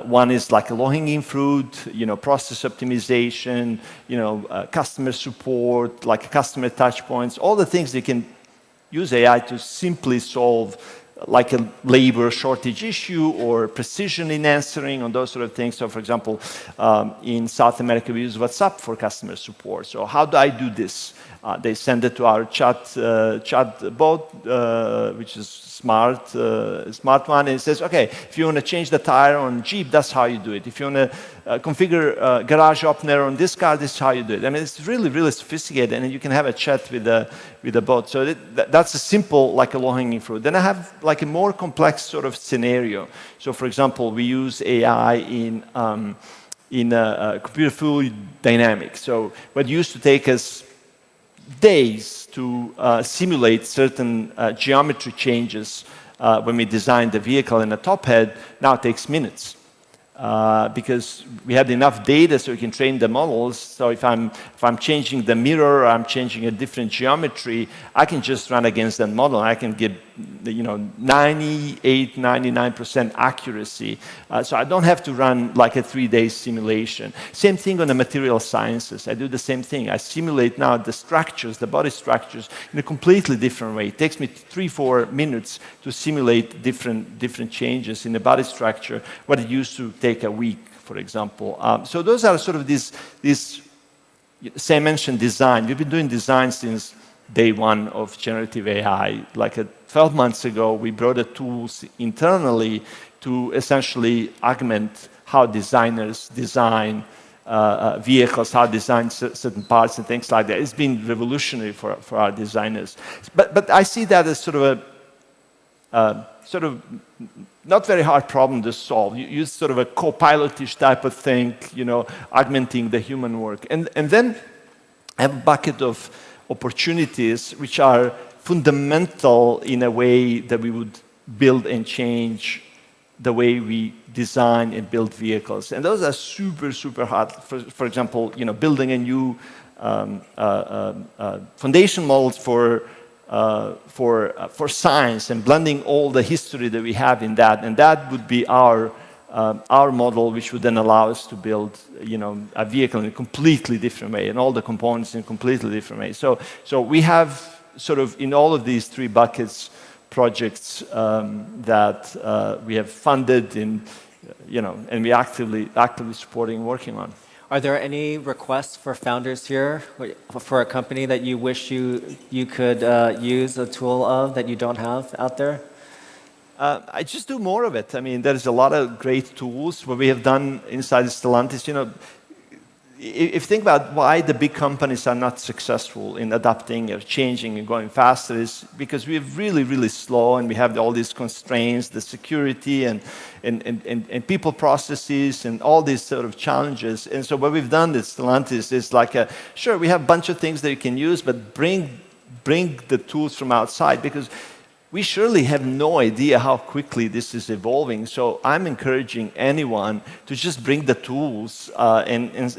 One is like a low-hanging fruit, process optimization, customer support, like customer touch points, all the things they can use AI to simply solve, like a labor shortage issue or precision in answering on those sort of things. So for example, in South America, we use WhatsApp for customer support. So how do I do this? They send it to our chat bot, which is smart one, and it says, okay, if you want to change the tire on Jeep, that's how you do it. If you want to configure garage opener on this car, this is how you do it. I mean, it's really, really sophisticated, and you can have a chat with the bot. So that's a simple, like a low-hanging fruit. Then I have like a more complex sort of scenario. So for example, we use AI in computer fluid dynamics. So what used to take us days to simulate certain geometry changes when we designed the vehicle in the top head, now takes minutes. Because we had enough data so we can train the models. So if I'm changing the mirror, or I'm changing a different geometry, I can just run against that model. I can get 98, 99% accuracy. So I don't have to run like a 3-day simulation. Same thing on the material sciences. I do the same thing. I simulate now the structures, the body structures, in a completely different way. It takes me 3-4 minutes to simulate different changes in the body structure, what it used to take a week, for example. So those are sort of these Sam mentioned design. We've been doing design since day one of generative AI. Like 12 months ago, we brought the tools internally to essentially augment how designers design vehicles, how to design certain parts and things like that. It's been revolutionary for our designers. But I see that as sort of not very hard problem to solve. You use sort of a co-pilotish type of thing, augmenting the human work. And then I have a bucket of opportunities which are fundamental in a way that we would build and change the way we design and build vehicles. And those are super, super hard. For example, building a new foundation models for science and blending all the history that we have in that. And that would be our model, which would then allow us to build, a vehicle in a completely different way, and all the components in a completely different way. So we have sort of in all of these 3 buckets projects that we have funded and we actively supporting and working on. Are there any requests for founders here for a company that you wish you could use a tool of that you don't have out there? I just do more of it. I mean, there's a lot of great tools. What we have done inside Stellantis, if you think about why the big companies are not successful in adapting or changing and going faster, is because we're really, really slow, and we have all these constraints, the security and people processes and all these sort of challenges. And so what we've done at Stellantis is like, sure, we have a bunch of things that you can use, but bring the tools from outside, because we surely have no idea how quickly this is evolving. So I'm encouraging anyone to just bring the tools. And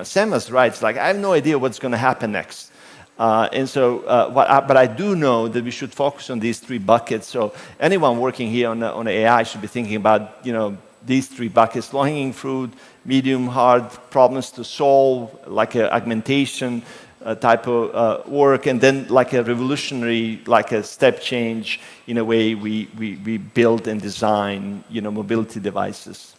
Sam was right. It's like, I have no idea what's going to happen next. But I do know that we should focus on these 3 buckets. So anyone working here on AI should be thinking about, these three buckets: low-hanging fruit, medium, hard problems to solve, like a augmentation type of work, and then like a revolutionary, like a step change in a way we build and design, mobility devices.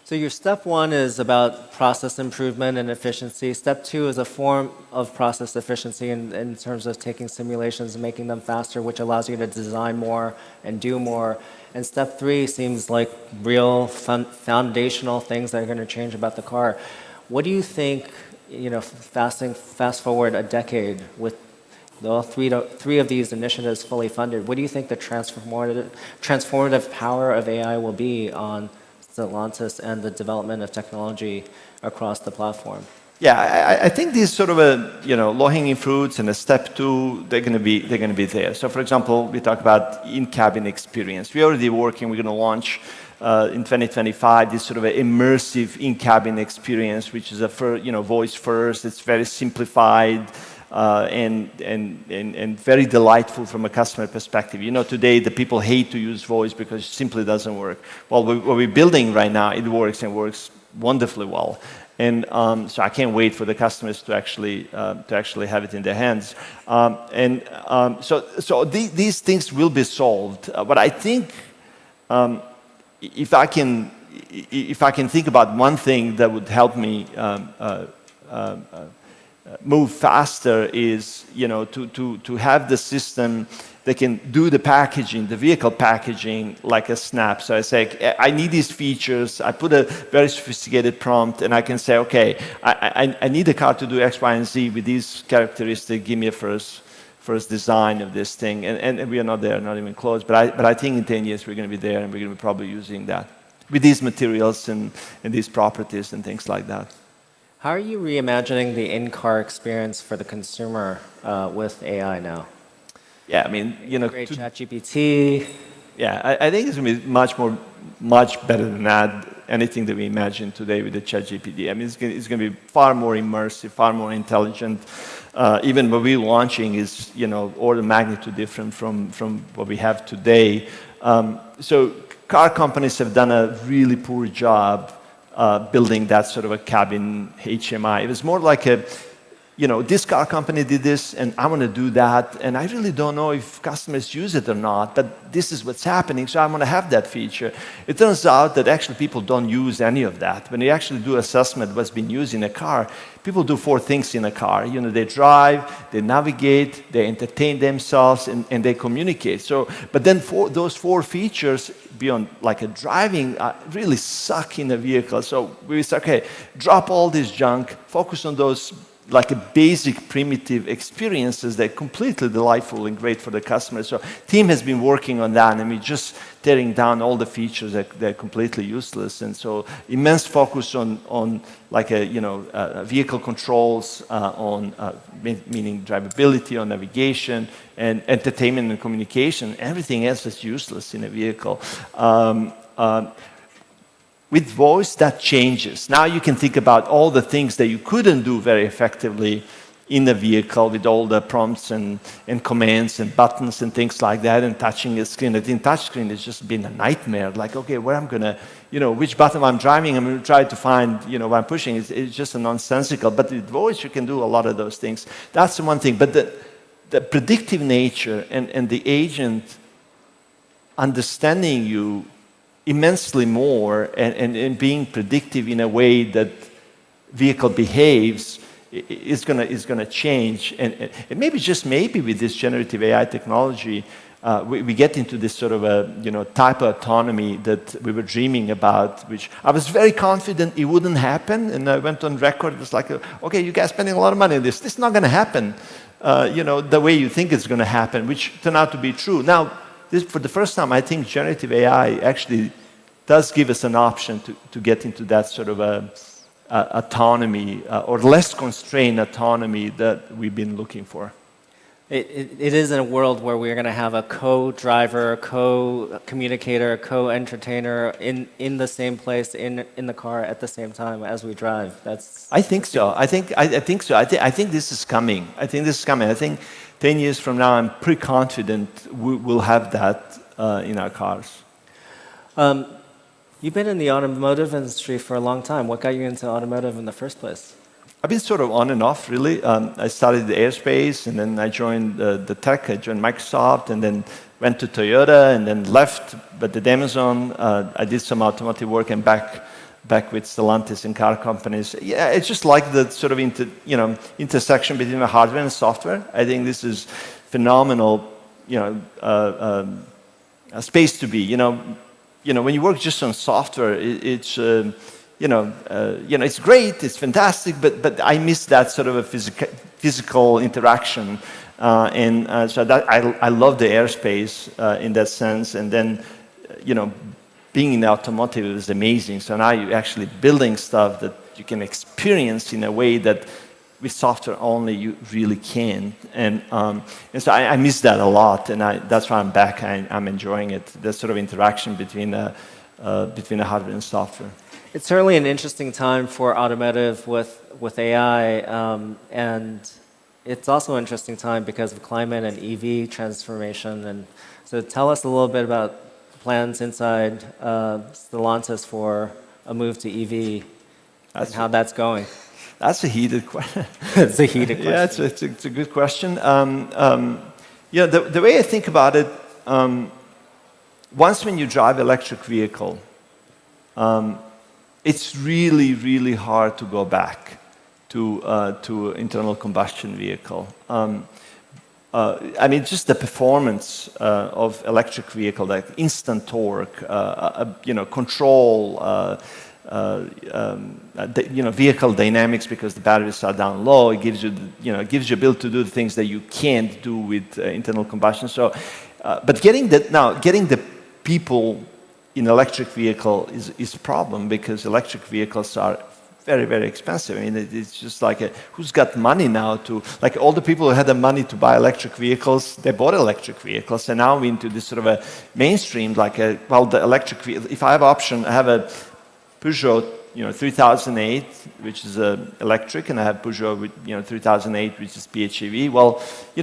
So your step one is about process improvement and efficiency. Step two is a form of process efficiency in terms of taking simulations and making them faster, which allows you to design more and do more. And step three seems like real foundational things that are going to change about the car. What do you think, fast forward a decade with all three of these initiatives fully funded, what do you think the transformative power of AI will be on Stellantis and the development of technology across the platform? Yeah, I think these sort of low-hanging fruits and a step two, they're going to be there. So, for example, we talk about in-cabin experience. We're already working. We're going to launch in 2025 this sort of immersive in-cabin experience, which is a voice first. It's very simplified. And very delightful from a customer perspective. Today the people hate to use voice because it simply doesn't work. Well, what we're building right now, it works and works wonderfully well. And so I can't wait for the customers to actually have it in their hands. So these things will be solved. But I think if I can think about one thing that would help me move faster is, to have the system that can do the packaging, the vehicle packaging, like a snap. So I say, I need these features. I put a very sophisticated prompt, and I can say, okay, I need the car to do X, Y, and Z with these characteristics. Give me a first design of this thing. And we are not there, not even close. But I think in 10 years we're going to be there, and we're going to be probably using that with these materials and these properties and things like that. How are you reimagining the in-car experience for the consumer with AI now? Yeah, I mean, great ChatGPT. Yeah, I think it's going to be much better than that. Anything that we imagine today with the ChatGPT. I mean, it's going to be far more immersive, far more intelligent. Even what we're launching is, order of magnitude different from what we have today. So car companies have done a really poor job building that sort of a cabin HMI. It was more like this car company did this, and I want to do that, and I really don't know if customers use it or not, but this is what's happening, so I want to have that feature. It turns out that actually people don't use any of that. When you actually do assessment of what's been used in a car, people do 4 things in a car. They drive, they navigate, they entertain themselves, and they communicate. So, but then those 4 features beyond like a driving really suck in a vehicle. So we say, okay, drop all this junk, focus on those like a basic primitive experiences that are completely delightful and great for the customer. So team has been working on that, and we're just tearing down all the features that are completely useless. And so immense focus on like vehicle controls, meaning drivability, on navigation, and entertainment and communication. Everything else is useless in a vehicle. With voice, that changes. Now you can think about all the things that you couldn't do very effectively in the vehicle with all the prompts and commands and buttons and things like that, and touching a screen. I think touchscreen has just been a nightmare. Like, okay, where I'm going to, which button I'm driving, I'm going to try to find, what I'm pushing. It's just a nonsensical. But with voice, you can do a lot of those things. That's the one thing. But the predictive nature and the agent understanding you immensely more and being predictive in a way that vehicle behaves is going to change. And maybe with this generative AI technology, we get into this sort of a type of autonomy that we were dreaming about, which I was very confident it wouldn't happen. And I went on record. It was like, okay, you guys spending a lot of money on this. This is not going to happen, the way you think it's going to happen, which turned out to be true. Now, for the first time, I think generative AI actually does give us an option to get into that sort of autonomy or less constrained autonomy that we've been looking for. It is in a world where we're going to have a co-driver, a co-communicator, a co-entertainer in the same place in the car at the same time as we drive. I think so. I think so. I think this is coming. I think 10 years from now, I'm pretty confident we'll have that in our cars. You've been in the automotive industry for a long time. What got you into automotive in the first place? I've been sort of on and off, really. I started the aerospace, and then I joined the tech. I joined Microsoft, and then went to Toyota, and then left, but did Amazon. I did some automotive work, and back with Stellantis and car companies. Yeah, it's just like the sort of intersection between the hardware and software. I think this is phenomenal, a space to be. When you work just on software, it's great, it's fantastic, but I miss that sort of a physical interaction, so that I love the aerospace in that sense, and then being in automotive is amazing. So now you're actually building stuff that you can experience in a way that with software only you really can't, and so I miss that a lot, and that's why I'm back. I'm enjoying it. The sort of interaction between the hardware and software. It's certainly an interesting time for automotive with AI, and it's also an interesting time because of climate and EV transformation. And so tell us a little bit about plans inside Stellantis for a move to EV and how that's going. That's a heated question. It's a heated question. Yeah, it's a good question. The way I think about it, once when you drive electric vehicle, it's really, really hard to go back to internal combustion vehicle. Just the performance of electric vehicle, like instant torque, control, vehicle dynamics because the batteries are down low. It gives you, gives you ability to do the things that you can't do with internal combustion. So, but getting the people in electric vehicle is a problem because electric vehicles are very, very expensive. It's just like who's got money now to, like all the people who had the money to buy electric vehicles, they bought electric vehicles, and now we're into this sort of a mainstream, the electric vehicle. If I have option, I have a Peugeot, 3008, which is electric, and I have Peugeot, 3008, which is PHEV. Well,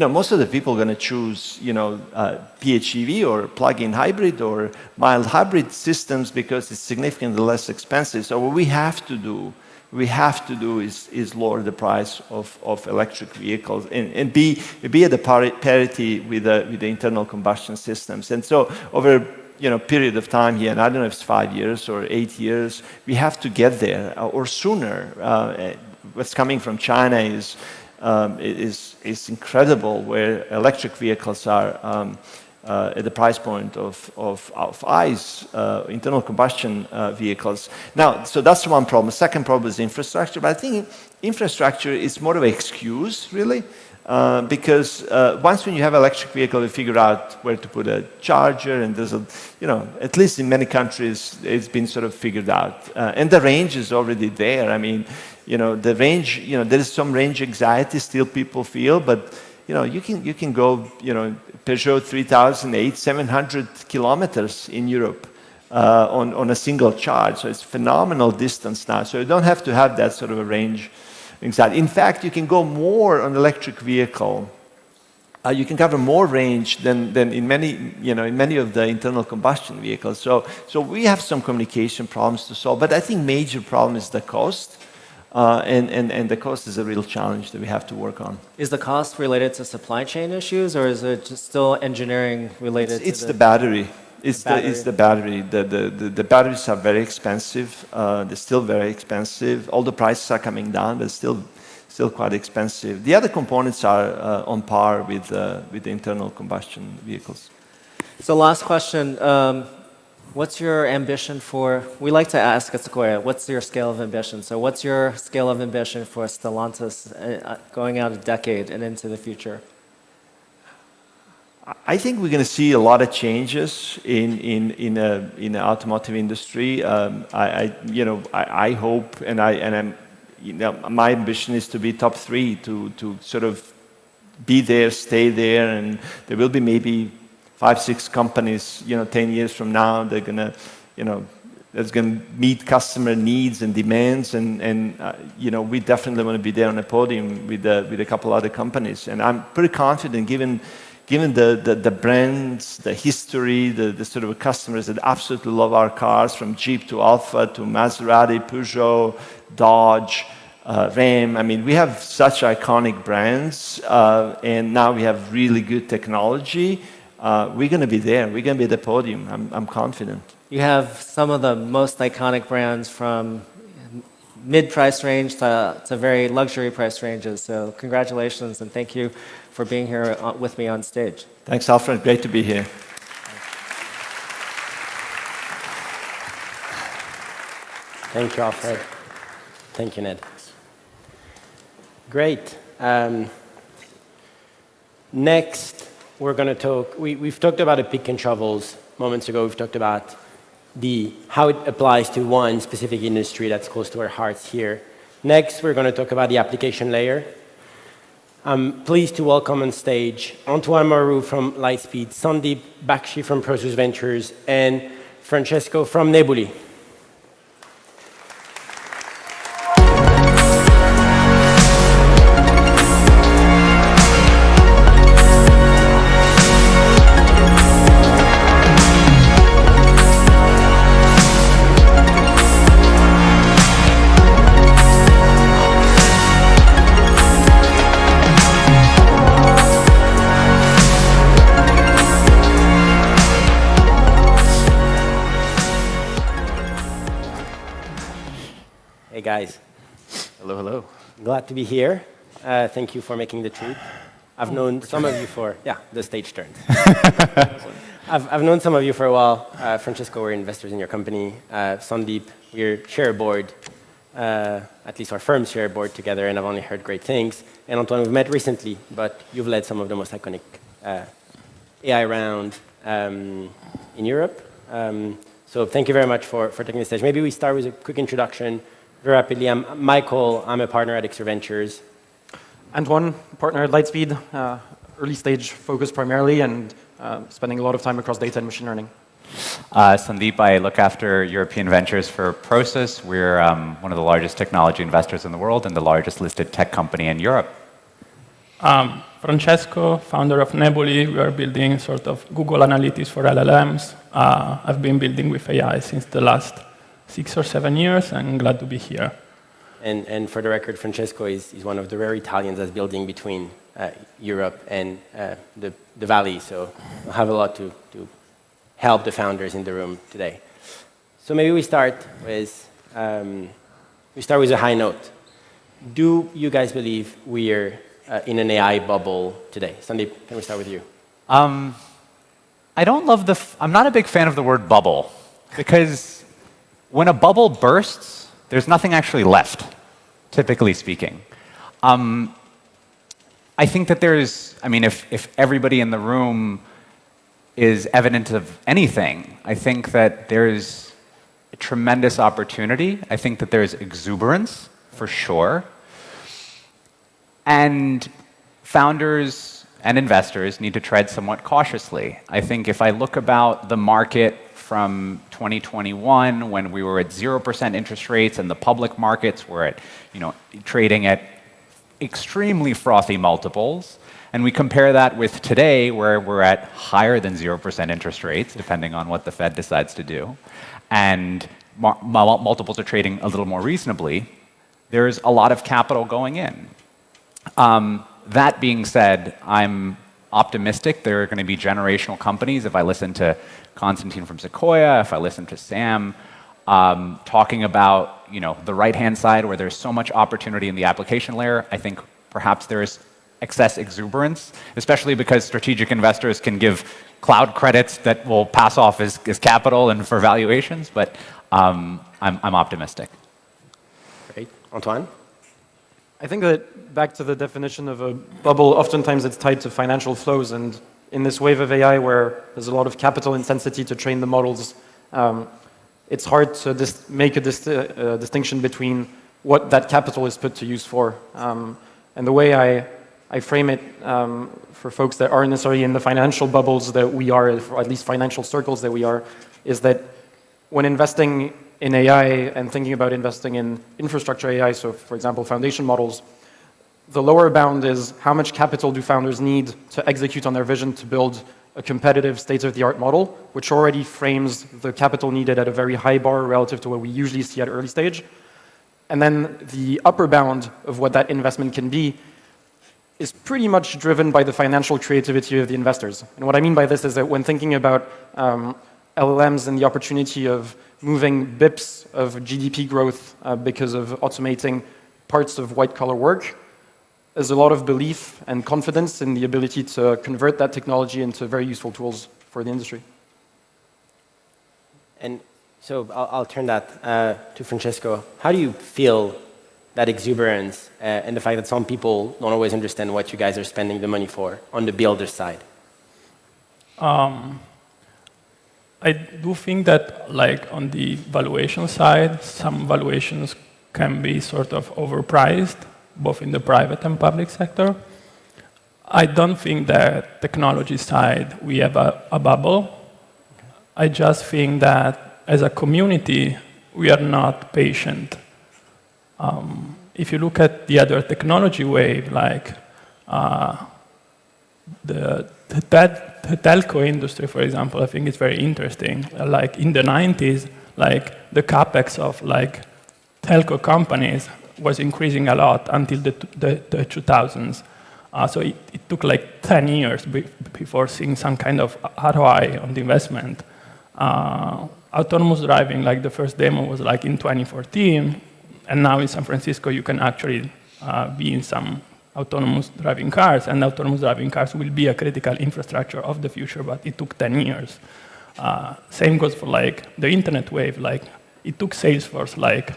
most of the people are going to choose, PHEV or plug-in hybrid or mild hybrid systems because it's significantly less expensive. So what we have to do is lower the price of electric vehicles and be at the parity with the internal combustion systems. And so over period of time here, and I don't know if it's 5 years or 8 years, we have to get there or sooner. What's coming from China is incredible, where electric vehicles are at the price point of ICE, internal combustion vehicles. Now, so that's one problem. The second problem is infrastructure, but I think infrastructure is more of an excuse, really. Because once when you have an electric vehicle, you figure out where to put a charger, and there's at least in many countries, it's been sort of figured out. And the range is already there. The range, there is some range anxiety still people feel, but you can go, Peugeot 3008, 700 kilometers in Europe on a single charge. So it's phenomenal distance now. So you don't have to have that sort of a range. Exactly. In fact, you can go more on electric vehicle. You can cover more range than in many of the internal combustion vehicles. So we have some communication problems to solve. But I think major problem is the cost, and the cost is a real challenge that we have to work on. Is the cost related to supply chain issues, or is it just still engineering related? It's the battery. It's the battery. The batteries are very expensive. They're still very expensive. All the prices are coming down, but still quite expensive. The other components are on par with the internal combustion vehicles. So last question. What's your ambition for, we like to ask at Sequoia, what's your scale of ambition? So what's your scale of ambition for Stellantis going out a decade and into the future? I think we're going to see a lot of changes in the automotive industry. I hope, and I'm, my ambition is to be top 3, to sort of be there, stay there, and there will be maybe 5, 6 companies, 10 years from now, they're going to, that's going to meet customer needs and demands, and we definitely want to be there on the podium with a couple other companies, and I'm pretty confident given given the brands, the history, the sort of customers that absolutely love our cars, from Jeep to Alfa to Maserati, Peugeot, Dodge, Ram. I mean, we have such iconic brands, and now we have really good technology. We're going to be there. We're going to be at the podium. I'm confident. You have some of the most iconic brands from mid-price range to very luxury price ranges. So congratulations and thank you for being here with me on stage. Thanks, Alfred. Great to be here. Thank you, Alfred. Thank you, Ned. Great. Next, we're going to talk. We've talked about the pick and shovels moments ago. We've talked about how it applies to one specific industry that's close to our hearts here. Next, we're going to talk about the application layer. I'm pleased to welcome on stage Antoine Marou from Lightspeed, Sandeep Bakshi from Prosus Ventures, and Francesco from Nebuli. Guys. Hello, hello. Glad to be here. Thank you for making the trip. I've known some of you for, the stage turned. I've known some of you for a while. Francesco, we're investors in your company. Sandeep, we're share a board, at least our firms share a board together, and I've only heard great things. And Antoine, we've met recently, but you've led some of the most iconic AI round in Europe. So thank you very much for taking the stage. Maybe we start with a quick introduction. Very rapidly, I'm Michael. I'm a partner at Exer Ventures. Antoine, partner at Lightspeed, early stage focus primarily, and spending a lot of time across data and machine learning. Sandeep, I look after European ventures for Prosus. We're one of the largest technology investors in the world and the largest listed tech company in Europe. Francesco, founder of Nebuli. We are building sort of Google Analytics for LLMs. I've been building with AI since the last 6 or 7 years, and glad to be here. And for the record, Francesco is one of the rare Italians that's building between Europe and the Valley, so we'll have a lot to help the founders in the room today. So maybe we start with a high note. Do you guys believe we're in an AI bubble today? Sandeep, can we start with you? I don't love I'm not a big fan of the word bubble, because when a bubble bursts, there's nothing actually left, typically speaking. I think that if everybody in the room is evident of anything, I think that there's a tremendous opportunity. I think that there's exuberance, for sure. And founders and investors need to tread somewhat cautiously. I think if I look about the market from 2021, when we were at 0% interest rates and the public markets were at, trading at extremely frothy multiples, and we compare that with today, where we're at higher than 0% interest rates, depending on what the Fed decides to do, and multiples are trading a little more reasonably, there's a lot of capital going in. That being said, I'm optimistic there are going to be generational companies. If I listen to Konstantin from Sequoia, if I listen to Sam talking about the right-hand side where there's so much opportunity in the application layer, I think perhaps there is excess exuberance, especially because strategic investors can give cloud credits that will pass off as capital and for valuations, but I'm optimistic. Great. Antoine? I think that back to the definition of a bubble, oftentimes it's tied to financial flows, and in this wave of AI where there's a lot of capital intensity to train the models, it's hard to make a distinction between what that capital is put to use for. And the way I frame it for folks that aren't necessarily in the financial bubbles that we are, or at least financial circles that we are, is that when investing in AI and thinking about investing in infrastructure AI, so for example, foundation models, The lower bound is how much capital do founders need to execute on their vision to build a competitive state-of-the-art model, which already frames the capital needed at a very high bar relative to what we usually see at early stage. And then the upper bound of what that investment can be is pretty much driven by the financial creativity of the investors. And what I mean by this is that when thinking about LLMs and the opportunity of moving bips of GDP growth because of automating parts of white-collar work, there's a lot of belief and confidence in the ability to convert that technology into very useful tools for the industry. And so I'll turn that to Francesco. How do you feel that exuberance and the fact that some people don't always understand what you guys are spending the money for on the builder side? I do think that, like, on the valuation side, some valuations can be sort of overpriced, both in the private and public sector. I don't think that technology side we have a bubble. I just think that as a community, we are not patient. If you look at the other technology wave, like the telco industry, for example, I think it's very interesting. Like in the 90s, like the capex of like telco companies was increasing a lot until the 2000s. So it took like 10 years before seeing some kind of ROI on the investment. Autonomous driving, like the first demo was like in 2014, and now in San Francisco you can actually be in some autonomous driving cars, and autonomous driving cars will be a critical infrastructure of the future, but it took 10 years. Same goes for like the internet wave. Like it took Salesforce like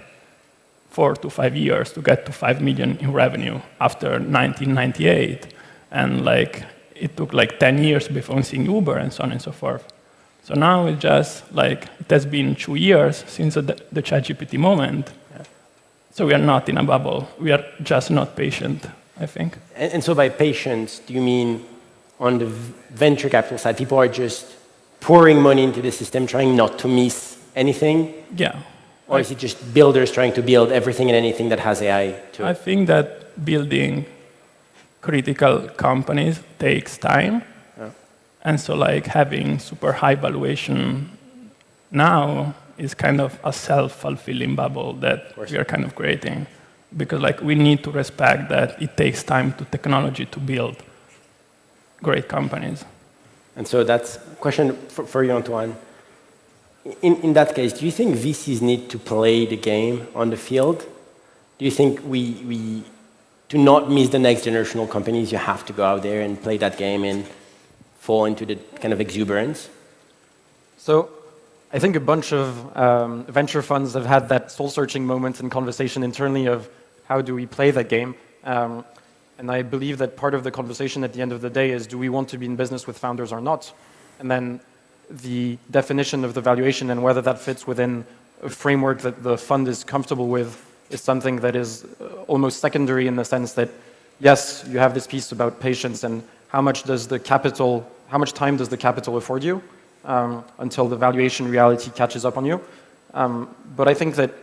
4 to 5 years to get to 5 million in revenue after 1998. And like it took like 10 years before seeing Uber and so on and so forth. So now it's just like, it has been 2 years since the ChatGPT moment. So we are not in a bubble. We are just not patient, I think. And so by patience, do you mean on the venture capital side, people are just pouring money into the system, trying not to miss anything? Yeah. Or is it just builders trying to build everything and anything that has AI to it? I think that building critical companies takes time. Yeah. And so like having super high valuation now is kind of a self-fulfilling bubble that we are kind of creating. Because like we need to respect that it takes time to technology to build great companies. And so that's a question for you, Antoine. In that case, do you think VCs need to play the game on the field? Do you think we to not miss the next generational companies, you have to go out there and play that game and fall into the kind of exuberance? So I think a bunch of venture funds have had that soul-searching moment and conversation internally of how do we play that game. And I believe that part of the conversation at the end of the day is, do we want to be in business with founders or not? And then the definition of the valuation and whether that fits within a framework that the fund is comfortable with is something that is almost secondary in the sense that, yes, you have this piece about patience and how much time does the capital afford you until the valuation reality catches up on you. But I think that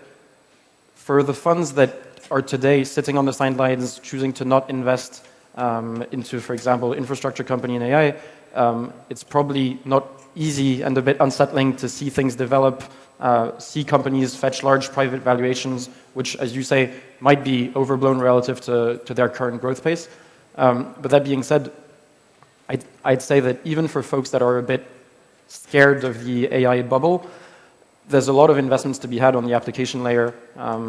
for the funds that are today sitting on the sidelines, choosing to not invest into, for example, infrastructure company in AI, it's probably not easy and a bit unsettling to see things develop, see companies fetch large private valuations, which, as you say, might be overblown relative to their current growth pace. But that being said, I'd say that even for folks that are a bit scared of the AI bubble, there's a lot of investments to be had on the application layer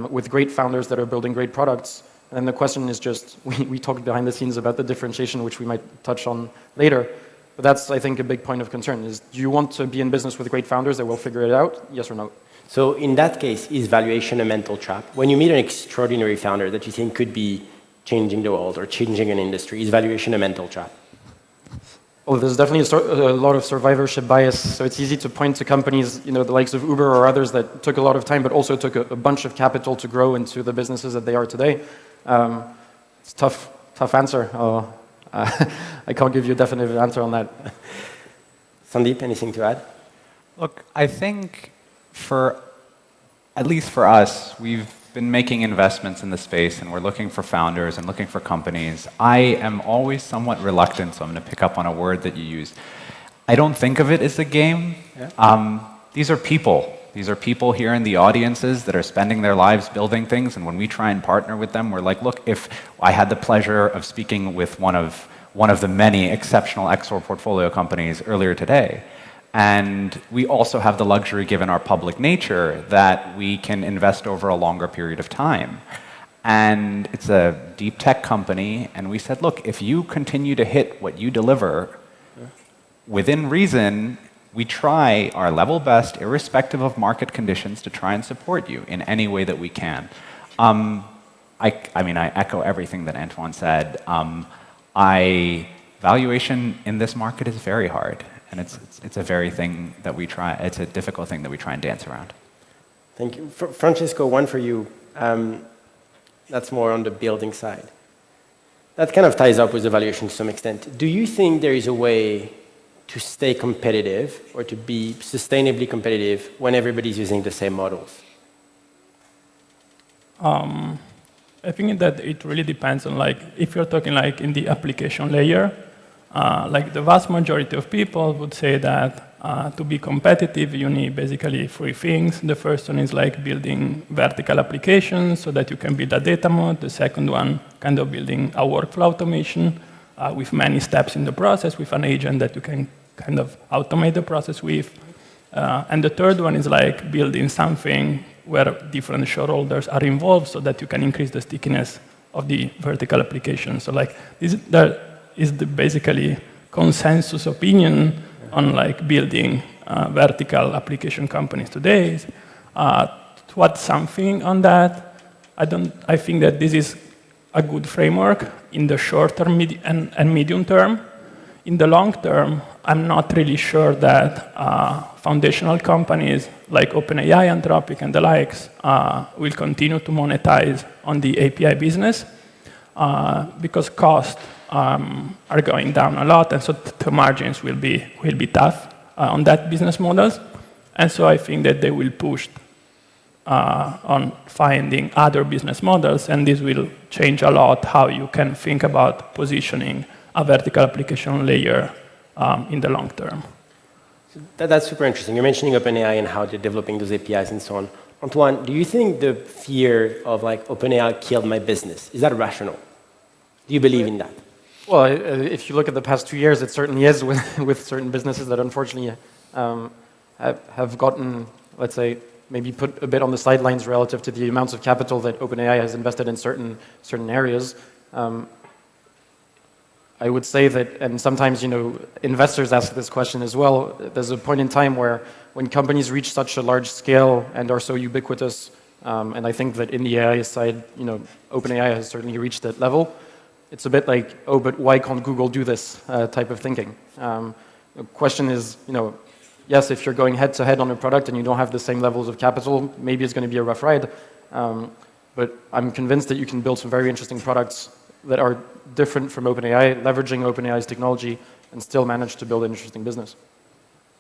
with great founders that are building great products. And then the question is just, we talked behind the scenes about the differentiation, which we might touch on later. But that's, I think, a big point of concern is, do you want to be in business with great founders that will figure it out? Yes or no? So in that case, is valuation a mental trap? When you meet an extraordinary founder that you think could be changing the world or changing an industry, is valuation a mental trap? Oh, there's definitely a lot of survivorship bias. So it's easy to point to companies, the likes of Uber or others that took a lot of time, but also took a bunch of capital to grow into the businesses that they are today. It's a tough answer. I can't give you a definitive answer on that. Sandeep, anything to add? Look, I think at least for us, we've been making investments in the space and we're looking for founders and looking for companies, I am always somewhat reluctant, so I'm going to pick up on a word that you used. I don't think of it as a game. These are people. These are people here in the audiences that are spending their lives building things, and when we try and partner with them, we're like, look, if I had the pleasure of speaking with one of the many exceptional XOR portfolio companies earlier today, and we also have the luxury, given our public nature, that we can invest over a longer period of time. And it's a deep tech company, and we said, look, if you continue to hit what you deliver, within reason, we try our level best, irrespective of market conditions, to try and support you in any way that we can. I echo everything that Antoine said. Valuation in this market is very hard. And it's a very thing that we try, it's a difficult thing that we try and dance around. Thank you. Francesco, one for you. That's more on the building side. That kind of ties up with the valuation to some extent. Do you think there is a way to stay competitive or to be sustainably competitive when everybody's using the same models? I think that it really depends on, like, if you're talking like in the application layer, like the vast majority of people would say that to be competitive, you need basically three things. The first one is like building vertical applications so that you can build a data mode. The second one, kind of building a workflow automation with many steps in the process, with an agent that you can kind of automate the process with. And the third one is like building something where different shareholders are involved so that you can increase the stickiness of the vertical application. So like there is the basically consensus opinion on like building vertical application companies today. To add something on that, I think that this is a good framework in the short term and medium term. In the long term, I'm not really sure that foundational companies like OpenAI, Anthropic, and the likes will continue to monetize on the API business because costs are going down a lot, and so the margins will be tough on that business models. And so I think that they will push on finding other business models, and this will change a lot how you can think about positioning a vertical application layer in the long term. So that's super interesting. You're mentioning OpenAI and how they're developing those APIs and so on. Antoine, do you think the fear of like OpenAI killed my business, is that rational? Do you believe in that? Well, if you look at the past 2 years, it certainly is with certain businesses that unfortunately have gotten, let's say, maybe put a bit on the sidelines relative to the amounts of capital that OpenAI has invested in certain areas. I would say that, and sometimes investors ask this question as well, there's a point in time where when companies reach such a large scale and are so ubiquitous, and I think that in the AI side, OpenAI has certainly reached that level, it's a bit like, oh, but why can't Google do this type of thinking? The question is, yes, if you're going head to head on a product and you don't have the same levels of capital, maybe it's going to be a rough ride. But I'm convinced that you can build some very interesting products that are different from OpenAI, leveraging OpenAI's technology, and still manage to build an interesting business.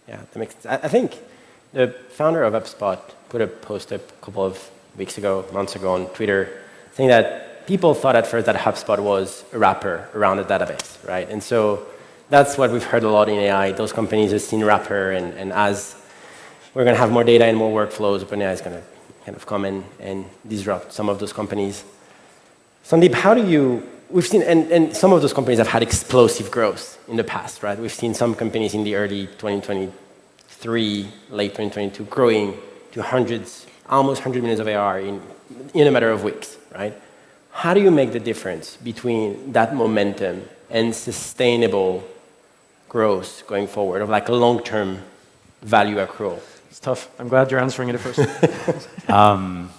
Yeah, that makes sense. I think the founder of HubSpot put a post a couple of weeks ago, months ago on Twitter, saying that people thought at first that HubSpot was a wrapper around a database, right? And so that's what we've heard a lot in AI. Those companies have seen wrapper, and as we're going to have more data and more workflows, OpenAI is going to kind of come in and disrupt some of those companies. Sandeep, how do you... We've seen, and some of those companies have had explosive growth in the past, right? We've seen some companies in the early 2023, late 2022, growing to hundreds, almost 100 millions of AR in a matter of weeks, right? How do you make the difference between that momentum and sustainable growth going forward, of like a long-term value accrual? It's tough. I'm glad you're answering it first. I'm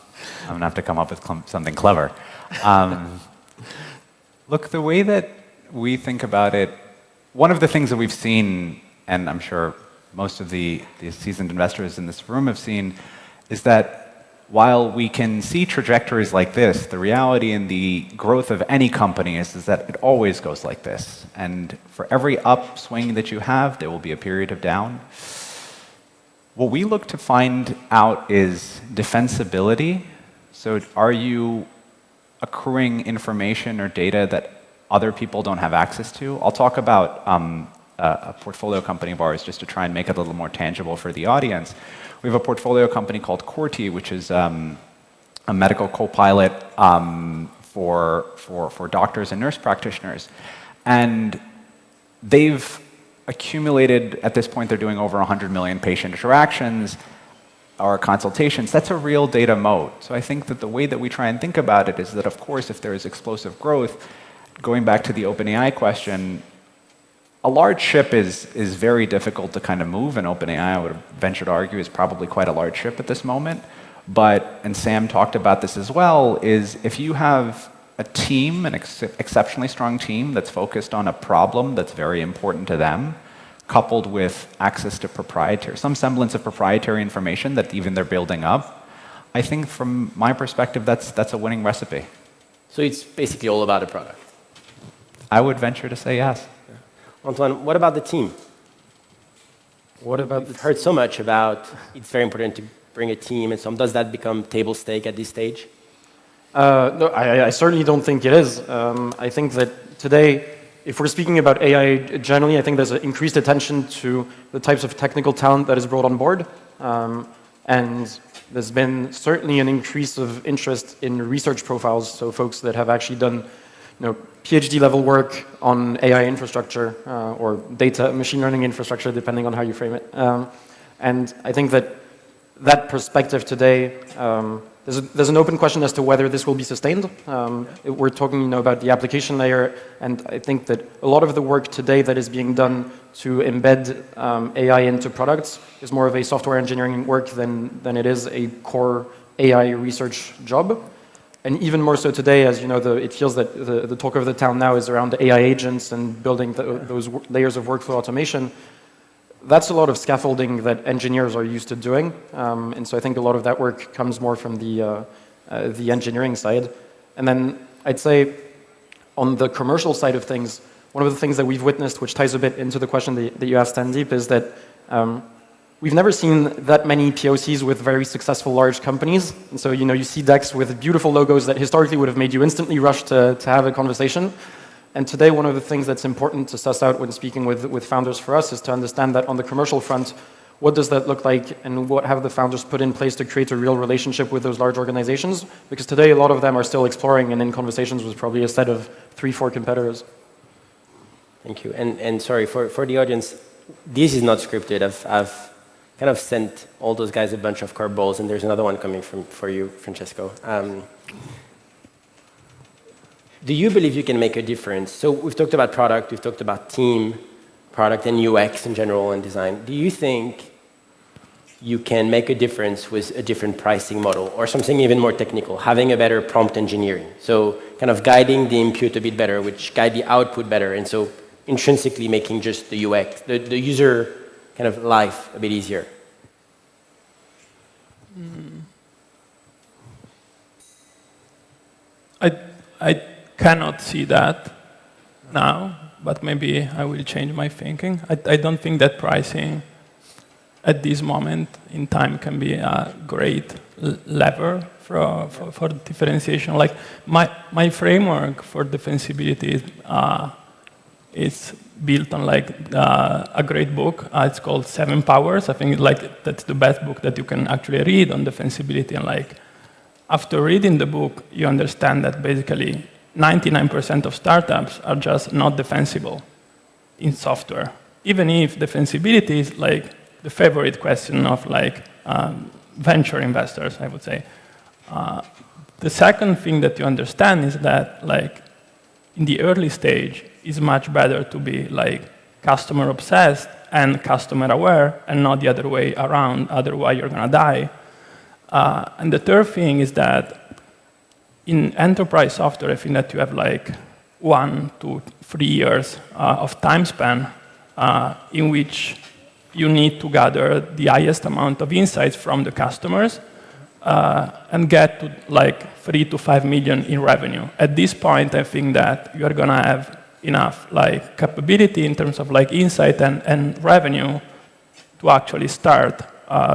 going to have to come up with something clever. Look, the way that we think about it, one of the things that we've seen, and I'm sure most of the seasoned investors in this room have seen, is that while we can see trajectories like this, the reality in the growth of any company is that it always goes like this. And for every upswing that you have, there will be a period of down. What we look to find out is defensibility. So are you accruing information or data that other people don't have access to? I'll talk about a portfolio company of ours just to try and make it a little more tangible for the audience. We have a portfolio company called Corti, which is a medical co-pilot for doctors and nurse practitioners. And they've accumulated, at this point, they're doing over 100 million patient interactions or consultations. That's a real data moat. So I think that the way that we try and think about it is that, of course, if there is explosive growth, going back to the OpenAI question, a large ship is very difficult to kind of move, and OpenAI, I would venture to argue, is probably quite a large ship at this moment. But, and Sam talked about this as well, is if you have a team, an exceptionally strong team that's focused on a problem that's very important to them, coupled with access to some semblance of proprietary information that even they're building up, I think from my perspective, that's a winning recipe. So it's basically all about a product. I would venture to say yes. Antoine, what about the team? What about We've heard so much about it's very important to bring a team, and so does that become table stake at this stage? No, I certainly don't think it is. I think that today, if we're speaking about AI generally, I think there's an increased attention to the types of technical talent that is brought on board. And there's been certainly an increase of interest in research profiles, so folks that have actually done PhD level work on AI infrastructure or data machine learning infrastructure, depending on how you frame it. And I think that perspective today, there's an open question as to whether this will be sustained. We're talking about the application layer, and I think that a lot of the work today that is being done to embed AI into products is more of a software engineering work than it is a core AI research job. And even more so today, as you know, it feels that the talk of the town now is around AI agents and building those layers of workflow automation. That's a lot of scaffolding that engineers are used to doing, and so I think a lot of that work comes more from the engineering side. And then I'd say on the commercial side of things, one of the things that we've witnessed, which ties a bit into the question that you asked, Sandeep, is that we've never seen that many POCs with very successful large companies. And so you see decks with beautiful logos that historically would have made you instantly rush to have a conversation. And today, one of the things that's important to suss out when speaking with founders for us is to understand that on the commercial front, what does that look like and what have the founders put in place to create a real relationship with those large organizations? Because today, a lot of them are still exploring and in conversations with probably a set of 3-4 competitors. Thank you. And sorry, for the audience, this is not scripted. I've kind of sent all those guys a bunch of curveballs, and there's another one coming for you, Francesco. Do you believe you can make a difference? So we've talked about product, we've talked about team, product and UX in general and design. Do you think you can make a difference with a different pricing model or something even more technical, having a better prompt engineering? So kind of guiding the input a bit better, which guide the output better, and so intrinsically making just the UX, the user kind of life a bit easier. I cannot see that now, but maybe I will change my thinking. I don't think that pricing at this moment in time can be a great lever for differentiation. Like my framework for defensibility is built on a great book. It's called 7 Powers. I think that's the best book that you can actually read on defensibility. And after reading the book, you understand that basically 99% of startups are just not defensible in software. Even if defensibility is the favorite question of venture investors, I would say. The second thing that you understand is that in the early stage, it's much better to be customer obsessed and customer aware and not the other way around, otherwise you're gonna die. And the third thing is that in enterprise software, I think that you have 1 to 3 years of time span in which you need to gather the highest amount of insights from the customers and get to 3 to 5 million in revenue. At this point, I think that you are going to have enough capability in terms of insight and revenue to actually start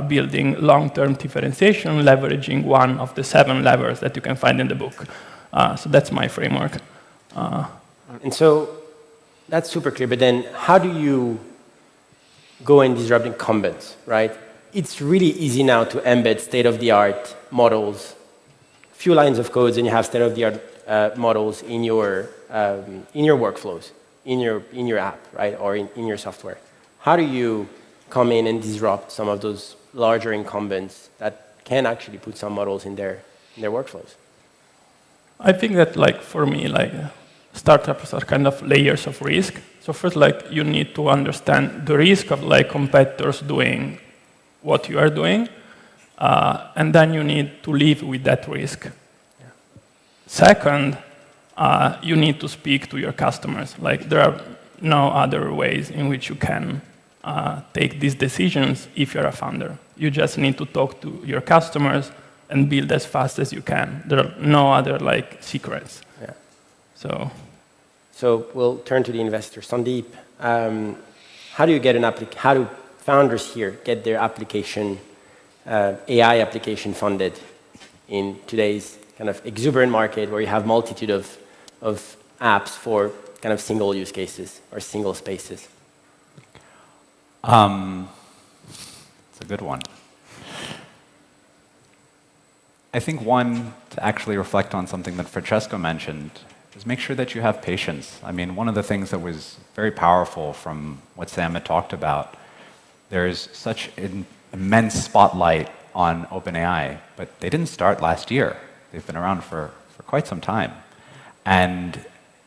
building long-term differentiation, leveraging one of the 7 levers that you can find in the book. So that's my framework. And so that's super clear, but then how do you go and disrupt incumbents, right? It's really easy now to embed state-of-the-art models, few lines of codes, and you have state-of-the-art models in your workflows, in your app, right, or in your software. How do you come in and disrupt some of those larger incumbents that can actually put some models in their workflows? I think that, like, for me, like, startups are kind of layers of risk. So first, like, you need to understand the risk of, like, competitors doing what you are doing, and then you need to live with that risk. Yeah. Second, you need to speak to your customers. Like, there are no other ways in which you can take these decisions if you're a founder. You just need to talk to your customers and build as fast as you can. There are no other, like, secrets. Yeah. So we'll turn to the investor. Sandeep, how do founders here get their application, AI application funded in today's kind of exuberant market where you have multitude of apps for kind of single use cases or single spaces? It's a good one. I think one, to actually reflect on something that Francesco mentioned, is make sure that you have patience. I mean, one of the things that was very powerful from what Sam had talked about, there's such an immense spotlight on OpenAI, but they didn't start last year. They've been around for quite some time. And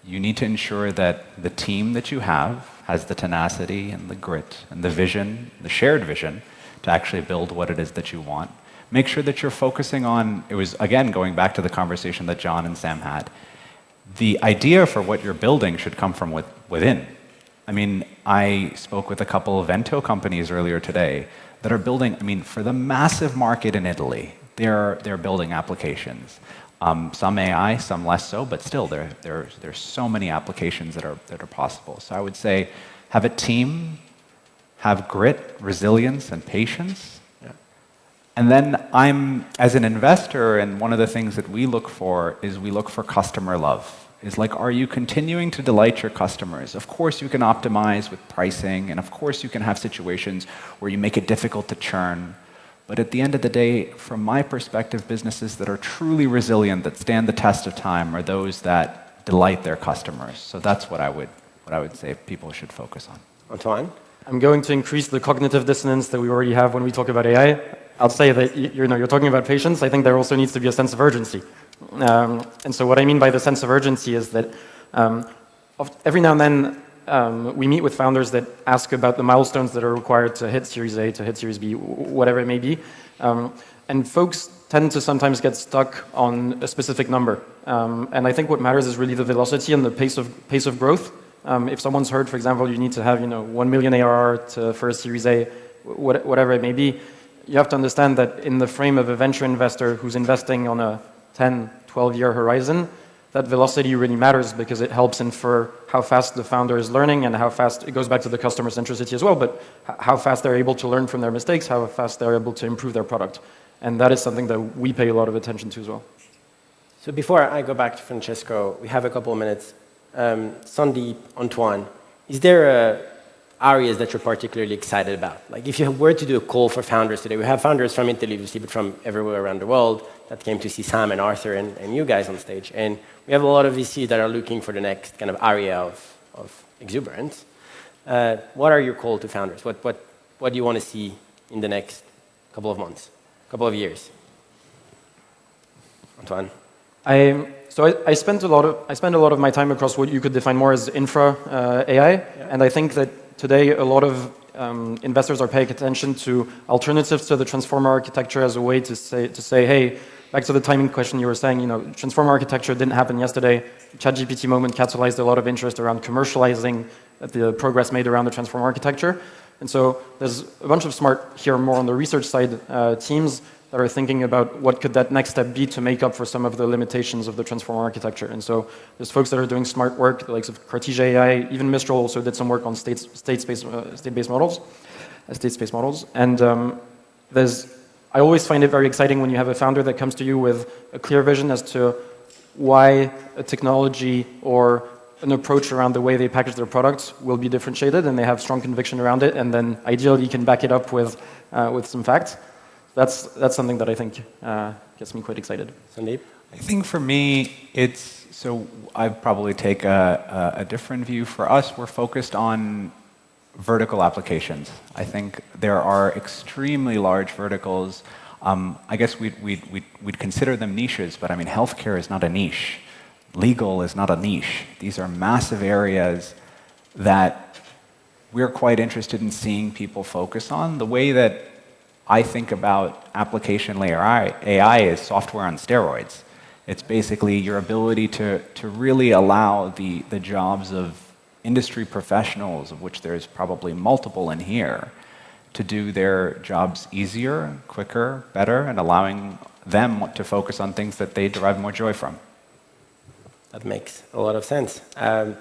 you need to ensure that the team that you have has the tenacity and the grit and the vision, the shared vision, to actually build what it is that you want. Make sure that you're focusing on, it was, again, going back to the conversation that John and Sam had, the idea for what you're building should come from within. I mean, I spoke with a couple of Vento companies earlier today that are building, I mean, for the massive market in Italy, they're building applications. Some AI, some less so, but still, there's so many applications that are possible. So I would say, have a team, have grit, resilience, and patience. Yeah. And then as an investor, and one of the things that we look for is we look for customer love. Is like, are you continuing to delight your customers? Of course, you can optimize with pricing, and of course, you can have situations where you make it difficult to churn. But at the end of the day, from my perspective, businesses that are truly resilient, that stand the test of time, are those that delight their customers. So that's what I would say people should focus on. Antoine? I'm going to increase the cognitive dissonance that we already have when we talk about AI. I'll say that you're talking about patience. I think there also needs to be a sense of urgency. And so what I mean by the sense of urgency is that every now and then we meet with founders that ask about the milestones that are required to hit Series A, to hit Series B, whatever it may be. And folks tend to sometimes get stuck on a specific number. And I think what matters is really the velocity and the pace of growth. If someone's heard, for example, you need to have 1 million ARR for a Series A, whatever it may be, you have to understand that in the frame of a venture investor who's investing on a 10, 12-year horizon, that velocity really matters because it helps infer how fast the founder is learning and how fast, it goes back to the customer centricity as well, but how fast they're able to learn from their mistakes, how fast they're able to improve their product. And that is something that we pay a lot of attention to as well. So before I go back to Francesco, we have a couple of minutes. Sandeep, Antoine, is there areas that you're particularly excited about? Like if you were to do a call for founders today, we have founders from Italy, obviously, but from everywhere around the world that came to see Sam and Arthur and you guys on stage. And we have a lot of VCs that are looking for the next kind of area of exuberance. What are your call to founders? What do you want to see in the next couple of months, couple of years? Antoine? I spend a lot of my time across what you could define more as infra AI, and I think that today a lot of investors are paying attention to alternatives to the transformer architecture as a way to say, hey, back to the timing question you were saying, transformer architecture didn't happen yesterday. ChatGPT moment catalyzed a lot of interest around commercializing the progress made around the transformer architecture, and so there's a bunch of smart here more on the research side teams that are thinking about what could that next step be to make up for some of the limitations of the transformer architecture. And so there's folks that are doing smart work, the likes of Cartesia AI, even Mistral also did some work on state-based models. And I always find it very exciting when you have a founder that comes to you with a clear vision as to why a technology or an approach around the way they package their products will be differentiated, and they have strong conviction around it, and then ideally you can back it up with some facts. That's something that I think gets me quite excited. Sandeep? I think for me, so I probably take a different view. For us, we're focused on vertical applications. I think there are extremely large verticals. I guess we'd consider them niches, but I mean, healthcare is not a niche. Legal is not a niche. These are massive areas that we're quite interested in seeing people focus on. The way that I think about application layer AI is software on steroids. It's basically your ability to really allow the jobs of industry professionals, of which there's probably multiple in here, to do their jobs easier, quicker, better, and allowing them to focus on things that they derive more joy from. That makes a lot of sense.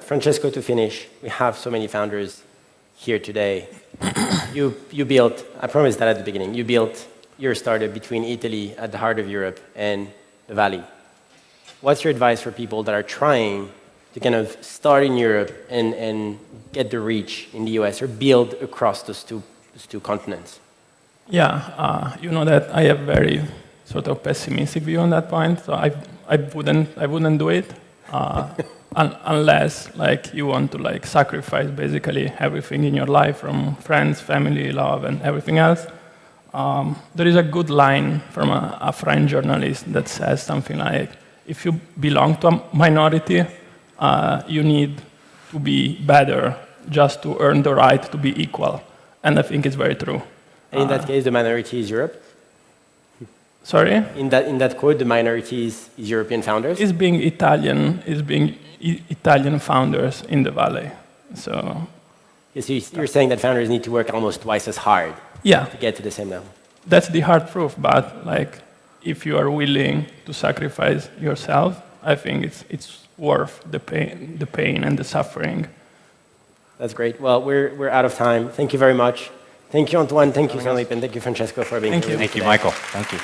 Francesco, to finish, we have so many founders here today. You built, I promised that at the beginning, you built your startup between Italy at the heart of Europe and the Valley. What's your advice for people that are trying to kind of start in Europe and get the reach in the US or build across those two continents? Yeah, you know that I have very sort of pessimistic view on that point, so I wouldn't do it unless like you want to like sacrifice basically everything in your life, from friends, family, love, and everything else. There is a good line from a French journalist that says something like, if you belong to a minority, you need to be better just to earn the right to be equal. And I think it's very true. And in that case, the minority is Europe? Sorry? In that quote, the minority is European founders? It's being Italian founders in the Valley. So you're saying that founders need to work almost twice as hard to get to the same level? That's the hard proof, but like, if you are willing to sacrifice yourself, I think it's worth the pain and the suffering. That's great. Well, we're out of time. Thank you very much. Thank you, Antoine. Thank you, Sandeep, and thank you, Francesco, for being here. Thank you, Michael. Thank you.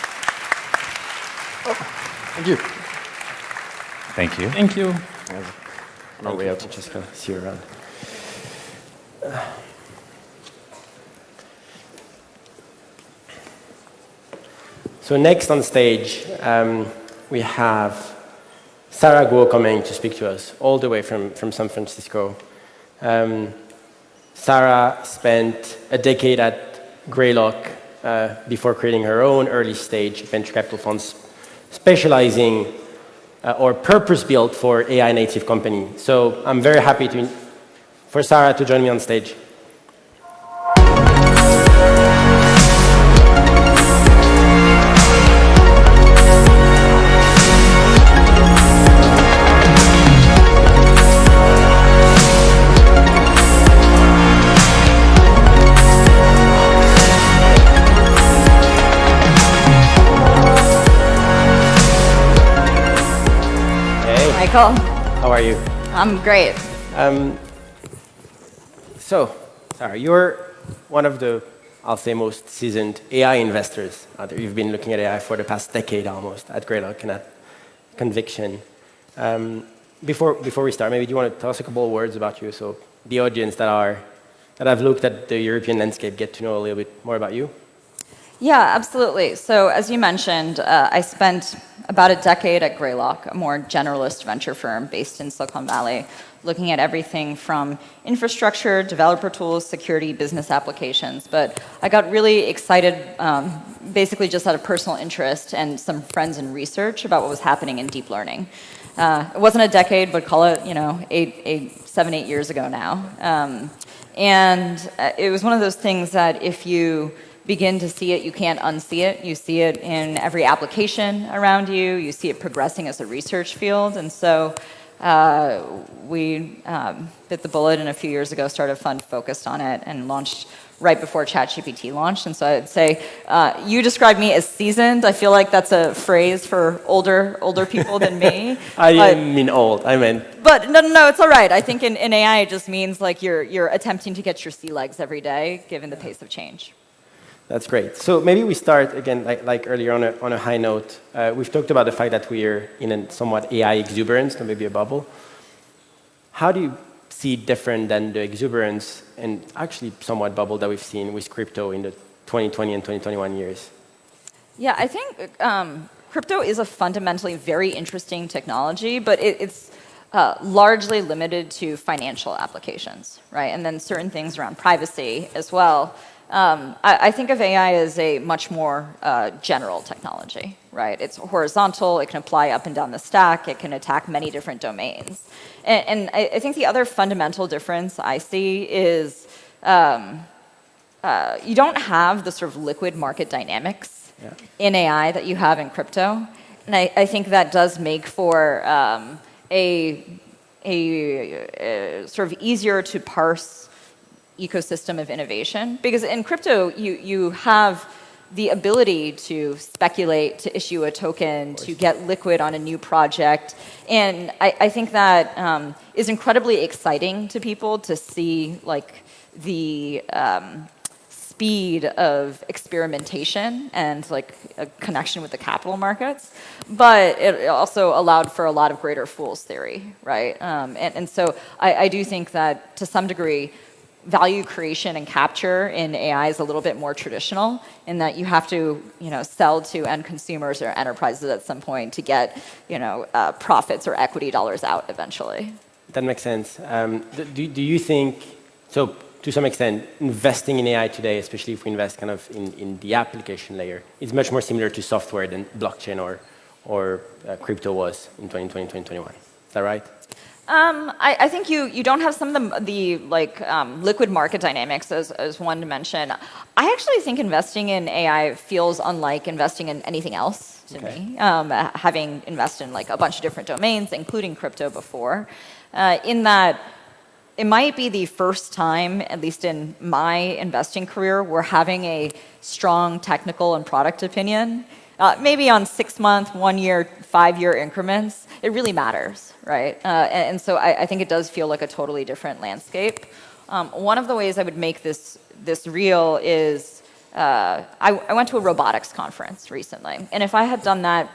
Thank you. Thank you. Thank you. On our way out, Francesco. See you around. So next on stage, we have Sarah Guo coming to speak to us, all the way from San Francisco. Sarah spent a decade at Greylock before creating her own early-stage venture capital funds, specializing or purpose-built for AI-native company. So I'm very happy for Sarah to join me on stage. Michael. How are you? I'm great. So, Sarah, you're one of the, I'll say, most seasoned AI investors out there. You've been looking at AI for the past decade almost at Greylock and at Conviction. Before we start, maybe do you want to tell us a couple of words about you so the audience that have looked at the European landscape get to know a little bit more about you? Yeah, absolutely. So as you mentioned, I spent about a decade at Greylock, a more generalist venture firm based in Silicon Valley, looking at everything from infrastructure, developer tools, security, business applications. But I got really excited, basically just out of personal interest and some friends in research about what was happening in deep learning. It wasn't a decade, but call it, 7, 8 years ago now. And it was one of those things that if you begin to see it, you can't unsee it. You see it in every application around you. You see it progressing as a research field. And so we bit the bullet and a few years ago started a fund focused on it and launched right before ChatGPT launched. And so I'd say you described me as seasoned. I feel like that's a phrase for older people than me. I didn't mean old. I meant. But no, it's all right. I think in AI it just means like you're attempting to get your sea legs every day, given the pace of change. That's great. So maybe we start again, like earlier on a high note. We've talked about the fact that we're in a somewhat AI exuberance, or maybe a bubble. How do you see it different than the exuberance and actually somewhat bubble that we've seen with crypto in the 2020 and 2021 years? Yeah, I think crypto is a fundamentally very interesting technology, but it's largely limited to financial applications, right? And then certain things around privacy as well. I think of AI as a much more general technology, right? It's horizontal, it can apply up and down the stack, it can attack many different domains. And I think the other fundamental difference I see is you don't have the sort of liquid market dynamics in AI that you have in crypto. And I think that does make for a sort of easier to parse ecosystem of innovation. Because in crypto, you have the ability to speculate, to issue a token, to get liquid on a new project. And I think that is incredibly exciting to people to see like the speed of experimentation and like a connection with the capital markets, but it also allowed for a lot of greater fool's theory, right? And so I do think that to some degree, value creation and capture in AI is a little bit more traditional in that you have to, sell to end consumers or enterprises at some point to get, profits or equity dollars out eventually. That makes sense. Do you think, so to some extent, investing in AI today, especially if we invest kind of in the application layer, is much more similar to software than blockchain or crypto was in 2020, 2021. Is that right? I think you don't have some of the liquid market dynamics as one dimension. I actually think investing in AI feels unlike investing in anything else to me, having invested in like a bunch of different domains, including crypto before, in that it might be the first time, at least in my investing career, we're having a strong technical and product opinion. Maybe on 6-month, 1-year, 5-year increments, it really matters, right? And so I think it does feel like a totally different landscape. One of the ways I would make this real is I went to a robotics conference recently, and if I had done that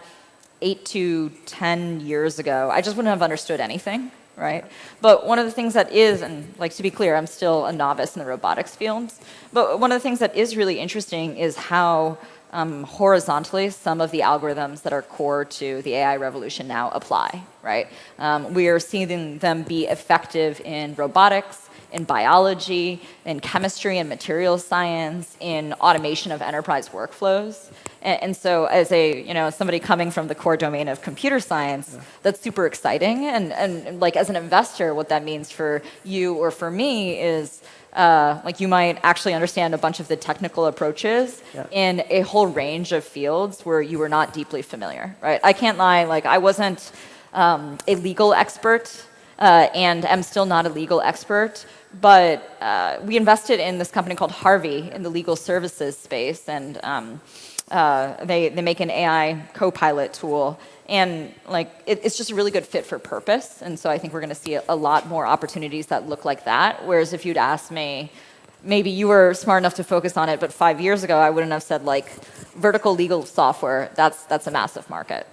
8 to 10 years ago, I just wouldn't have understood anything, right? But one of the things that is, and like to be clear, I'm still a novice in the robotics fields, but one of the things that is really interesting is how horizontally some of the algorithms that are core to the AI revolution now apply, right? We are seeing them be effective in robotics, in biology, in chemistry and materials science, in automation of enterprise workflows. And so as somebody coming from the core domain of computer science, that's super exciting. And like as an investor, what that means for you or for me is you might actually understand a bunch of the technical approaches in a whole range of fields where you were not deeply familiar, right? I can't lie, I wasn't a legal expert and am still not a legal expert, but we invested in this company called Harvey in the legal services space, and they make an AI co-pilot tool. And it's just a really good fit for purpose. And so I think we're going to see a lot more opportunities that look like that. Whereas if you'd asked me, maybe you were smart enough to focus on it, but 5 years ago, I wouldn't have said vertical legal software, that's a massive market.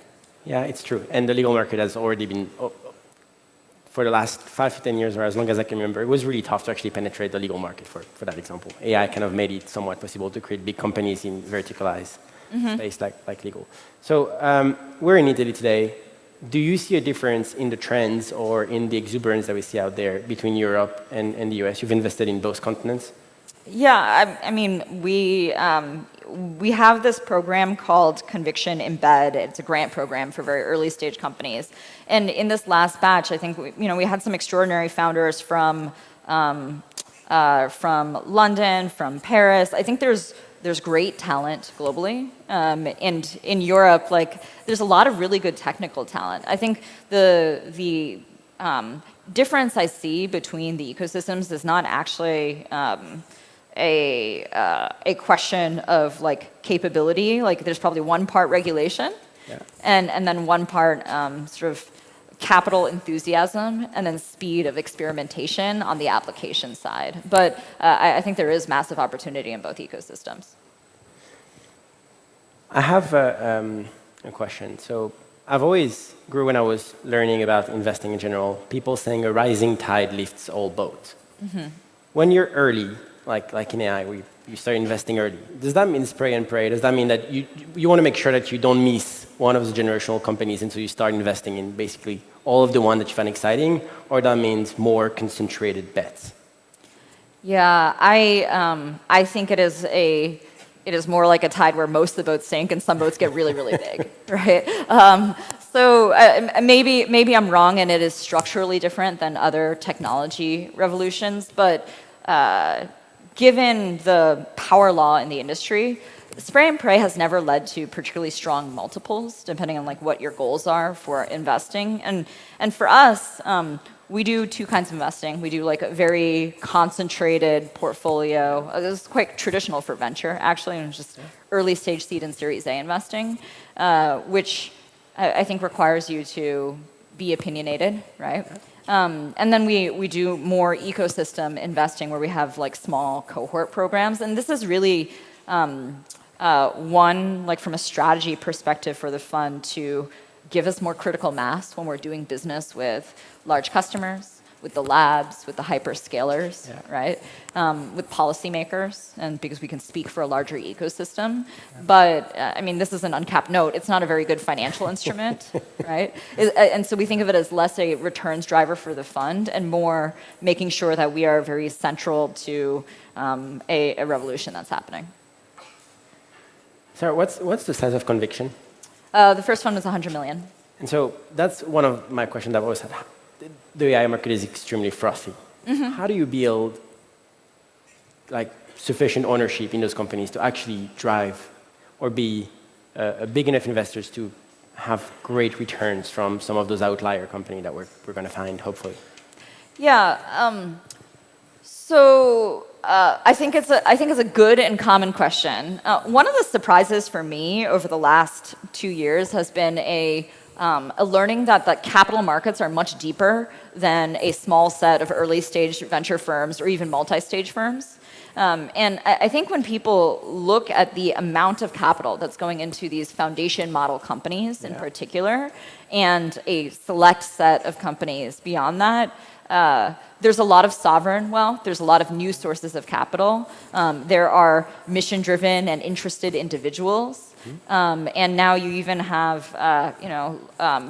Yeah, it's true. And the legal market has already been, for the last 5 to 10 years, or as long as I can remember, it was really tough to actually penetrate the legal market for that example. AI kind of made it somewhat possible to create big companies in verticalized space like legal. So we're in Italy today. Do you see a difference in the trends or in the exuberance that we see out there between Europe and the US? You've invested in both continents. Yeah, I mean, we have this program called Conviction Embed. It's a grant program for very early stage companies. And in this last batch, I think we had some extraordinary founders from London, from Paris. I think there's great talent globally, and in Europe, there's a lot of really good technical talent. I think the difference I see between the ecosystems is not actually a question of capability. There's probably one part regulation, and then one part sort of capital enthusiasm, and then speed of experimentation on the application side. But I think there is massive opportunity in both ecosystems. I have a question. So I've always grew when I was learning about investing in general, people saying a rising tide lifts all boats. When you're early, like in AI, where you start investing early, does that mean spray and pray? Does that mean that you want to make sure that you don't miss one of the generational companies until you start investing in basically all of the ones that you find exciting, or that means more concentrated bets? Yeah, I think it is more like a tide where most of the boats sink and some boats get really, really big, right? So maybe I'm wrong and it is structurally different than other technology revolutions, but given the power law in the industry, spray and pray has never led to particularly strong multiples, depending on like what your goals are for investing. And for us, we do two kinds of investing. We do like a very concentrated portfolio. This is quite traditional for venture, actually, and just early stage seed and Series A investing, which I think requires you to be opinionated, right? And then we do more ecosystem investing where we have like small cohort programs. And this is really one, like from a strategy perspective for the fund to give us more critical mass when we're doing business with large customers, with the labs, with the hyperscalers, right? With policymakers, and because we can speak for a larger ecosystem. But I mean, this is an uncapped note. It's not a very good financial instrument, right? And so we think of it as less a returns driver for the fund and more making sure that we are very central to a revolution that's happening. Sarah, what's the size of Conviction? The first fund was 100 million. And so that's one of my questions I've always had. The AI market is extremely frothy. How do you build like sufficient ownership in those companies to actually drive or be big enough investors to have great returns from some of those outlier companies that we're going to find, hopefully? Yeah. I think it's a good and common question. One of the surprises for me over the last 2 years has been a learning that the capital markets are much deeper than a small set of early stage venture firms or even multi-stage firms. And I think when people look at the amount of capital that's going into these foundation model companies in particular, and a select set of companies beyond that, there's a lot of sovereign wealth. There's a lot of new sources of capital. There are mission-driven and interested individuals. And now you even have,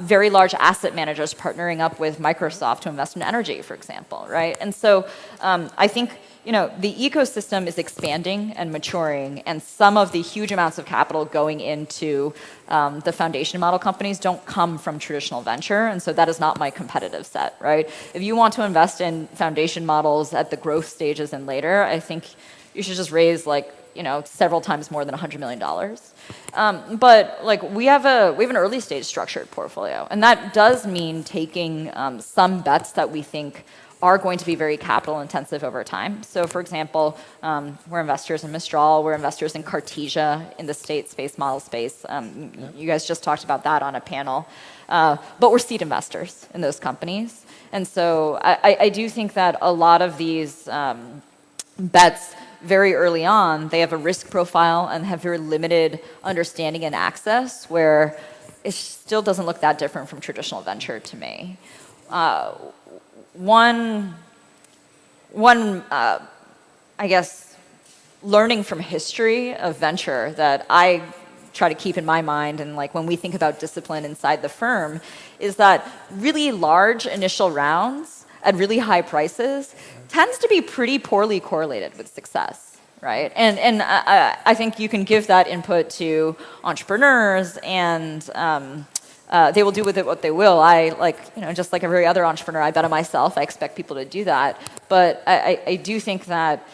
very large asset managers partnering up with Microsoft to invest in energy, for example, right? And so I think, the ecosystem is expanding and maturing, and some of the huge amounts of capital going into the foundation model companies don't come from traditional venture, and so that is not my competitive set, right? If you want to invest in foundation models at the growth stages and later, I think you should just raise several times more than $100 million. But we have an early stage structured portfolio, and that does mean taking some bets that we think are going to be very capital intensive over time. So for example, we're investors in Mistral, we're investors in Cartesia in the state space model space. You guys just talked about that on a panel. But we're seed investors in those companies. And so I do think that a lot of these bets very early on, they have a risk profile and have very limited understanding and access, where it still doesn't look that different from traditional venture to me. One, I guess, learning from history of venture that I try to keep in my mind, and when we think about discipline inside the firm, is that really large initial rounds at really high prices tends to be pretty poorly correlated with success, right? And I think you can give that input to entrepreneurs, and they will do with it what they will. Just like every other entrepreneur, I bet on myself. I expect people to do that. But I do think that,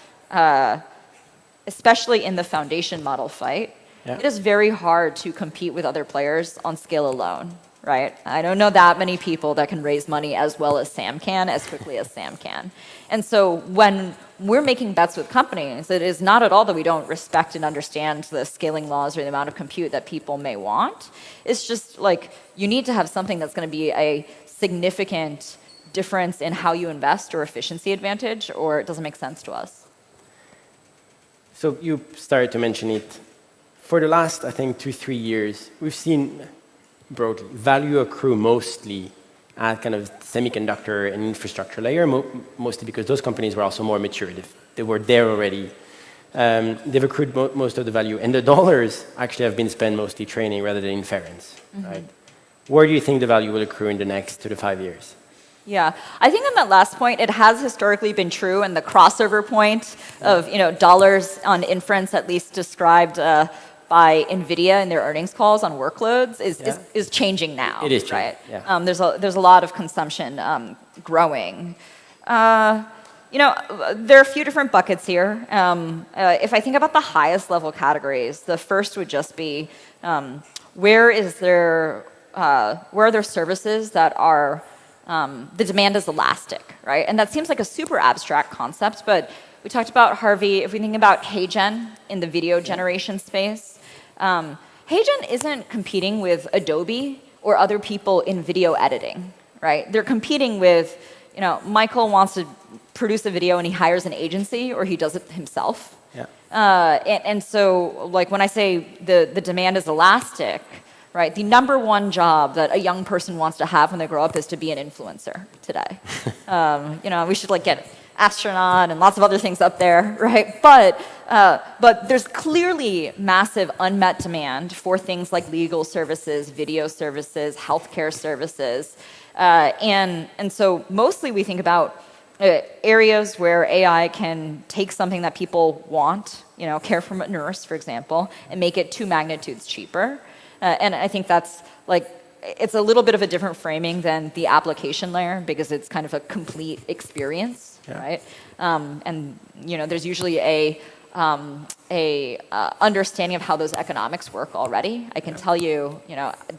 especially in the foundation model fight, it is very hard to compete with other players on scale alone, right? I don't know that many people that can raise money as well as Sam can, as quickly as Sam can. And so when we're making bets with companies, it is not at all that we don't respect and understand the scaling laws or the amount of compute that people may want. It's just you need to have something that's going to be a significant difference in how you invest or efficiency advantage, or it doesn't make sense to us. So you started to mention it for the last, I think, 2-3 years, we've seen broadly value accrue mostly at kind of semiconductor and infrastructure layer, mostly because those companies were also more mature. They were there already. They've accrued most of the value, and the dollars actually have been spent mostly training rather than inference. Right? Where do you think the value will accrue in the next 2 to 5 years? Yeah, I think on that last point, it has historically been true, and the crossover point of dollars on inference, at least described by NVIDIA in their earnings calls on workloads, is changing now. It is changing, right? yeah. There's a lot of consumption growing. There are a few different buckets here. If I think about the highest level categories, the first would just be where are there services that are the demand is elastic, right? And that seems like a super abstract concept, but we talked about Harvey. If we think about HeyGen in the video generation space, HeyGen isn't competing with Adobe or other people in video editing, right? They're competing with, Michael wants to produce a video and he hires an agency or he does it himself. Yeah. And so, like when I say the demand is elastic, right? The number one job that a young person wants to have when they grow up is to be an influencer today. We should get astronaut and lots of other things up there, right? But there's clearly massive unmet demand for things like legal services, video services, healthcare services, and so mostly we think about areas where AI can take something that people want, care from a nurse, for example, and make it 2 magnitudes cheaper. And I think that's it's a little bit of a different framing than the application layer because it's kind of a complete experience, right? And there's usually a understanding of how those economics work already. I can tell you,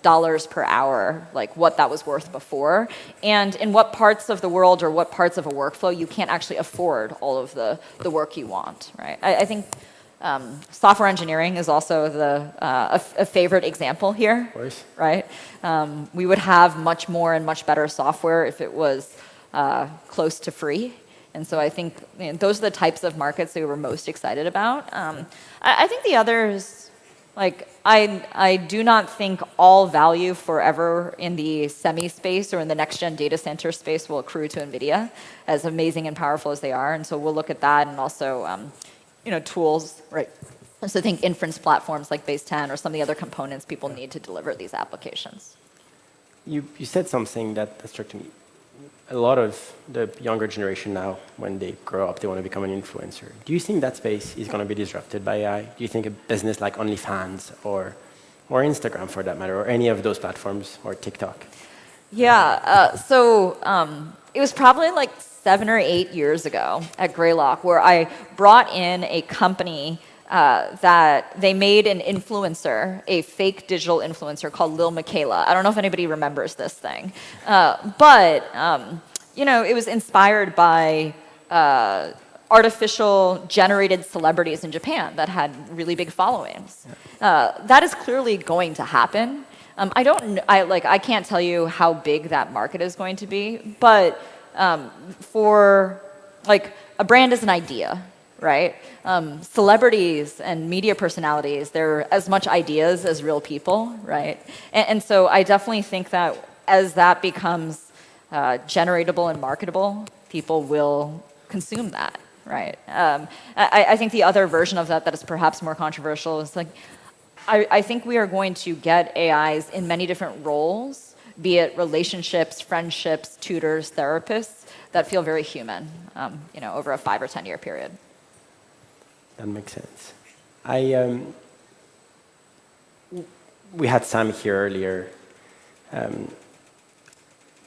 dollars per hour, what that was worth before, and in what parts of the world or what parts of a workflow you can't actually afford all of the work you want, right? I think software engineering is also a favorite example here, of course. Right? We would have much more and much better software if it was close to free. And so I think those are the types of markets that we were most excited about. I think the others, I do not think all value forever in the semi space or in the next gen data center space will accrue to NVIDIA, as amazing and powerful as they are. And so we'll look at that and also tools, right? So think inference platforms like Base 10 or some of the other components people need to deliver these applications. You said something that struck me. A lot of the younger generation now, when they grow up, they want to become an influencer. Do you think that space is going to be disrupted by AI? Do you think a business like OnlyFans or Instagram, for that matter, or any of those platforms, or TikTok? Yeah, it was probably 7 or 8 years ago at Greylock where I brought in a company that they made an influencer, a fake digital influencer called Lil Michaela. I don't know if anybody remembers this thing. But it was inspired by artificial generated celebrities in Japan that had really big followings. That is clearly going to happen. I can't tell you how big that market is going to be, but for a brand is an idea, right? Celebrities and media personalities, they're as much ideas as real people, right? And so I definitely think that as that becomes generatable and marketable, people will consume that, right? I think the other version of that is perhaps more controversial is I think we are going to get AIs in many different roles, be it relationships, friendships, tutors, therapists, that feel very human, over a 5 or 10 year period. That makes sense. We had Sam here earlier.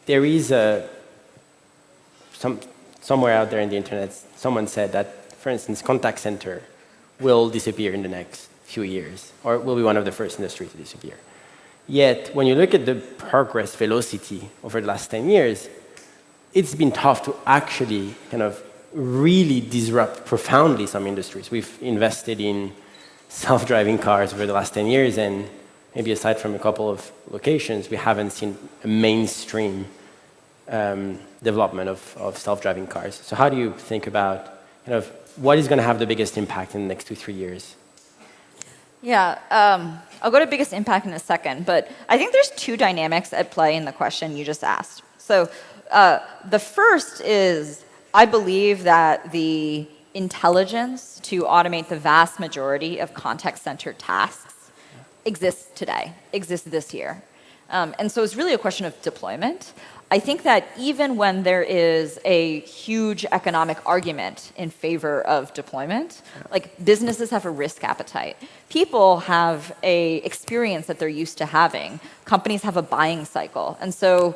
There is somewhere out there in the internet, someone said that, for instance, contact center will disappear in the next few years, or will be one of the first industries to disappear. Yet, when you look at the progress velocity over the last 10 years, it's been tough to actually kind of really disrupt profoundly some industries. We've invested in self-driving cars over the last 10 years, and maybe aside from a couple of locations, we haven't seen a mainstream development of self-driving cars. So how do you think about what is going to have the biggest impact in the next 2-3 years? Yeah, I'll go to biggest impact in a second, but I think there's two dynamics at play in the question you just asked. So the first is, I believe that the intelligence to automate the vast majority of context-centered tasks exists today, exists this year. And so it's really a question of deployment. I think that even when there is a huge economic argument in favor of deployment, like businesses have a risk appetite. People have a experience that they're used to having. Companies have a buying cycle. And so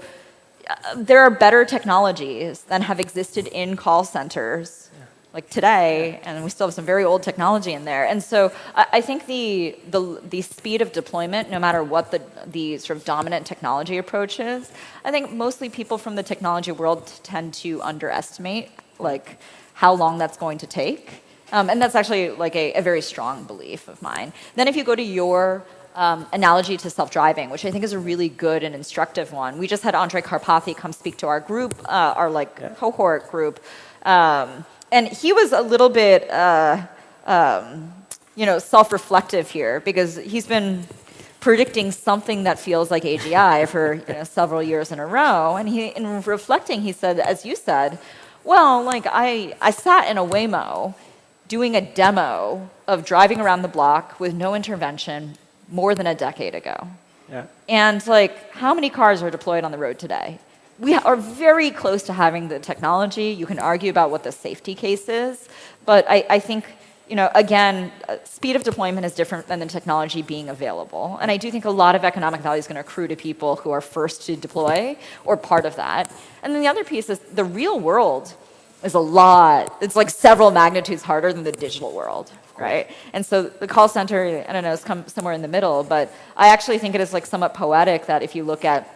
there are better technologies than have existed in call centers like today, and we still have some very old technology in there. And so I think the speed of deployment, no matter what the sort of dominant technology approach is, I think mostly people from the technology world tend to underestimate like how long that's going to take. And that's actually like a very strong belief of mine. Then if you go to your analogy to self-driving, which I think is a really good and instructive one. We just had Andrej Karpathy come speak to our group, our cohort group. And he was a little bit, self-reflective here because he's been predicting something that feels like AGI for several years in a row. And in reflecting, he said, as you said, well, like I sat in a Waymo doing a demo of driving around the block with no intervention more than a decade ago. Yeah. And like, how many cars are deployed on the road today? We are very close to having the technology. You can argue about what the safety case is, but I think, again, speed of deployment is different than the technology being available. And I do think a lot of economic value is going to accrue to people who are first to deploy or part of that. And then the other piece is the real world is a lot. It's like several magnitudes harder than the digital world, right? And so the call center, I don't know, is somewhere in the middle, but I actually think it is like somewhat poetic that if you look at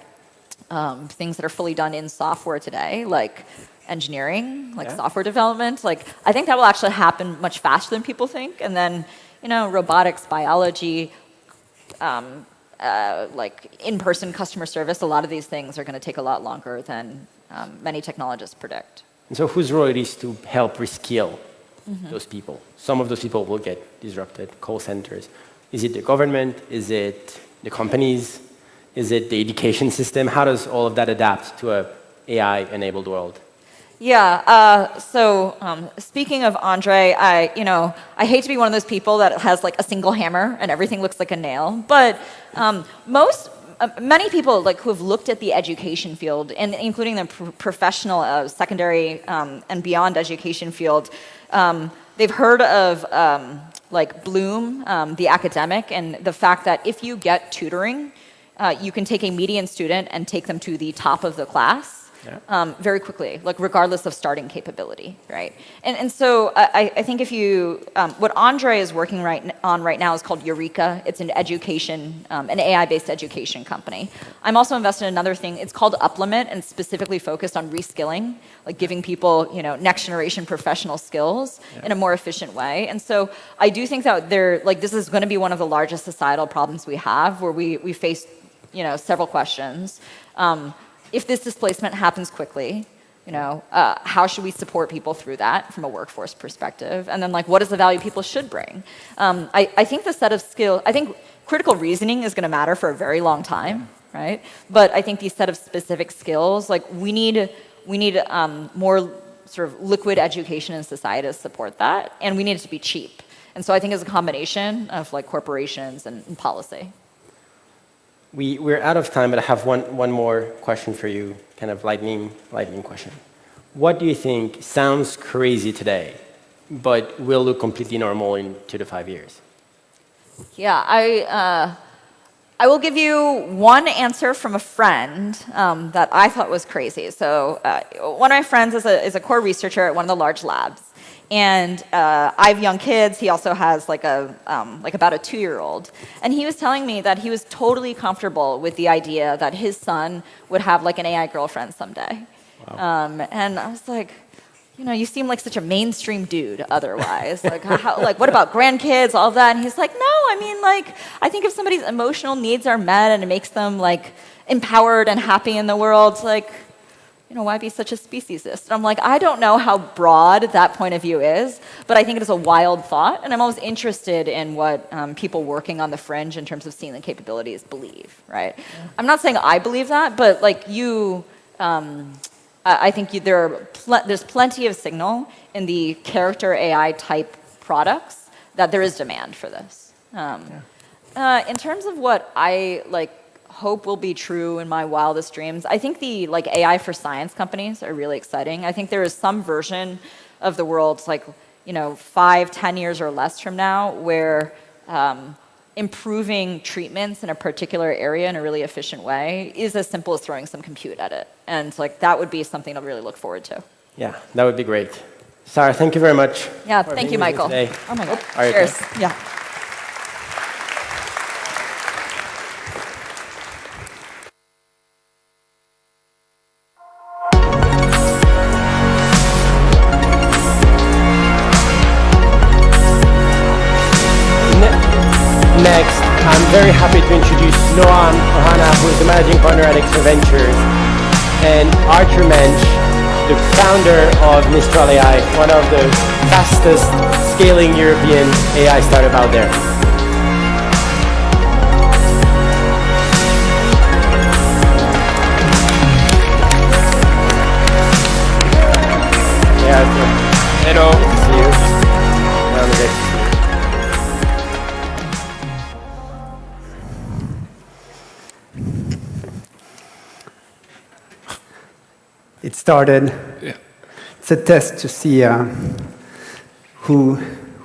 things that are fully done in software today, like engineering, like software development, like I think that will actually happen much faster than people think. And then, robotics, biology, like in-person customer service, a lot of these things are going to take a lot longer than many technologists predict. And so whose role it is to help reskill those people? Some of those people will get disrupted, call centers. Is it the government? Is it the companies? Is it the education system? How does all of that adapt to a AI-enabled world? Yeah. So speaking of Andre, I hate to be one of those people that has like a single hammer and everything looks like a nail. But many people like who have looked at the education field, and including the professional, secondary, and beyond education field, they've heard of like Bloom, the academic, and the fact that if you get tutoring, you can take a median student and take them to the top of the class very quickly, like regardless of starting capability, right? And so I think if you, what Andre is working on right now is called Eureka. It's an education, an AI-based education company. I'm also invested in another thing. It's called Uplimit and specifically focused on reskilling, like giving people, next generation professional skills in a more efficient way. And so I do think that this is going to be one of the largest societal problems we have, where we face several questions. If this displacement happens quickly, how should we support people through that from a workforce perspective? And then, what is the value people should bring? I think the set of skills, I think critical reasoning is going to matter for a very long time, right? But I think these set of specific skills, we need more sort of liquid education in society to support that, and we need it to be cheap. And so I think it's a combination of corporations and policy. We're out of time, but I have one more question for you, kind of lightning question. What do you think sounds crazy today, but will look completely normal in 2 to 5 years? Yeah, I will give you one answer from a friend that I thought was crazy. So one of my friends is a core researcher at one of the large labs. And I have young kids. He also has about a 2-year-old. And he was telling me that he was totally comfortable with the idea that his son would have an AI girlfriend someday. Wow. And I was like, you seem like such a mainstream dude otherwise. What about grandkids, all of that? And he's like, no, I think if somebody's emotional needs are met and it makes them empowered and happy in the world, why be such a speciesist? And I'm like, I don't know how broad that point of view is, but I think it is a wild thought, and I'm always interested in what people working on the fringe in terms of seeing the capabilities believe, right? Yeah. I'm not saying I believe that, but like you, I think there's plenty of signal in the character AI type products that there is demand for this. In terms of what I hope will be true in my wildest dreams, I think the AI for science companies are really exciting. I think there is some version of the world 5-10 years or less from now where improving treatments in a particular area in a really efficient way is as simple as throwing some compute at it. And that would be something to really look forward to. Yeah, that would be great. Sarah, thank you very much. Yeah, thank you, Michael. Oh my God. Cheers. Yeah. Next, I'm very happy to introduce Noam Ohana, who is the managing partner at Extra Ventures, and Arthur Mensch, the founder of Mistral AI, one of the fastest scaling European AI startup out there. Yeah, Arthur. Hello. Good to see you. Well, great to see you. It started. Yeah. It's a test to see who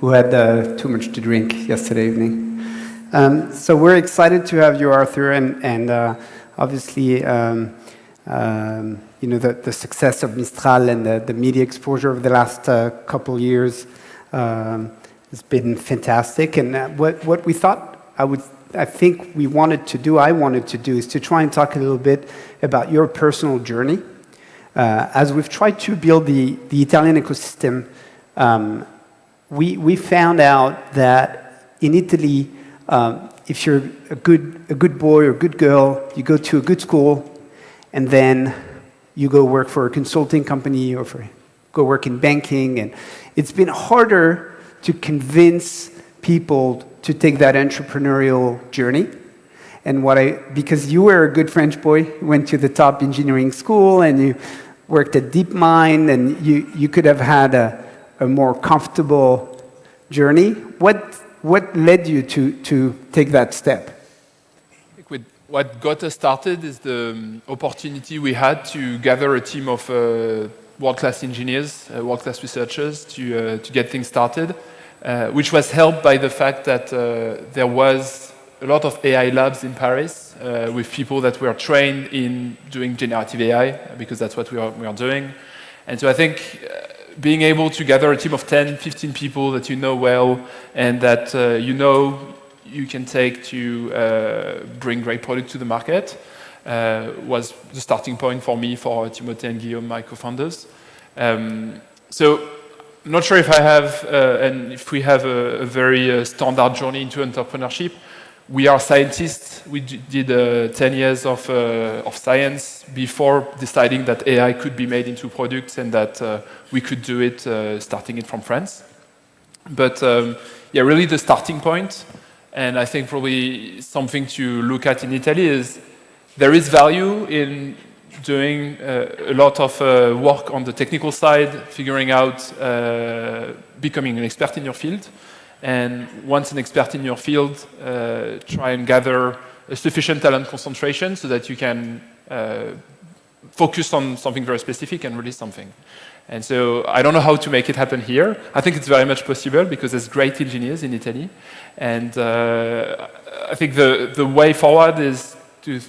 had too much to drink yesterday evening. So we're excited to have you, Arthur, and obviously, the success of Mistral and the media exposure over the last couple years has been fantastic. And what we thought I think I wanted to do is to try and talk a little bit about your personal journey. As we've tried to build the Italian ecosystem, we found out that in Italy, if you're a good boy or good girl, you go to a good school, and then you go work for a consulting company or go work in banking, and it's been harder to convince people to take that entrepreneurial journey. And because you were a good French boy, you went to the top engineering school and you worked at DeepMind, and you could have had a more comfortable journey. What led you to take that step? What got us started is the opportunity we had to gather a team of world-class engineers, world-class researchers to get things started, which was helped by the fact that there was a lot of AI labs in Paris with people that were trained in doing generative AI, because that's what we are doing. And so I think being able to gather a team of 10, 15 people that you know well and that you can take to bring great product to the market was the starting point for me, for Timothée and Guillaume, my co-founders. So I'm not sure if I have, and if we have a very standard journey into entrepreneurship. We are scientists. We did 10 years of science before deciding that AI could be made into products and that we could do it starting it from France. But really the starting point, and I think probably something to look at in Italy is there is value in doing a lot of work on the technical side, figuring out, becoming an expert in your field. And once an expert in your field, try and gather a sufficient talent concentration so that you can focus on something very specific and release something. And so I don't know how to make it happen here. I think it's very much possible because there's great engineers in Italy. And I think the way forward is to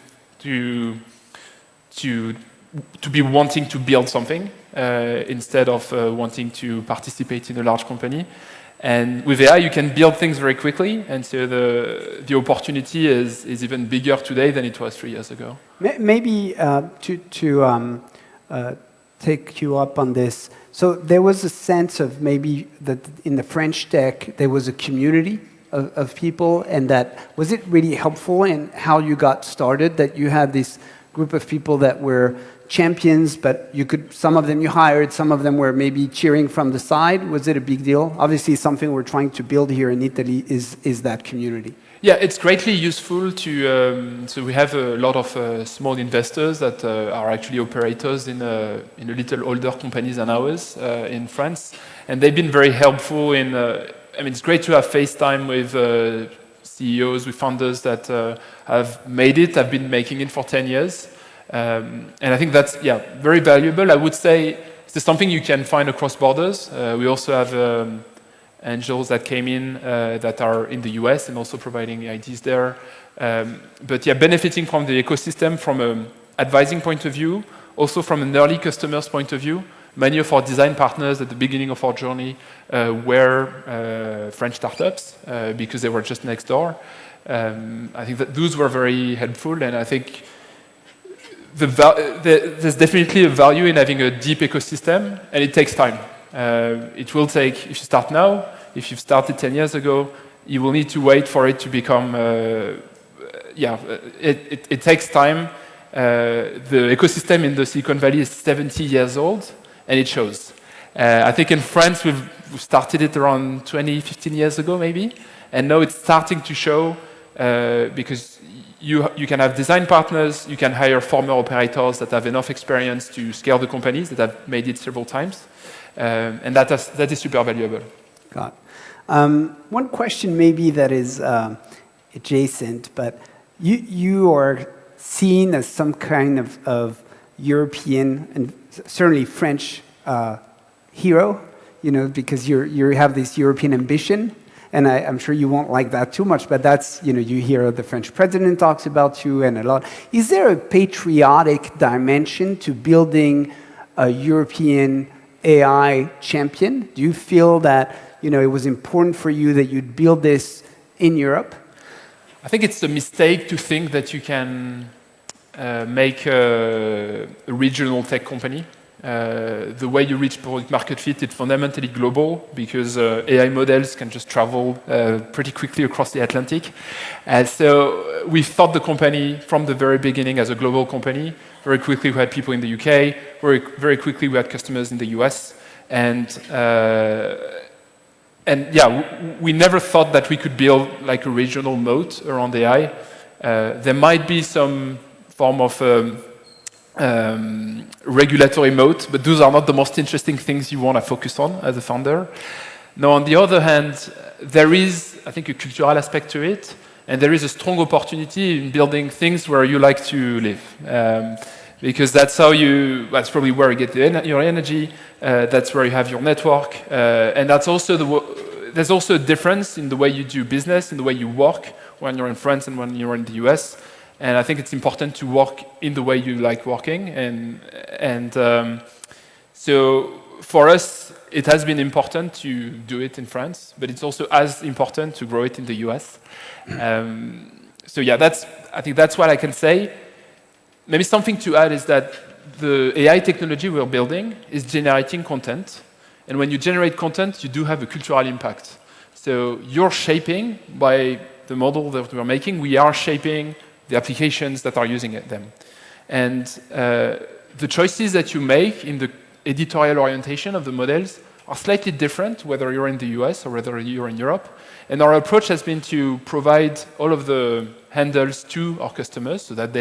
be wanting to build something instead of wanting to participate in a large company. And with AI, you can build things very quickly, and so the opportunity is even bigger today than it was 3 years ago. Maybe to take you up on this. So there was a sense of maybe that in the French tech, there was a community of people, and that was it really helpful in how you got started, that you had this group of people that were champions, but some of them you hired, some of them were maybe cheering from the side. Was it a big deal? Obviously, something we're trying to build here in Italy is that community. Yeah, it's greatly useful to. So we have a lot of small investors that are actually operators in a little older companies than ours in France, and they've been very helpful in. I mean, it's great to have FaceTime with CEOs, with founders that have made it, have been making it for 10 years, and I think that's very valuable. I would say it's something you can find across borders. We also have. Angels that came in that are in the US and also providing ideas there. But yeah, benefiting from the ecosystem from an advising point of view, also from an early customer's point of view. Many of our design partners at the beginning of our journey were French startups because they were just next door. I think that those were very helpful, and I think there's definitely a value in having a deep ecosystem, and it takes time. It will take, if you start now, if you've started 10 years ago, you will need to wait for it to become, it takes time. The ecosystem in the Silicon Valley is 70 years old, and it shows. I think in France, we've started it around 15 years ago, maybe, and now it's starting to show because you can have design partners, you can hire former operators that have enough experience to scale the companies that have made it several times. And that is super valuable. Got it. One question maybe that is adjacent, but you are seen as some kind of European and certainly French hero, because you have this European ambition, and I'm sure you won't like that too much, but that's, you hear the French president talks about you and a lot. Is there a patriotic dimension to building a European AI champion? Do you feel that it was important for you that you'd build this in Europe? I think it's a mistake to think that you can make a regional tech company. The way you reach product market fit is fundamentally global because AI models can just travel pretty quickly across the Atlantic. So we thought the company from the very beginning as a global company. Very quickly we had people in the UK, very quickly we had customers in the US. And we never thought that we could build like a regional moat around AI. There might be some form of regulatory moat, but those are not the most interesting things you want to focus on as a founder. Now, on the other hand, there is, I think, a cultural aspect to it, and there is a strong opportunity in building things where you like to live. Because that's probably where you get your energy, that's where you have your network, and that's also there's also a difference in the way you do business, in the way you work when you're in France and when you're in the US. And I think it's important to work in the way you like working. So for us, it has been important to do it in France, but it's also as important to grow it in the US. So yeah, I think that's what I can say. Maybe something to add is that the AI technology we're building is generating content. And when you generate content, you do have a cultural impact. So you're shaping, by the model that we're making, we are shaping the applications that are using them. And the choices that you make in the editorial orientation of the models are slightly different, whether you're in the US or whether you're in Europe. And our approach has been to provide all of the handles to our customers so that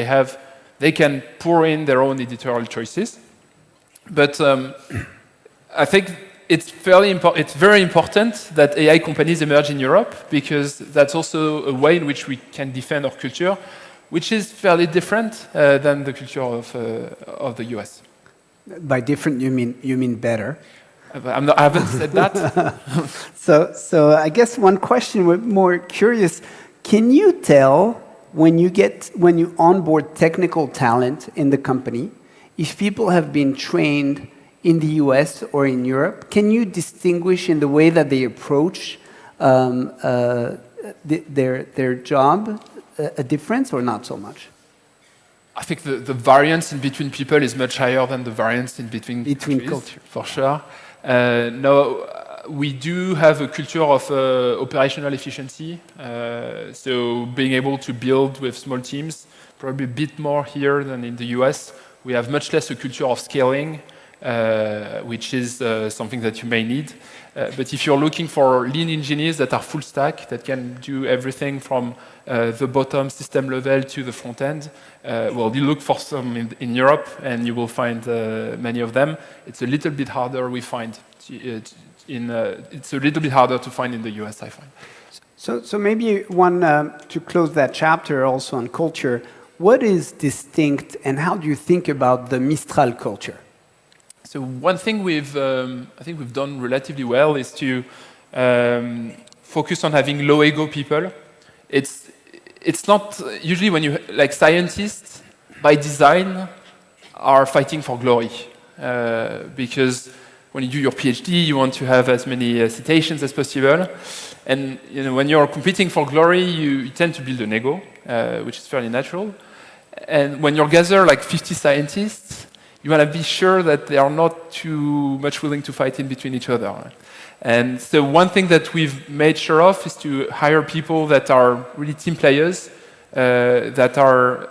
they can pour in their own editorial choices. But I think it's very important that AI companies emerge in Europe, because that's also a way in which we can defend our culture, which is fairly different than the culture of the US. By different, you mean better? I haven't said that. So I guess one question, we're more curious. Can you tell when you onboard technical talent in the company, if people have been trained in the US or in Europe, can you distinguish in the way that they approach their job a difference, or not so much? I think the variance in between people is much higher than the variance in between culture, for sure. No, we do have a culture of operational efficiency. So being able to build with small teams, probably a bit more here than in the US. We have much less a culture of scaling, which is something that you may need. But if you're looking for lean engineers that are full stack, that can do everything from the bottom system level to the front end, well, you look for some in Europe, and you will find many of them. It's a little bit harder it's a little bit harder to find in the US, I find. So maybe one to close that chapter also on culture. What is distinct, and how do you think about the Mistral culture? So one thing I think we've done relatively well is to focus on having low ego people. It's not usually when you like scientists by design are fighting for glory because when you do your PhD, you want to have as many citations as possible, and when you're competing for glory, you tend to build an ego, which is fairly natural. And when you gather like 50 scientists, you want to be sure that they are not too much willing to fight in between each other. And so one thing that we've made sure of is to hire people that are really team players, that are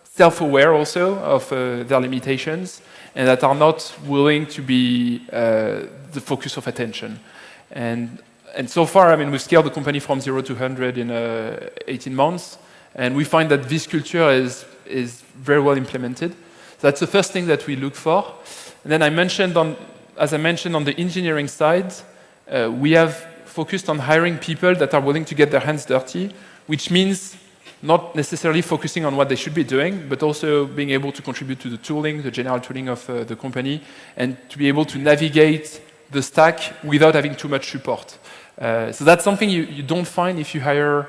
self-aware also of their limitations, and that are not willing to be the focus of attention. And so far, I mean, we've scaled the company from 0 to 100 in 18 months, and we find that this culture is very well implemented. So that's the first thing that we look for. And then as I mentioned on the engineering side, we have focused on hiring people that are willing to get their hands dirty, which means not necessarily focusing on what they should be doing, but also being able to contribute to the tooling, the general tooling of the company, and to be able to navigate the stack without having too much support. So that's something you don't find if you hire.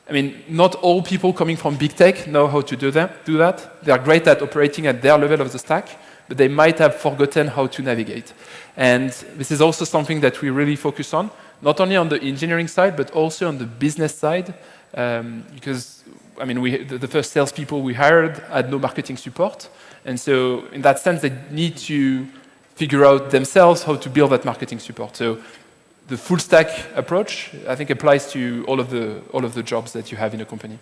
I mean, not all people coming from big tech know how to do that. They are great at operating at their level of the stack, but they might have forgotten how to navigate. And this is also something that we really focus on, not only on the engineering side, but also on the business side, because I mean, the first salespeople we hired had no marketing support, and so in that sense, they need to figure out themselves how to build that marketing support. So the full stack approach, I think, applies to all of the jobs that you have in a company.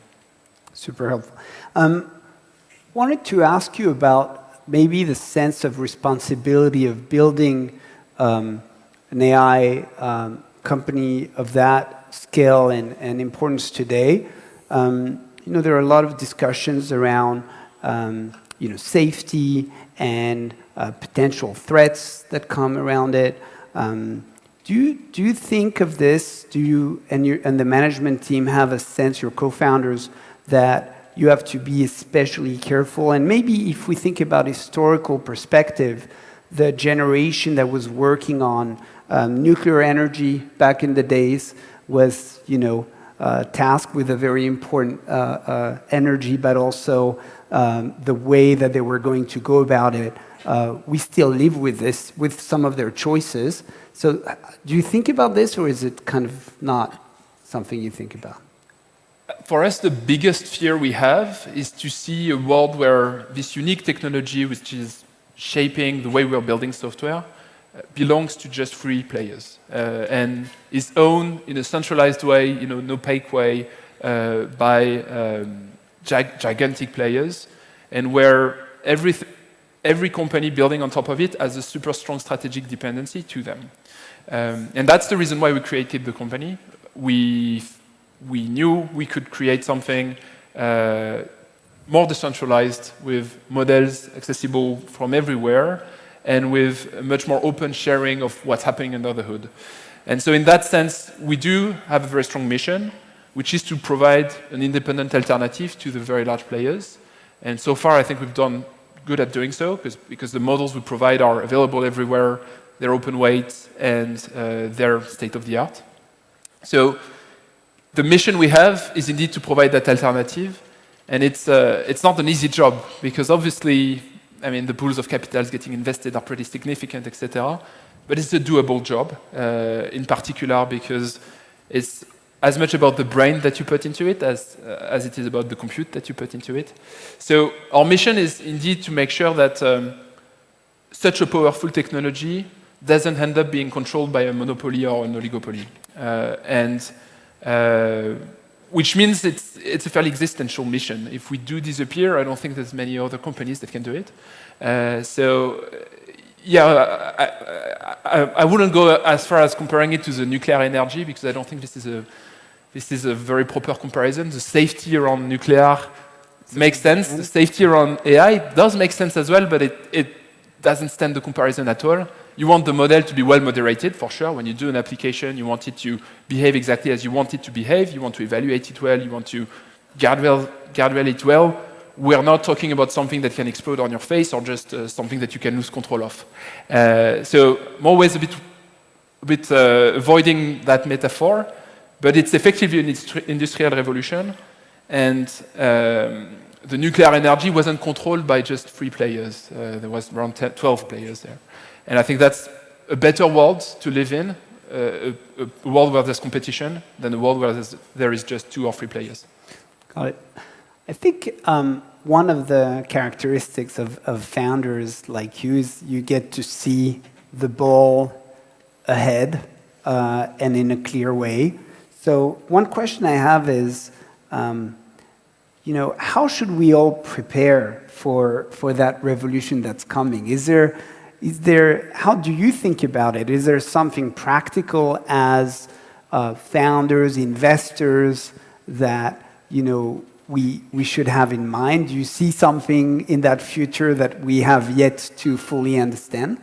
Super helpful. Wanted to ask you about maybe the sense of responsibility of building an AI company of that scale and importance today. There are a lot of discussions around safety and potential threats that come around it. Do you think of this? Do you and the management team have a sense, your co-founders, that you have to be especially careful? And maybe if we think about historical perspective, the generation that was working on nuclear energy back in the days was, tasked with a very important energy, but also the way that they were going to go about it. We still live with this, with some of their choices. So do you think about this, or is it kind of not something you think about? For us, the biggest fear we have is to see a world where this unique technology, which is shaping the way we're building software, belongs to just 3 players and is owned in a centralized way, an opaque way by gigantic players, and where every company building on top of it has a super strong strategic dependency to them. And that's the reason why we created the company. We knew we could create something more decentralized, with models accessible from everywhere, and with a much more open sharing of what's happening under the hood. And so in that sense, we do have a very strong mission, which is to provide an independent alternative to the very large players. And so far, I think we've done good at doing so, because the models we provide are available everywhere, they're open weight, and they're state-of-the-art. So the mission we have is indeed to provide that alternative, and it's not an easy job, because obviously, I mean, the pools of capitals getting invested are pretty significant, etc. But it's a doable job, in particular because it's as much about the brain that you put into it as it is about the compute that you put into it. So our mission is indeed to make sure that such a powerful technology doesn't end up being controlled by a monopoly or an oligopoly. And which means it's a fairly existential mission. If we do disappear, I don't think there's many other companies that can do it. I wouldn't go as far as comparing it to the nuclear energy, because I don't think this is a very proper comparison. The safety around nuclear makes sense. The safety around AI does make sense as well, but it doesn't stand the comparison at all. You want the model to be well moderated, for sure. When you do an application, you want it to behave exactly as you want it to behave. You want to evaluate it well. You want to guardrail it well. We're not talking about something that can explode on your face or just something that you can lose control of. So more ways a bit avoiding that metaphor, but it's effectively an industrial revolution, and the nuclear energy wasn't controlled by just 3 players. There was around 12 players there. And I think that's a better world to live in, a world where there's competition, than a world where there is just 2 or 3 players. Got it. I think one of the characteristics of founders like you is you get to see the ball ahead and in a clear way. So one question I have is, how should we all prepare for that revolution that's coming? How do you think about it? Is there something practical as founders, investors that we should have in mind? Do you see something in that future that we have yet to fully understand?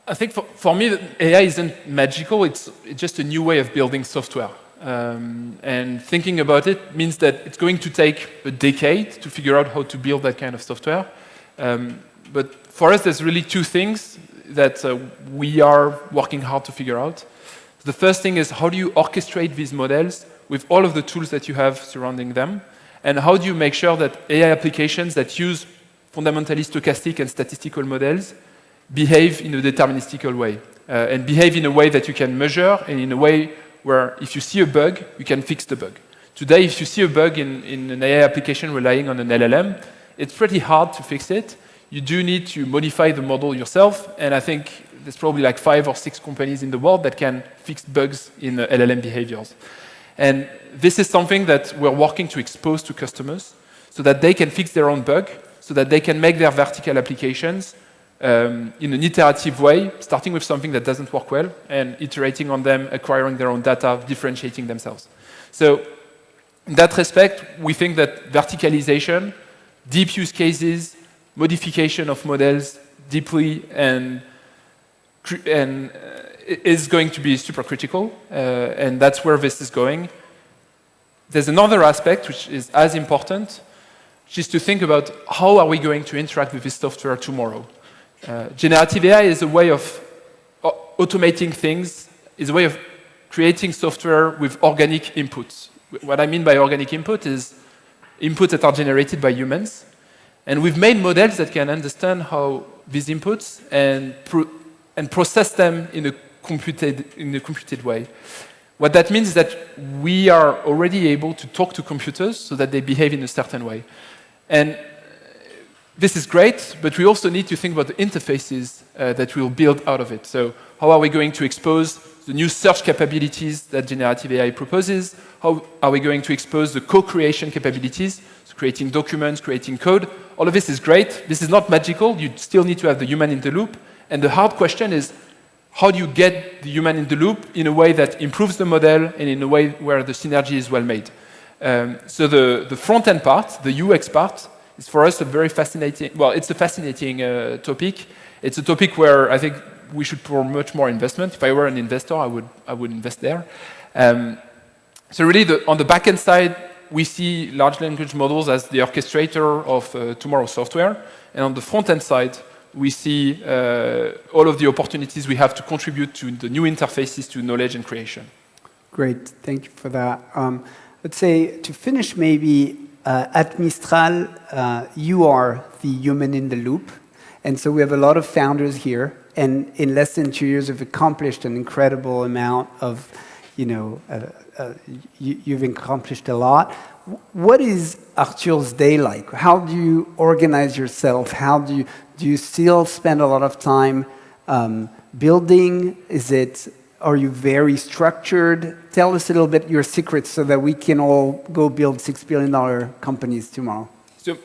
I think for me, AI isn't magical. It's just a new way of building software. And thinking about it means that it's going to take a decade to figure out how to build that kind of software. But for us, there's really 2 things that we are working hard to figure out. The first thing is, how do you orchestrate these models with all of the tools that you have surrounding them? And how do you make sure that AI applications that use fundamentally stochastic and statistical models behave in a deterministical way, and behave in a way that you can measure, and in a way where if you see a bug, you can fix the bug. Today, if you see a bug in an AI application relying on an LLM, it's pretty hard to fix it. You do need to modify the model yourself, and I think there's probably like 5 or 6 companies in the world that can fix bugs in LLM behaviors. And this is something that we're working to expose to customers so that they can fix their own bug, so that they can make their vertical applications in an iterative way, starting with something that doesn't work well and iterating on them, acquiring their own data, differentiating themselves. So in that respect, we think that verticalization, deep use cases, modification of models deeply and is going to be super critical, and that's where this is going. There's another aspect which is as important, which is to think about how are we going to interact with this software tomorrow. Generative AI is a way of automating things, is a way of creating software with organic inputs. What I mean by organic input is inputs that are generated by humans. And we've made models that can understand how these inputs and process them in a computed way. What that means is that we are already able to talk to computers so that they behave in a certain way. And this is great, but we also need to think about the interfaces that we'll build out of it. So how are we going to expose the new search capabilities that generative AI proposes? How are we going to expose the co-creation capabilities, so creating documents, creating code? All of this is great. This is not magical. You still need to have the human in the loop. And the hard question is, how do you get the human in the loop in a way that improves the model and in a way where the synergy is well made? So the front-end part, the UX part, is for us a very fascinating, well, it's a fascinating topic. It's a topic where I think we should pour much more investment. If I were an investor, I would invest there. So really, on the back-end side, we see large language models as the orchestrator of tomorrow's software. And on the front-end side, we see all of the opportunities we have to contribute to the new interfaces to knowledge and creation. Great, thank you for that. Let's say, to finish maybe, at Mistral, you are the human in the loop. And so we have a lot of founders here. And in less than 2 years, you've accomplished an incredible amount of, you've accomplished a lot. What is Arthur's day like? How do you organize yourself? How do you still spend a lot of time building? Are you very structured? Tell us a little bit your secrets so that we can all go build $6 billion companies tomorrow. So,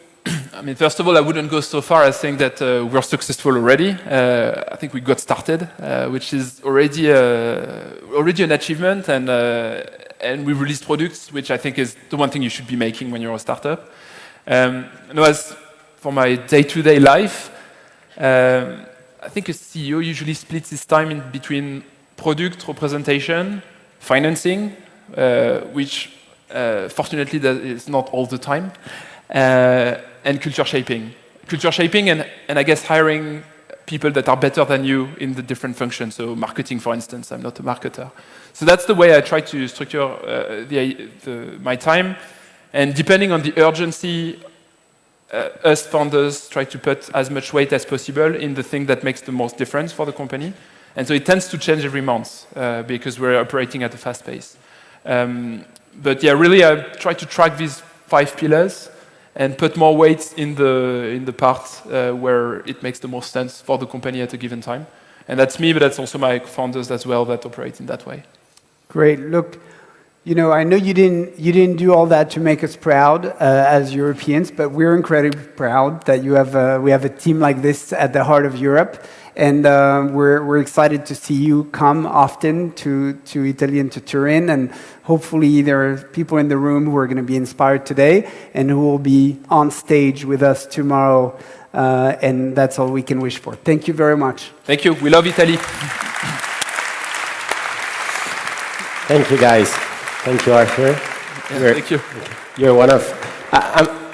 I mean, first of all, I wouldn't go so far as saying that we're successful already. I think we got started, which is already an achievement, and we released products, which I think is the one thing you should be making when you're a startup. As for my day-to-day life, I think a CEO usually splits his time in between product representation, financing, which fortunately is not all the time, and culture shaping. Culture shaping and I guess hiring people that are better than you in the different functions. So marketing, for instance, I'm not a marketer. So that's the way I try to structure my time. And depending on the urgency, us founders try to put as much weight as possible in the thing that makes the most difference for the company. And so it tends to change every month because we're operating at a fast pace. But yeah, really I try to track these 5 pillars and put more weight in the parts where it makes the most sense for the company at a given time. And that's me, but that's also my founders as well that operate in that way. Great. Look, you know, I know you didn't do all that to make us proud as Europeans, but we're incredibly proud that we have a team like this at the heart of Europe, and we're excited to see you come often to Italy and to Turin, and hopefully there are people in the room who are going to be inspired today and who will be on stage with us tomorrow, and that's all we can wish for. Thank you very much. Thank you. We love Italy. Thank you, guys. Thank you, Arthur. Yeah, thank you. You're one of,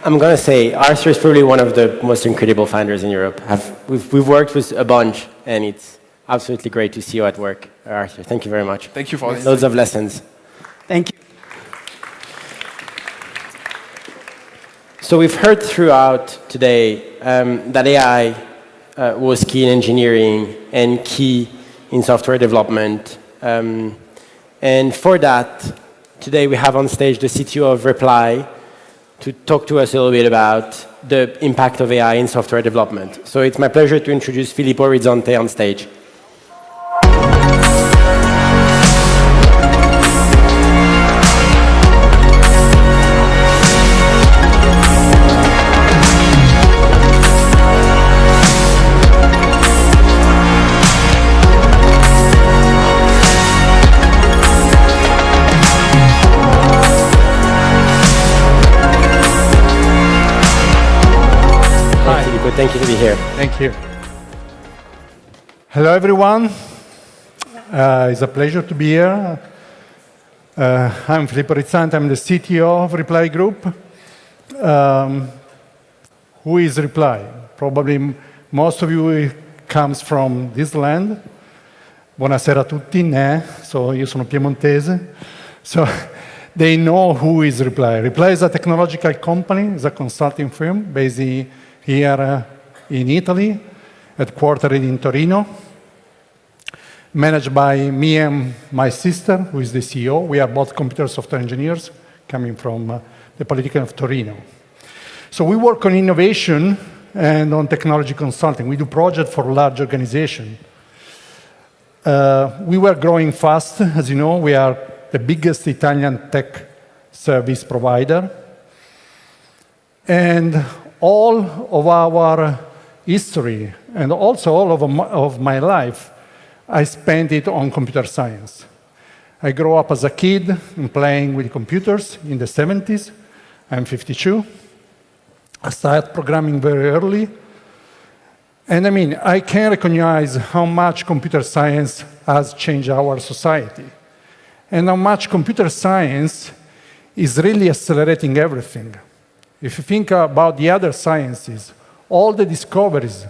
I'm going to say, Arthur is probably one of the most incredible founders in Europe. We've worked with a bunch, and it's absolutely great to see you at work, Arthur. Thank you very much. Thank you for this. Loads of lessons. Thank you. So we've heard throughout today that AI was key in engineering and key in software development. And for that, today we have on stage the CTO of Reply to talk to us a little bit about the impact of AI in software development. So it's my pleasure to introduce Filippo Rizzonte on stage. Thank you to be here. Thank you. Hello, everyone. It's a pleasure to be here. I'm Filippo Rizzonte. I'm the CTO of Reply Group. Who is Reply? Probably most of you comes from this land. Buonasera a tutti, ne? So io sono piemontese. So they know who is Reply. Reply is a technological company, it's a consulting firm based here in Italy, headquartered in Torino, managed by me and my sister, who is the CEO. We are both computer software engineers coming from the Polytechnic of Torino. So we work on innovation and on technology consulting. We do projects for large organizations. We were growing fast. As you know, we are the biggest Italian tech service provider. And all of our history, and also all of my life, I spent it on computer science. I grew up as a kid playing with computers in the 70s. I'm 52. I started programming very early. And I mean, I can recognize how much computer science has changed our society, and how much computer science is really accelerating everything. If you think about the other sciences, all the discoveries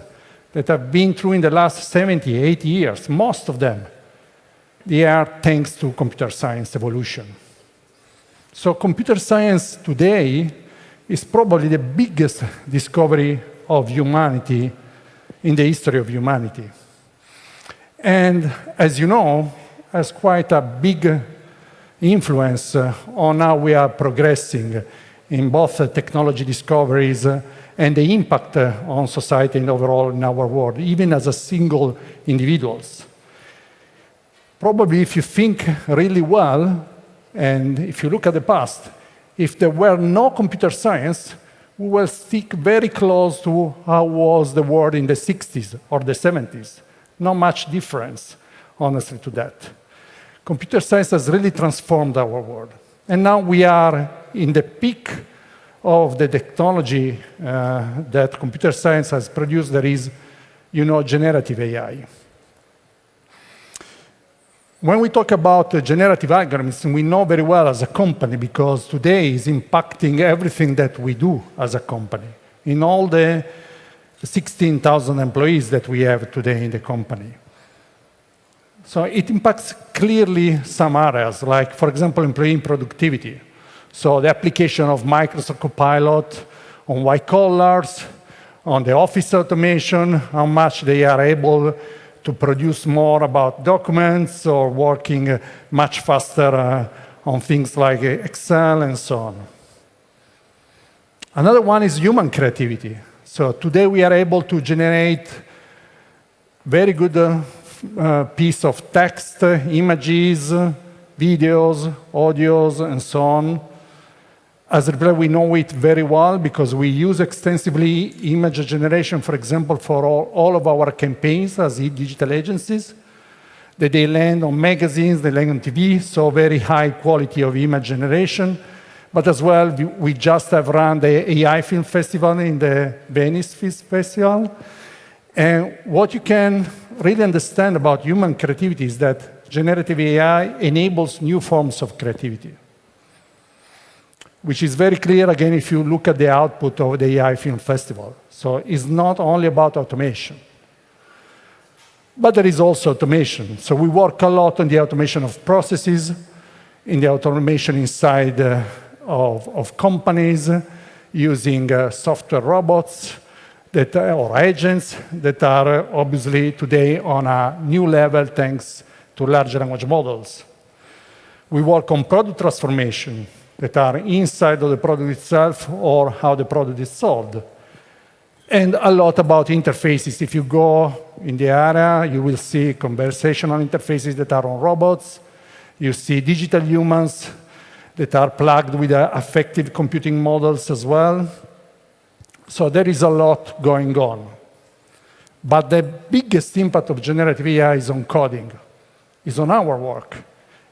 that have been through in the last 70, 80 years, most of them, they are thanks to computer science evolution. So computer science today is probably the biggest discovery of humanity in the history of humanity. And as you know, has quite a big influence on how we are progressing in both technology discoveries and the impact on society and overall in our world, even as a single individuals. Probably if you think really well, and if you look at the past, if there were no computer science, we will stick very close to how was the world in the 60s or the 70s. Not much difference, honestly, to that. Computer science has really transformed our world. And now we are in the peak of the technology that computer science has produced. There is, generative AI. When we talk about generative algorithms, we know very well as a company, because today is impacting everything that we do as a company, in all the 16,000 employees that we have today in the company. So it impacts clearly some areas, like, for example, employee productivity. So the application of Microsoft Copilot on white collars, on the office automation, how much they are able to produce more about documents or working much faster on things like Excel and so on. Another one is human creativity. So today we are able to generate very good piece of text, images, videos, audios, and so on. As Reply, we know it very well because we use extensively image generation, for example, for all of our campaigns as digital agencies. That they land on magazines, they land on TV, so very high quality of image generation. But as well, we just have run the AI Film Festival in the Venice Film Festival. And what you can really understand about human creativity is that generative AI enables new forms of creativity, which is very clear, again, if you look at the output of the AI Film Festival. So it's not only about automation, but there is also automation. So we work a lot on the automation of processes, in the automation inside of companies, using software robots or agents that are obviously today on a new level thanks to large language models. We work on product transformation that are inside of the product itself or how the product is sold. And a lot about interfaces. If you go in the area, you will see conversational interfaces that are on robots. You see digital humans that are plugged with affective computing models as well. So there is a lot going on. But the biggest impact of generative AI is on coding, is on our work,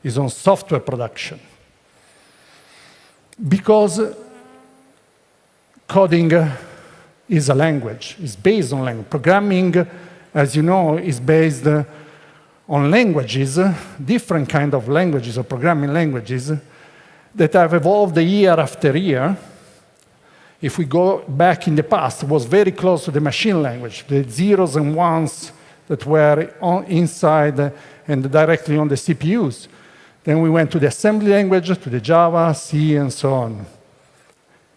is on software production. Because coding is a language, is based on language. Programming, as you know, is based on languages, different kind of languages or programming languages that have evolved year after year. If we go back in the past, it was very close to the machine language, the zeros and ones that were inside and directly on the CPUs. Then we went to the assembly language, to the Java, C, and so on.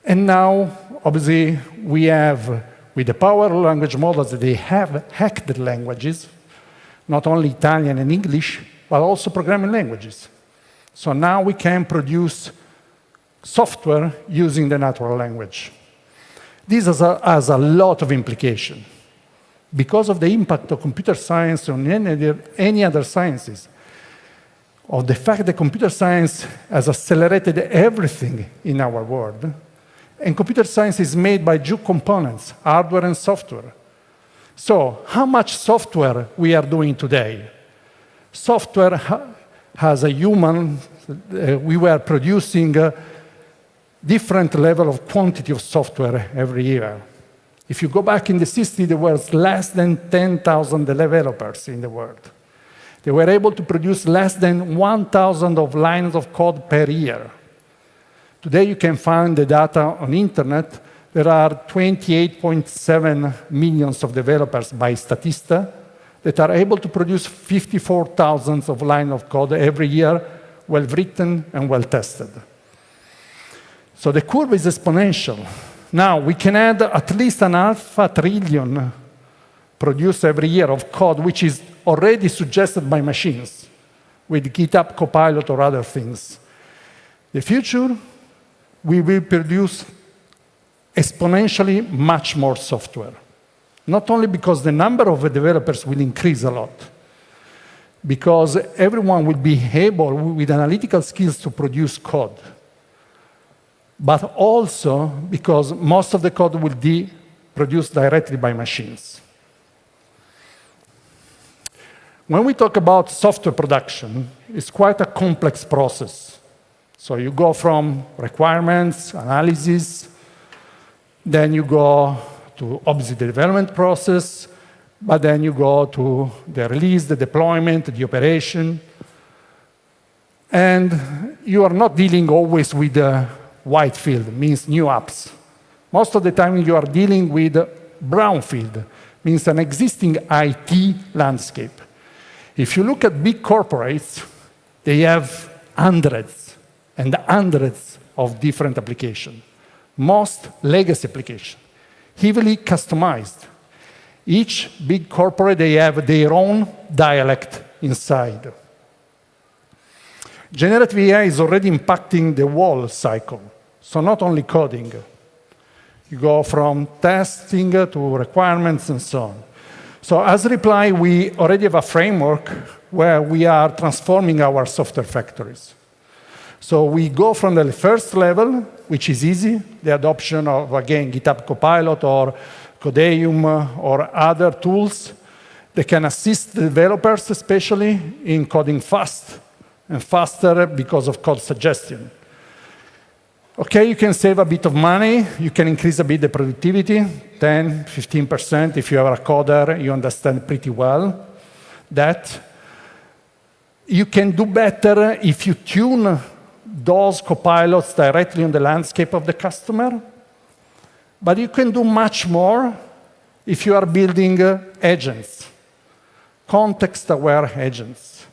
And now, obviously, we have, with the power of language models, they have hacked the languages, not only Italian and English, but also programming languages. So now we can produce software using the natural language. This has a lot of implication. Because of the impact of computer science on any other sciences, of the fact that computer science has accelerated everything in our world, and computer science is made by two components, hardware and software. So how much software we are doing today? Software has a human, we were producing a different level of quantity of software every year. If you go back in the 60s, there was less than 10,000 developers in the world. They were able to produce less than 1,000 of lines of code per year. Today, you can find the data on internet. There are 28.7 million of developers by Statista that are able to produce 54,000 of lines of code every year, well written and well tested. So the curve is exponential. Now, we can add at least an alpha trillion produced every year of code, which is already suggested by machines with GitHub Copilot or other things. The future, we will produce exponentially much more software. Not only because the number of developers will increase a lot. because everyone will be able, with analytical skills, to produce code. But also because most of the code will be produced directly by machines. When we talk about software production, it's quite a complex process. So you go from requirements, analysis, then you go to, obviously, the development process, but then you go to the release, the deployment, the operation. And you are not dealing always with the white field, means new apps. Most of the time you are dealing with brown field, means an existing IT landscape. If you look at big corporates, they have hundreds and hundreds of different applications. Most legacy applications, heavily customized. Each big corporate, they have their own dialect inside. Generative AI is already impacting the whole cycle. So not only coding. You go from testing to requirements and so on. So as Reply, we already have a framework where we are transforming our software factories. So we go from the first level, which is easy, the adoption of, again, GitHub Copilot or Codeium or other tools that can assist the developers, especially in coding fast and faster because of code suggestion. Okay, you can save a bit of money. You can increase a bit the productivity, 10, 15%. If you are a coder, you understand pretty well that. You can do better if you tune those copilots directly on the landscape of the customer. But you can do much more if you are building agents, context-aware agents.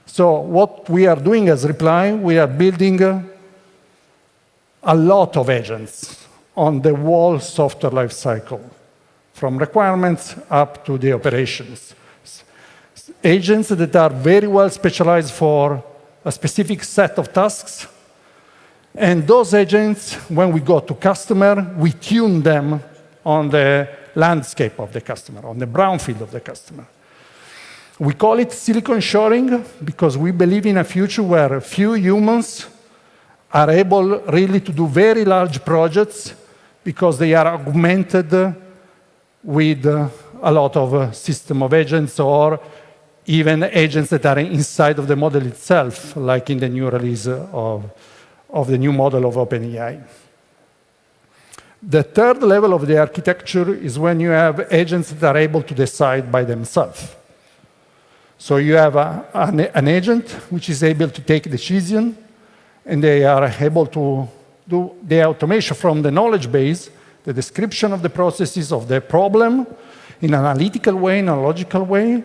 So what we are doing as Reply, we are building a lot of agents on the whole software lifecycle, from requirements up to the operations. Agents that are very well specialized for a specific set of tasks. And those agents, when we go to customer, we tune them on the landscape of the customer, on the brownfield of the customer. We call it silicon shoring because we believe in a future where few humans are able really to do very large projects because they are augmented with a lot of system of agents or even agents that are inside of the model itself, like in the new release of the new model of OpenAI. The third level of the architecture is when you have agents that are able to decide by themselves. So you have an agent which is able to take decision, and they are able to do the automation from the knowledge base, the description of the processes of the problem in an analytical way, in a logical way,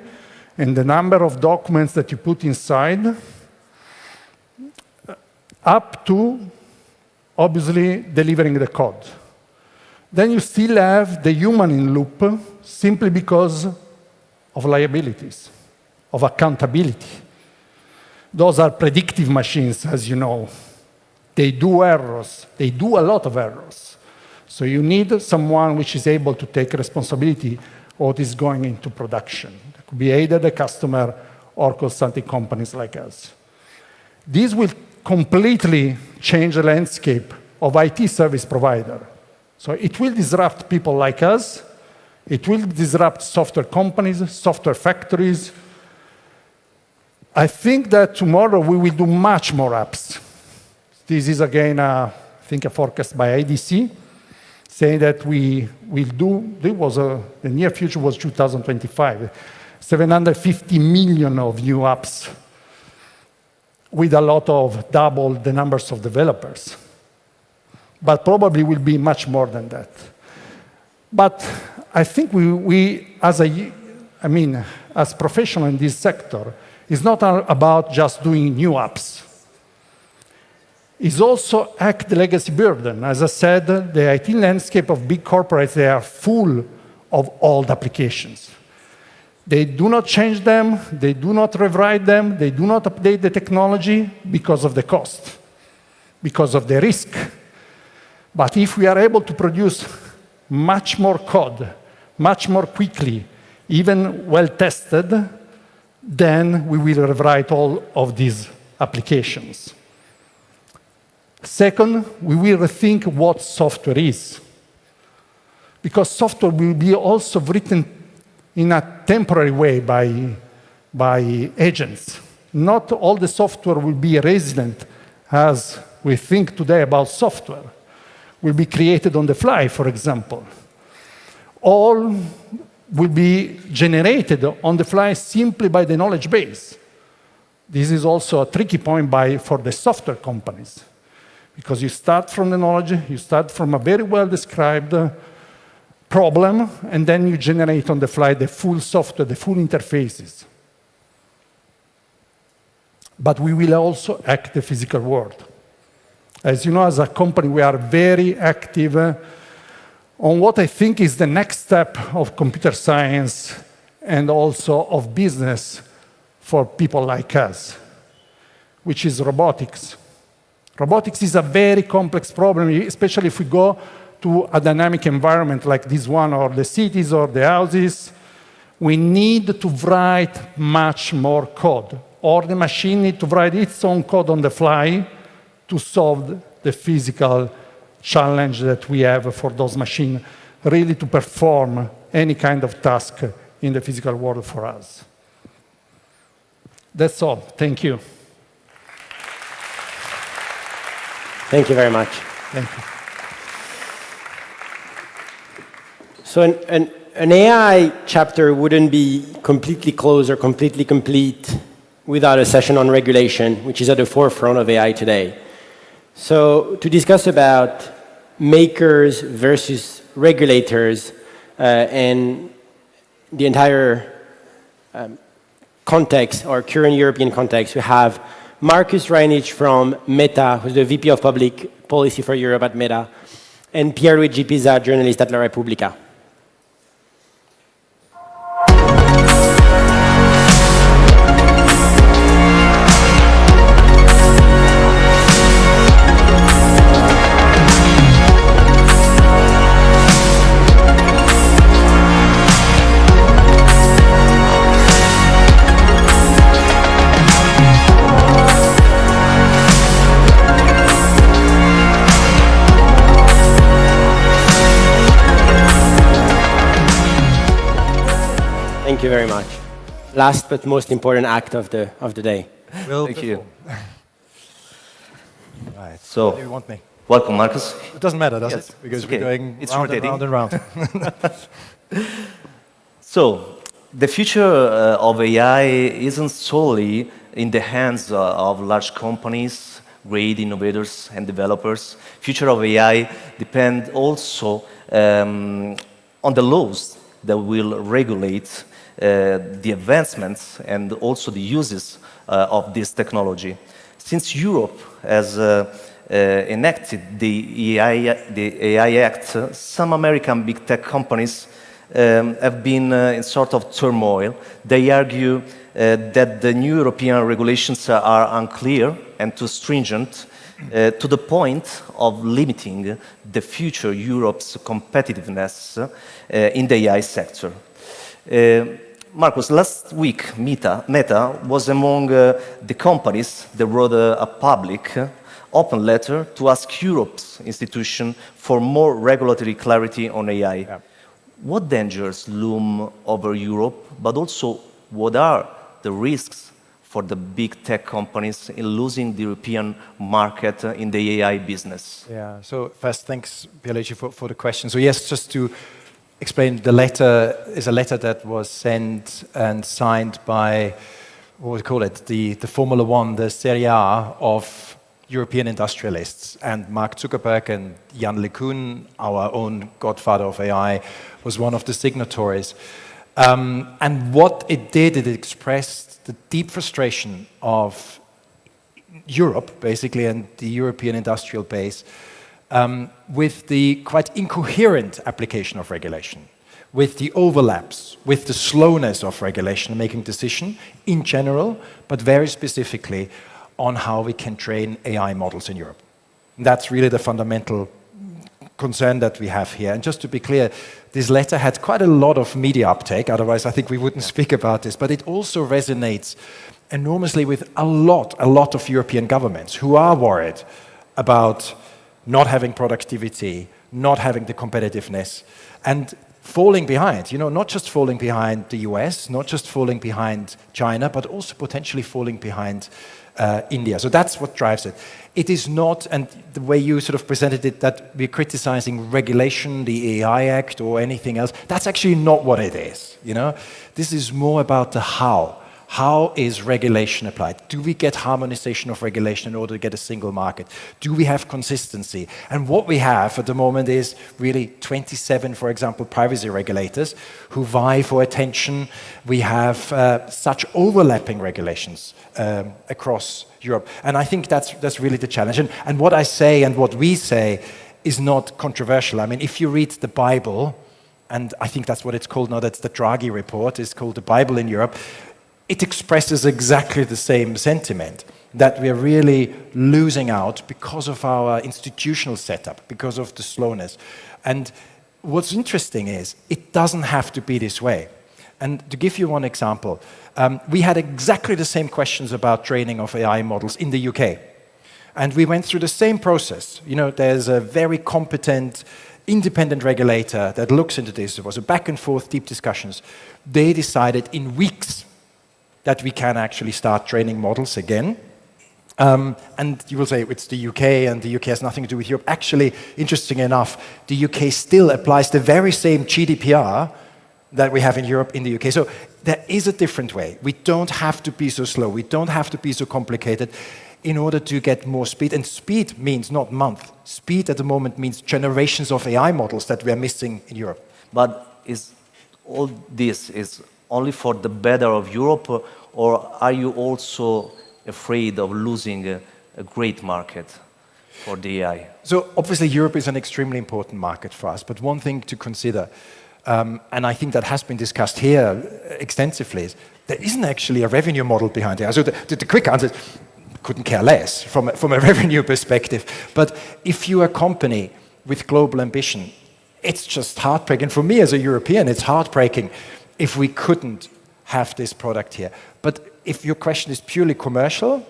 and the number of documents that you put inside, up to, obviously, delivering the code. Then you still have the human in loop simply because of liabilities, of accountability. Those are predictive machines, as you know. They do errors. They do a lot of errors. So you need someone which is able to take responsibility of what is going into production. It could be either the customer or consulting companies like us. This will completely change the landscape of IT service provider. So it will disrupt people like us. It will disrupt software companies, software factories. I think that tomorrow we will do much more apps. This is, again, I think a forecast by IDC, saying that we will do, the near future was 2025, 750 million of new apps with a lot of double the numbers of developers. But probably will be much more than that. But I think as professionals in this sector, it's not about just doing new apps. It's also act the legacy burden. As I said, the IT landscape of big corporates, they are full of old applications. They do not change them, they do not rewrite them, they do not update the technology because of the cost, because of the risk. But if we are able to produce much more code, much more quickly, even well tested, then we will rewrite all of these applications. Second, we will rethink what software is. Because software will be also written in a temporary way by agents. Not all the software will be resident as we think today about software. Will be created on the fly, for example. All will be generated on the fly simply by the knowledge base. This is also a tricky point for the software companies, because you start from the knowledge, you start from a very well-described problem, and then you generate on the fly the full software, the full interfaces. But we will also act the physical world. As you know, as a company, we are very active on what I think is the next step of computer science and also of business for people like us, which is robotics. Robotics is a very complex problem, especially if we go to a dynamic environment like this one, or the cities or the houses. We need to write much more code, or the machine needs to write its own code on the fly to solve the physical challenge that we have for those machines, really to perform any kind of task in the physical world for us. That's all. Thank you. Thank you very much. Thank you. So an AI chapter wouldn't be completely closed or completely complete without a session on regulation, which is at the forefront of AI today. So to discuss about makers versus regulators and the entire context, or current European context, we have Marcus Reinich from Meta, who's the VP of Public Policy for Europe at Meta, and Pierluigi Pisa, journalist at La Repubblica. Thank you very much. Last but most important act of the day. Thank you. Right. So, Where do you want me? welcome, Marcus. It doesn't matter, does Yes, it? Because it's okay. we're going It's round and rotating. round and round. So, the future of AI isn't solely in the hands of large companies, great innovators and developers. Future of AI depends also on the laws that will regulate the advancements and also the uses of this technology. Since Europe has enacted the AI Act, some American big tech companies have been in sort of turmoil. They argue that the new European regulations are unclear and too stringent, to the point of limiting the future Europe's competitiveness in the AI sector. Marcus, last week, Meta was among the companies that wrote a public, open letter to ask Europe's institution for more regulatory clarity on AI. Yeah. What dangers loom over Europe, but also what are the risks for the big tech companies in losing the European market in the AI business? Yeah, so first, thanks, Pierluigi, for the question. So yes, just to explain, the letter is a letter that was sent and signed by, what would we call it, the Formula One, the Serie A of European industrialists. And Mark Zuckerberg and Jan LeCun, our own godfather of AI, was one of the signatories. And what it did, it expressed the deep frustration of Europe, basically, and the European industrial base, with the quite incoherent application of regulation, with the overlaps, with the slowness of regulation making decisions in general, but very specifically on how we can train AI models in Europe. And that's really the fundamental concern that we have here. And just to be clear, this letter had quite a lot of media uptake, otherwise I think we wouldn't speak about this, but it also resonates enormously with a lot of European governments who are worried about not having productivity, not having the competitiveness, and falling behind, not just falling behind the US, not just falling behind China, but also potentially falling behind India. So that's what drives it. It is not, and the way you sort of presented it, that we're criticizing regulation, the AI Act, or anything else. That's actually not what it is. This is more about the how. How is regulation applied? Do we get harmonization of regulation in order to get a single market? Do we have consistency? And what we have at the moment is really 27, for example, privacy regulators who vie for attention. We have such overlapping regulations across Europe. And I think that's really the challenge. And what I say and what we say is not controversial. I mean, if you read the Bible, and I think that's what it's called now, that's the Draghi report, it's called the Bible in Europe, it expresses exactly the same sentiment, that we are really losing out because of our institutional setup, because of the slowness. And what's interesting is, it doesn't have to be this way. And to give you one example, we had exactly the same questions about training of AI models in the UK. And we went through the same process. There's a very competent, independent regulator that looks into this. There was a back and forth, deep discussions. They decided in weeks that we can actually start training models again. And you will say it's the UK and the UK has nothing to do with Europe. Actually, interesting enough, the UK still applies the very same GDPR that we have in Europe in the UK. So there is a different way. We don't have to be so slow. We don't have to be so complicated in order to get more speed. And speed means not month. Speed at the moment means generations of AI models that we are missing in Europe. But is all this is only for the better of Europe, or are you also afraid of losing a great market for the AI? So obviously Europe is an extremely important market for us, but one thing to consider, and I think that has been discussed here extensively, is there isn't actually a revenue model behind it. So the quick answer is, couldn't care less from a revenue perspective. But if you're a company with global ambition, it's just heartbreaking. For me as a European, it's heartbreaking if we couldn't have this product here. But if your question is purely commercial,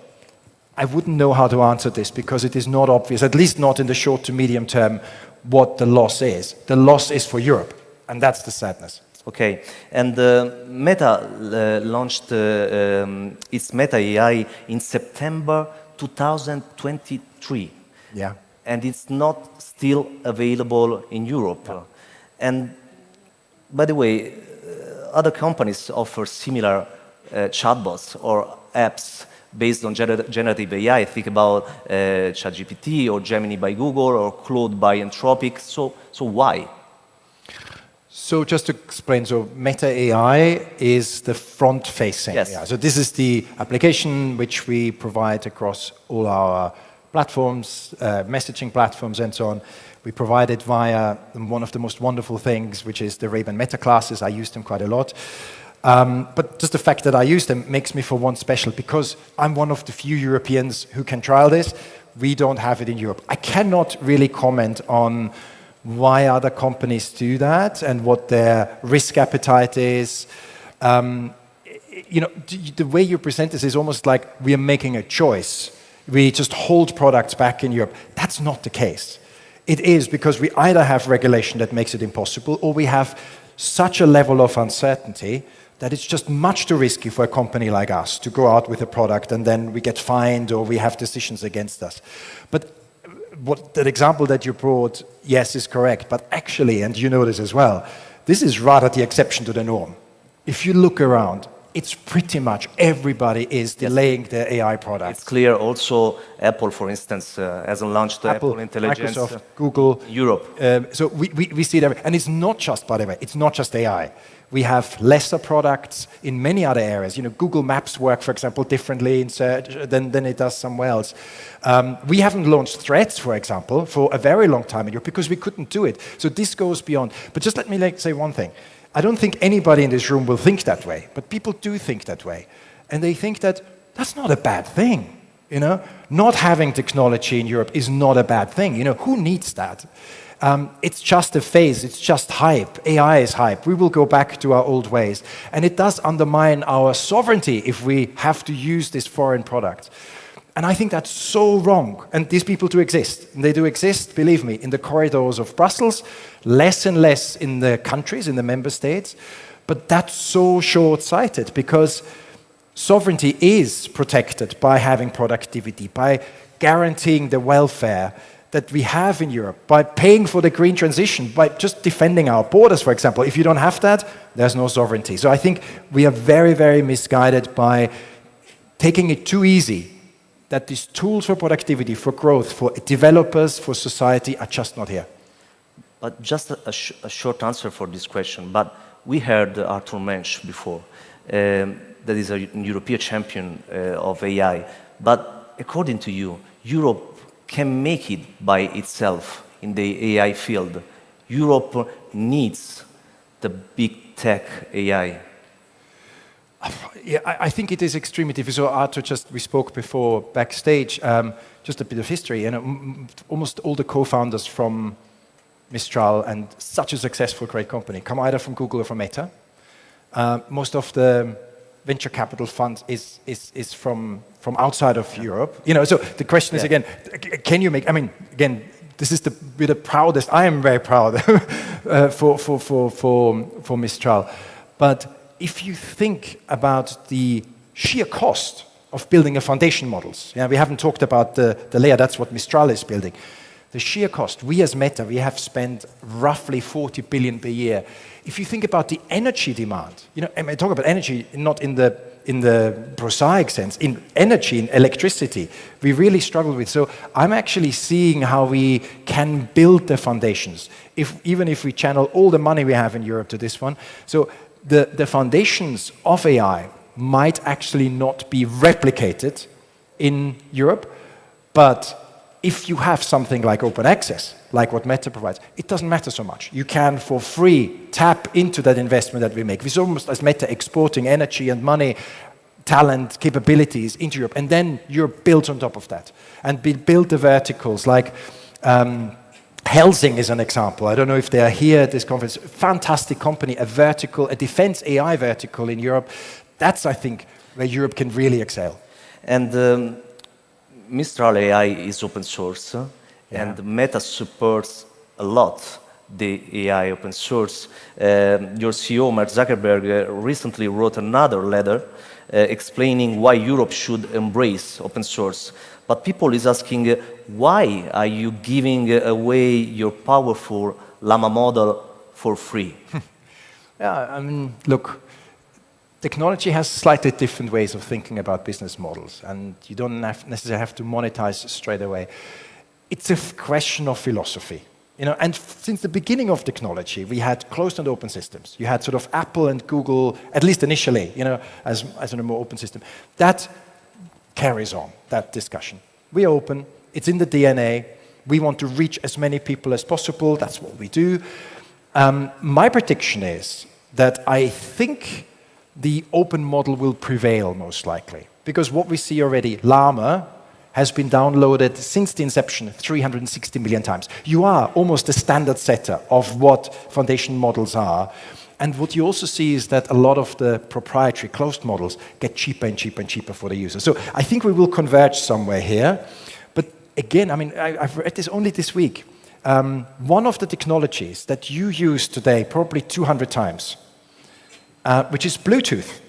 I wouldn't know how to answer this because it is not obvious, at least not in the short to medium term, what the loss is. The loss is for Europe, and that's the sadness. Okay, and Meta launched its Meta AI in September 2023. Yeah. And it's not still available in Europe. Yeah. And by the way, other companies offer similar chatbots or apps based on generative AI. Think about ChatGPT or Gemini by Google or Claude by Anthropic. So why? So just to explain, so Meta AI is the front-facing AI. So this is the application which we provide across all our platforms, messaging platforms and so on. We provide it via one of the most wonderful things, which is the Ray-Ban Meta classes. I use them quite a lot. But just the fact that I use them makes me for one special because I'm one of the few Europeans who can trial this. We don't have it in Europe. I cannot really comment on why other companies do that and what their risk appetite is. The way you present this is almost like we are making a choice. We just hold products back in Europe. That's not the case. It is because we either have regulation that makes it impossible or we have such a level of uncertainty that it's just much too risky for a company like us to go out with a product and then we get fined or we have decisions against us. But that example that you brought, yes, is correct. But actually, and you know this as well, this is rather the exception to the norm. If you look around, it's pretty much everybody is delaying their AI products. It's clear also Apple, for instance, hasn't launched Apple Intelligence. Microsoft, Google. Europe. So we see that. And it's not just, by the way, it's not just AI. We have lesser products in many other areas. Google Maps work, for example, differently in search than it does somewhere else. We haven't launched Threads, for example, for a very long time in Europe because we couldn't do it. So this goes beyond. But just let me say one thing. I don't think anybody in this room will think that way, but people do think that way. And they think that that's not a bad thing. Not having technology in Europe is not a bad thing. Who needs that? It's just a phase, it's just hype. AI is hype. We will go back to our old ways. And it does undermine our sovereignty if we have to use this foreign product. And I think that's so wrong. And these people do exist. And they do exist, believe me, in the corridors of Brussels, less and less in the countries, in the member states. But that's so short-sighted because sovereignty is protected by having productivity, by guaranteeing the welfare that we have in Europe, by paying for the green transition, by just defending our borders, for example. If you don't have that, there's no sovereignty. So I think we are very, very misguided by taking it too easy, that these tools for productivity, for growth, for developers, for society are just not here. But just a short answer for this question. But we heard Arthur Mensch before, that is a European champion of AI. But according to you, Europe can make it by itself in the AI field. Europe needs the big tech AI. Yeah, I think it is extremely difficult. So Arthur, we spoke before backstage, just a bit of history. Almost all the co-founders from Mistral and such a successful, great company come either from Google or from Meta. Most of the venture capital funds is from outside of Europe. So the question is again, can you make? I mean, again, this is the proudest. I am very proud for Mistral, but if you think about the sheer cost of building a foundation models, we haven't talked about the layer. That's what Mistral is building. The sheer cost. We as Meta, we have spent roughly 40 billion per year. If you think about the energy demand, and I talk about energy not in the prosaic sense, in energy, in electricity, we really struggle with. So I'm actually seeing how we can build the foundations, even if we channel all the money we have in Europe to this one. So the foundations of AI might actually not be replicated in Europe, but if you have something like open access, like what Meta provides, it doesn't matter so much. You can, for free, tap into that investment that we make. It's almost as Meta exporting energy and money, talent, capabilities into Europe, and then Europe builds on top of that. And build the verticals, like Helsing is an example. I don't know if they are here at this conference. Fantastic company, a defense AI vertical in Europe. That's, I think, where Europe can really excel. And Mistral AI is open source, and Meta supports a lot the AI open source. Your CEO, Mark Zuckerberg, recently wrote another letter explaining why Europe should embrace open source. But people is asking, why are you giving away your powerful Llama model for free? I mean, look, technology has slightly different ways of thinking about business models, and you don't necessarily have to monetize straight away. It's a question of philosophy. And since the beginning of technology, we had closed and open systems. You had sort of Apple and Google, at least initially, as a more open system. That carries on, that discussion. We open, it's in the DNA, we want to reach as many people as possible, that's what we do. My prediction is that I think the open model will prevail most likely. Because what we see already, Llama has been downloaded since the inception 360 million times. You are almost a standard setter of what foundation models are. And what you also see is that a lot of the proprietary closed models get cheaper and cheaper and cheaper for the user. So I think we will converge somewhere here. But again, I mean, I've read this only this week. One of the technologies that you use today, probably 200 times, which is Bluetooth,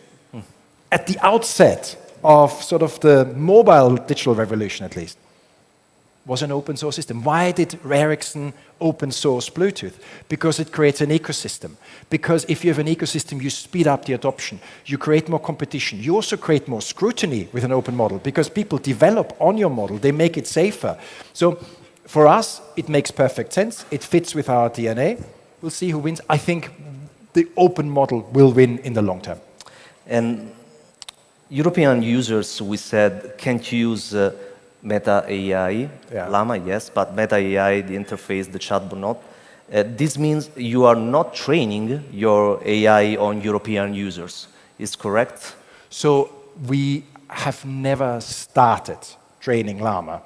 at the outset of sort of the mobile digital revolution at least, was an open source system. Why did Ericsson open source Bluetooth? Because it creates an ecosystem. Because if you have an ecosystem, you speed up the adoption. You create more competition. You also create more scrutiny with an open model because people develop on your model. They make it safer. So for us, it makes perfect sense. It fits with our DNA. We'll see who wins. I think the open model will win in the long term. And European users, we said, can't use Meta AI, Llama, yes, but Meta AI, the interface, the chatbot, not. This means you are not training your AI on European users. Is correct? So we have never started training Llama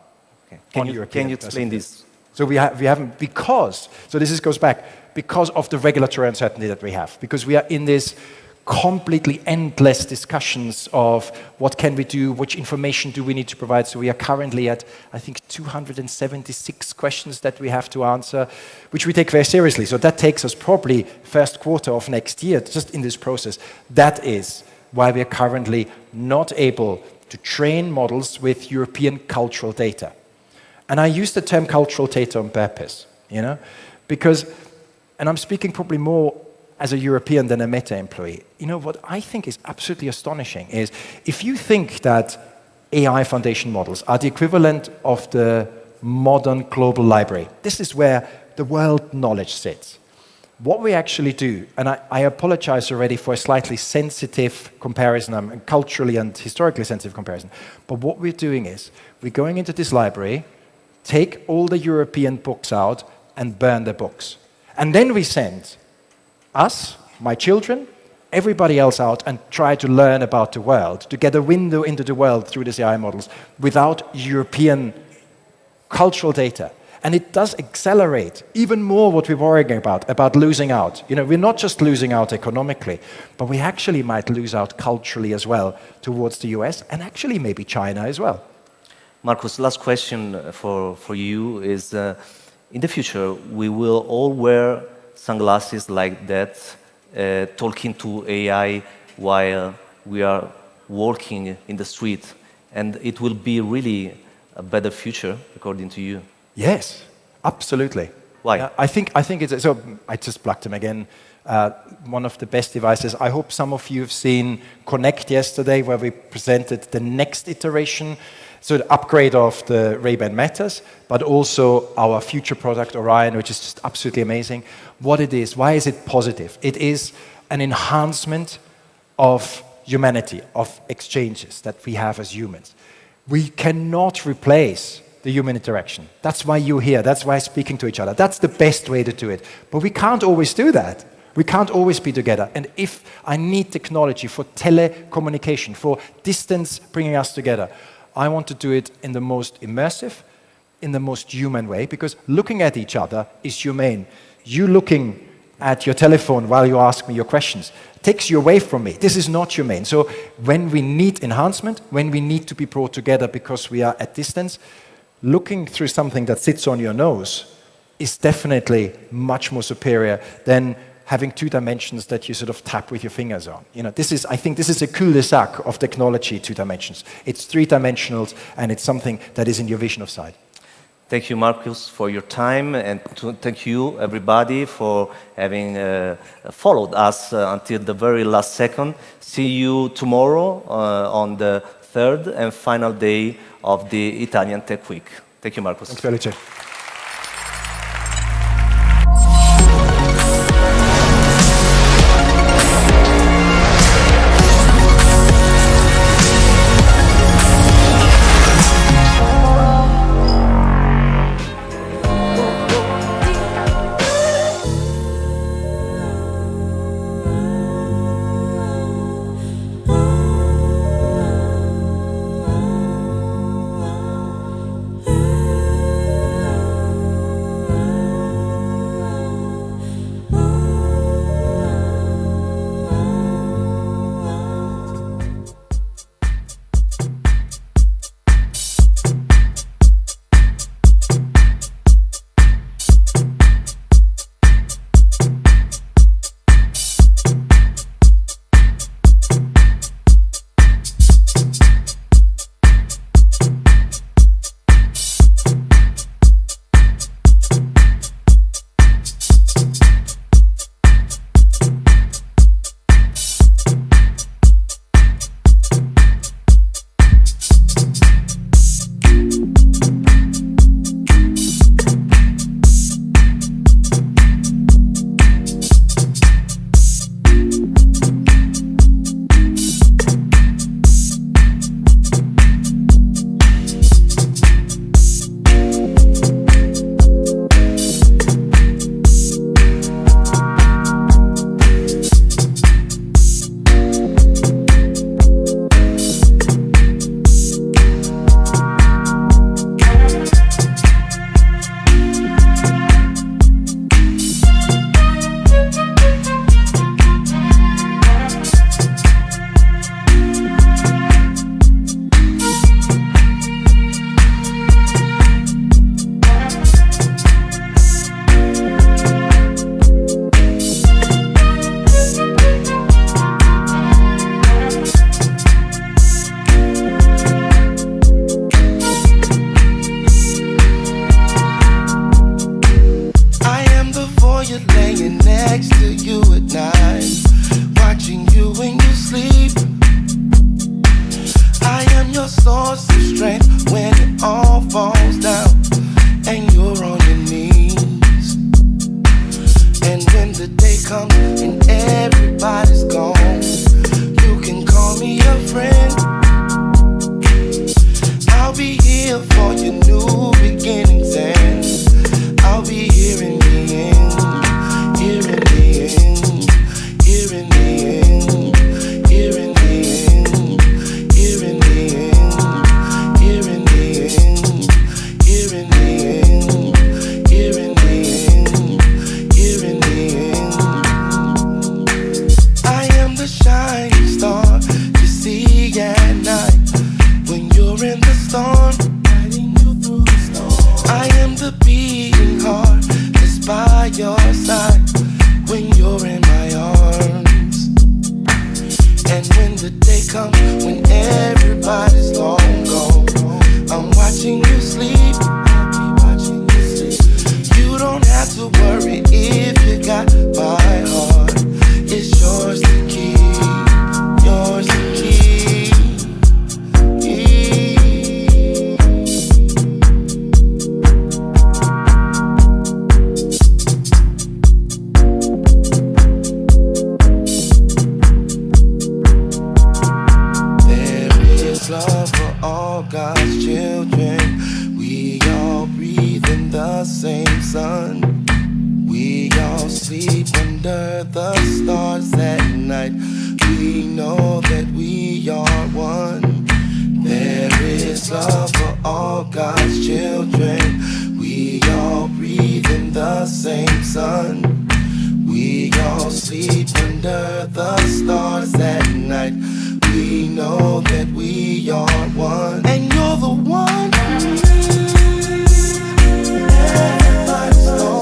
on European. Can you explain this? So we haven't, because, so this goes back, because of the regulatory uncertainty that we have, because we are in this completely endless discussions of what can we do, which information do we need to provide. So we are currently at, I think, 276 questions that we have to answer, which we take very seriously. So that takes us probably first quarter of next year, just in this process. That is why we are currently not able to train models with European cultural data. And I use the term cultural data on purpose, because, and I'm speaking probably more as a European than a Meta employee. What I think is absolutely astonishing is if you think that AI foundation models are the equivalent of the modern global library, this is where the world knowledge sits. What we actually do, and I apologize already for a slightly sensitive comparison, culturally and historically sensitive comparison, but what we're doing is we're going into this library, take all the European books out and burn the books. And then we send us, my children, everybody else out and try to learn about the world, to get a window into the world through these AI models without European cultural data. And it does accelerate even more what we're worrying about losing out. We're not just losing out economically, but we actually might lose out culturally as well towards the US and actually maybe China as well. Marcus, last question for you is, in the future, we will all wear sunglasses like that, talking to AI while we are walking in the street, and it will be really a better future, according to you. Yes, absolutely. Why? I think it's, so I just plugged him again. One of the best devices. I hope some of you have seen Connect yesterday, where we presented the next iteration. So the upgrade of the Ray-Ban Metas, but also our future product Orion, which is just absolutely amazing. What it is, why is it positive? It is an enhancement of humanity, of exchanges that we have as humans. We cannot replace the human interaction. That's why you're here. That's why speaking to each other. That's the best way to do it. But we can't always do that. We can't always be together. And if I need technology for telecommunication, for distance bringing us together, I want to do it in the most immersive, in the most human way, because looking at each other is humane. You looking at your telephone while you ask me your questions takes you away from me. This is not humane. So when we need enhancement, when we need to be brought together because we are at distance, looking through something that sits on your nose is definitely much more superior than having two dimensions that you sort of tap with your fingers on. I think this is a cul-de-sac of technology, 2 dimensions. It's 3-dimensional, and it's something that is in your vision of sight. Thank you, Marcus, for your time, and thank you, everybody, for having followed us until the very last second. See you tomorrow on the 3rd and final day of the Italian Tech Week. Thank you, Marcus. Thanks, Felice. side when you're in my arms. And when the day comes when everybody's long gone, I'm watching you sleep. You don't have to worry if you got my heart. It's yours to keep, yours to keep. Love for all God's children. We all breathe in the same sun. We all sleep under the stars at night. We know that we are one. There is love for all God's children. We all breathe in the same sun. We all sleep under the stars at night. We know that we are one. And you're the one. Everybody's gone.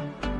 you.